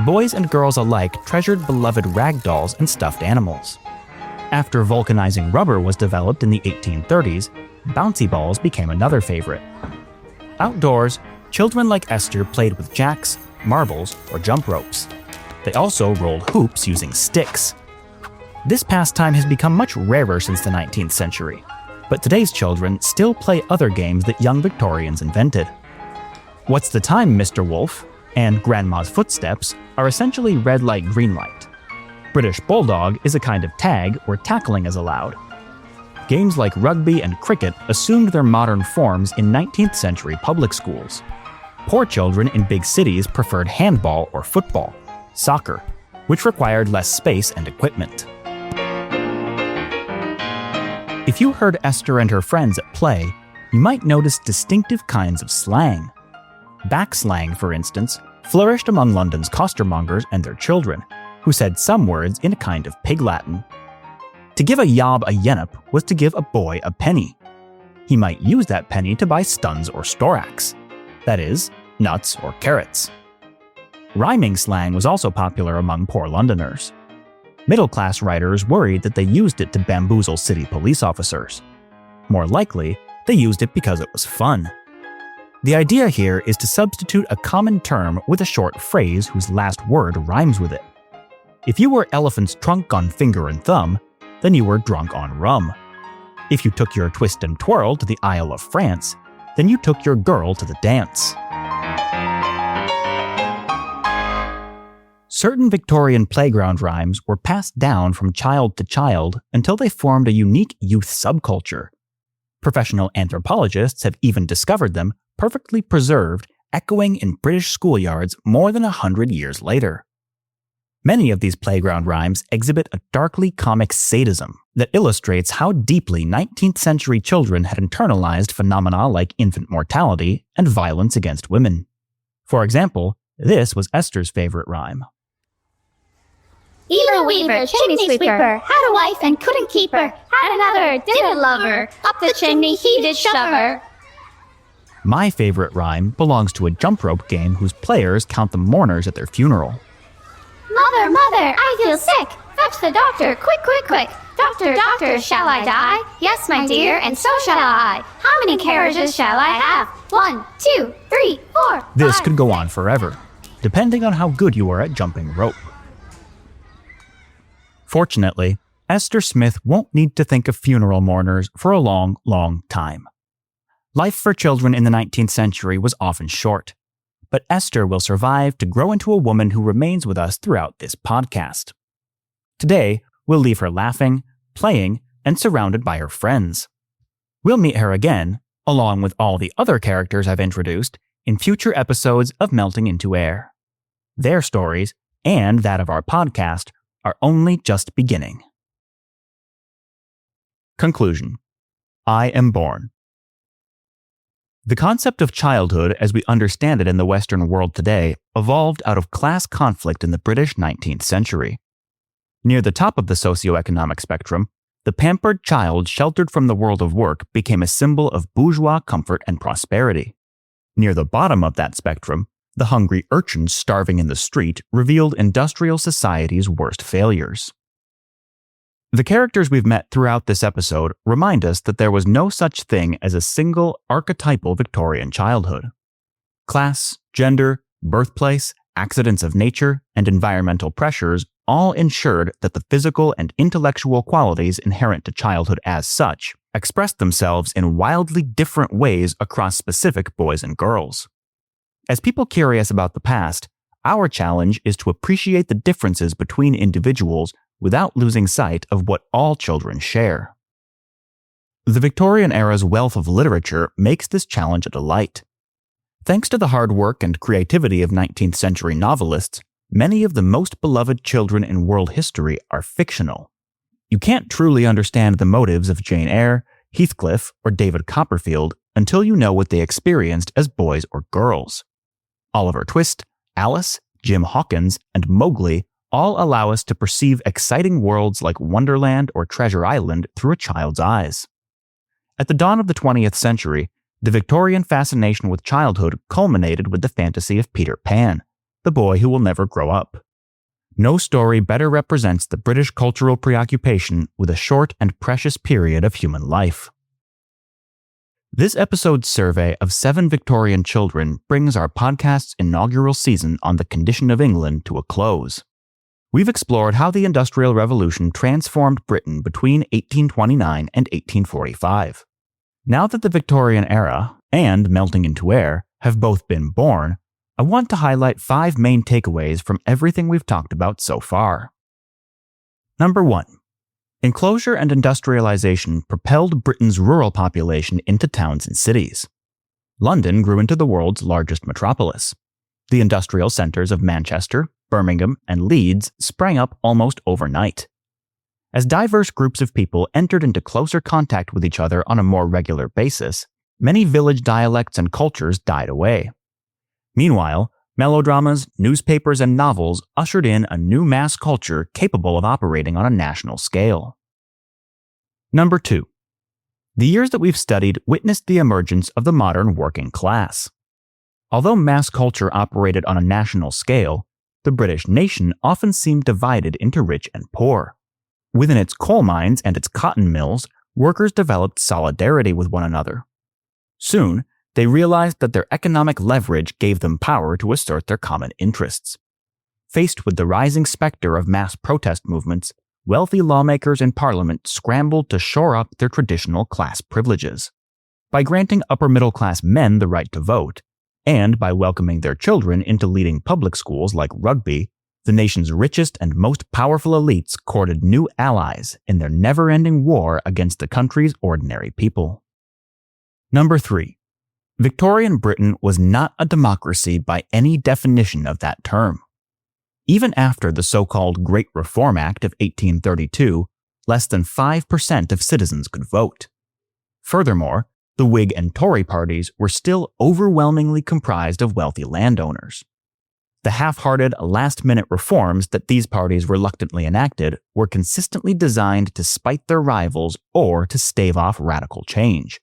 Boys and girls alike treasured beloved rag dolls and stuffed animals. After vulcanizing rubber was developed in the 1830s, bouncy balls became another favorite. Outdoors, children like Esther played with jacks, marbles, or jump ropes. They also rolled hoops using sticks. This pastime has become much rarer since the 19th century, but today's children still play other games that young Victorians invented. What's the Time, Mr. Wolf? And Grandma's Footsteps are essentially red light, green light. British Bulldog is a kind of tag where tackling is allowed. Games like rugby and cricket assumed their modern forms in 19th century public schools. Poor children in big cities preferred handball or football, soccer, which required less space and equipment. If you heard Esther and her friends at play, you might notice distinctive kinds of slang. Backslang, for instance, flourished among London's costermongers and their children, who said some words in a kind of pig Latin. To give a yob a yennup was to give a boy a penny. He might use that penny to buy stuns or storax, that is, nuts or carrots. Rhyming slang was also popular among poor Londoners. Middle-class writers worried that they used it to bamboozle city police officers. More likely, they used it because it was fun. The idea here is to substitute a common term with a short phrase whose last word rhymes with it. If you were elephant's trunk on finger and thumb, then you were drunk on rum. If you took your twist and twirl to the Isle of France, then you took your girl to the dance. Certain Victorian playground rhymes were passed down from child to child until they formed a unique youth subculture. Professional anthropologists have even discovered them perfectly preserved, echoing in British schoolyards more than 100 years later. Many of these playground rhymes exhibit a darkly comic sadism that illustrates how deeply 19th century children had internalized phenomena like infant mortality and violence against women. For example, this was Esther's favorite rhyme. Ever weaver, chimney sweeper, had a wife and couldn't keep her, had another, didn't love her, up the chimney he did shove her. My favorite rhyme belongs to a jump rope game whose players count the mourners at their funeral. Mother, mother, I feel sick. Fetch the doctor, quick, quick, quick. Doctor, doctor, shall I die? Yes, my dear, and so shall I. How many carriages shall I have? 1, 2, 3, 4, This 5. could go on forever, depending on how good you are at jumping rope. Fortunately, Esther Smith won't need to think of funeral mourners for a long, long time. Life for children in the 19th century was often short, but Esther will survive to grow into a woman who remains with us throughout this podcast. Today, we'll leave her laughing, playing, and surrounded by her friends. We'll meet her again, along with all the other characters I've introduced, in future episodes of Melting into Air. Their stories, and that of our podcast, are only just beginning. Conclusion. I am born. The concept of childhood as we understand it in the Western world today evolved out of class conflict in the British 19th century. Near the top of the socioeconomic spectrum, the pampered child sheltered from the world of work became a symbol of bourgeois comfort and prosperity. Near the bottom of that spectrum, the hungry urchins starving in the street revealed industrial society's worst failures. The characters we've met throughout this episode remind us that there was no such thing as a single archetypal Victorian childhood. Class, gender, birthplace, accidents of nature, and environmental pressures all ensured that the physical and intellectual qualities inherent to childhood as such expressed themselves in wildly different ways across specific boys and girls. As people curious about the past, our challenge is to appreciate the differences between individuals without losing sight of what all children share. The Victorian era's wealth of literature makes this challenge a delight. Thanks to the hard work and creativity of 19th-century novelists, many of the most beloved children in world history are fictional. You can't truly understand the motives of Jane Eyre, Heathcliff, or David Copperfield until you know what they experienced as boys or girls. Oliver Twist, Alice, Jim Hawkins, and Mowgli all allow us to perceive exciting worlds like Wonderland or Treasure Island through a child's eyes. At the dawn of the 20th century, the Victorian fascination with childhood culminated with the fantasy of Peter Pan, the boy who will never grow up. No story better represents the British cultural preoccupation with a short and precious period of human life. This episode's survey of 7 Victorian children brings our podcast's inaugural season on the condition of England to a close. We've explored how the Industrial Revolution transformed Britain between 1829 and 1845. Now that the Victorian era and Melting into Air have both been born, I want to highlight 5 main takeaways from everything we've talked about so far. Number 1. Enclosure and industrialization propelled Britain's rural population into towns and cities. London grew into the world's largest metropolis. The industrial centers of Manchester, Birmingham, and Leeds sprang up almost overnight. As diverse groups of people entered into closer contact with each other on a more regular basis, many village dialects and cultures died away. Meanwhile, melodramas, newspapers, and novels ushered in a new mass culture capable of operating on a national scale. Number 2. The years that we've studied witnessed the emergence of the modern working class. Although mass culture operated on a national scale, the British nation often seemed divided into rich and poor. Within its coal mines and its cotton mills, workers developed solidarity with one another. Soon, they realized that their economic leverage gave them power to assert their common interests. Faced with the rising specter of mass protest movements, wealthy lawmakers in Parliament scrambled to shore up their traditional class privileges. By granting upper-middle-class men the right to vote, and by welcoming their children into leading public schools like Rugby, the nation's richest and most powerful elites courted new allies in their never-ending war against the country's ordinary people. Number 3. Victorian Britain was not a democracy by any definition of that term. Even after the so-called Great Reform Act of 1832, less than 5% of citizens could vote. Furthermore, the Whig and Tory parties were still overwhelmingly comprised of wealthy landowners. The half-hearted, last-minute reforms that these parties reluctantly enacted were consistently designed to spite their rivals or to stave off radical change.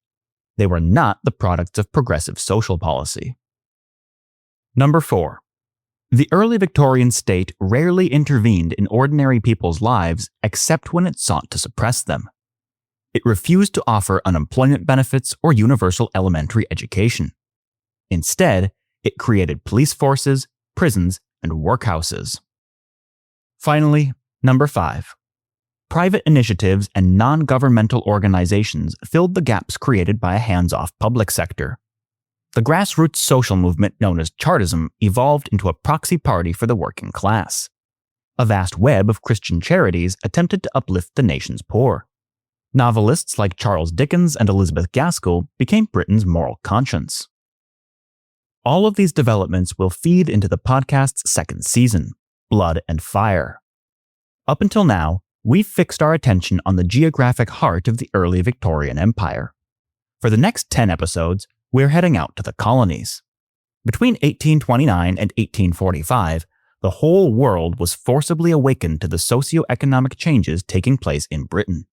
They were not the products of progressive social policy. Number 4. The early Victorian state rarely intervened in ordinary people's lives except when it sought to suppress them. It refused to offer unemployment benefits or universal elementary education. Instead, it created police forces, prisons, and workhouses. Finally, number 5. Private initiatives and non-governmental organizations filled the gaps created by a hands-off public sector. The grassroots social movement known as Chartism evolved into a proxy party for the working class. A vast web of Christian charities attempted to uplift the nation's poor. Novelists like Charles Dickens and Elizabeth Gaskell became Britain's moral conscience. All of these developments will feed into the podcast's second season, Blood and Fire. Up until now, we've fixed our attention on the geographic heart of the early Victorian Empire. For the next 10 episodes, we're heading out to the colonies. Between 1829 and 1845, the whole world was forcibly awakened to the socio-economic changes taking place in Britain.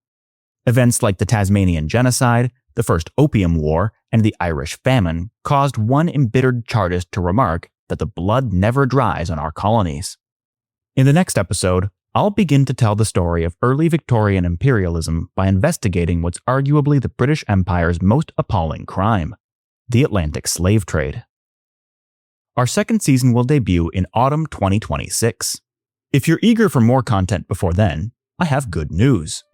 Events like the Tasmanian Genocide, the First Opium War, and the Irish Famine caused one embittered Chartist to remark that the blood never dries on our colonies. In the next episode, I'll begin to tell the story of early Victorian imperialism by investigating what's arguably the British Empire's most appalling crime, the Atlantic slave trade. Our second season will debut in autumn 2026. If you're eager for more content before then, I have good news.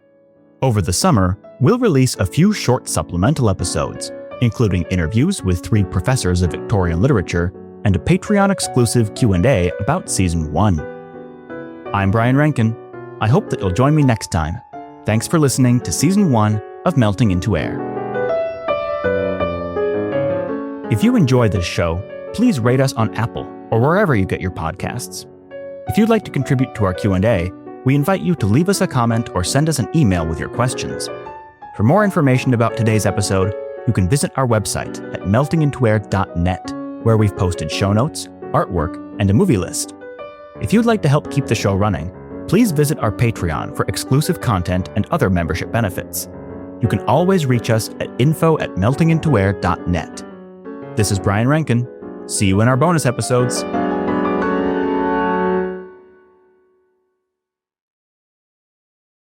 Over the summer, we'll release a few short supplemental episodes, including interviews with 3 professors of Victorian literature and a Patreon-exclusive Q&A about Season 1. I'm Brian Reinken. I hope that you'll join me next time. Thanks for listening to Season 1 of Melting into Air. If you enjoy this show, please rate us on Apple or wherever you get your podcasts. If you'd like to contribute to our Q&A, we invite you to leave us a comment or send us an email with your questions. For more information about today's episode, you can visit our website at meltingintoair.net, where we've posted show notes, artwork, and a movie list. If you'd like to help keep the show running, please visit our Patreon for exclusive content and other membership benefits. You can always reach us at info@meltingintoair.net. This is Brian Reinken. See you in our bonus episodes.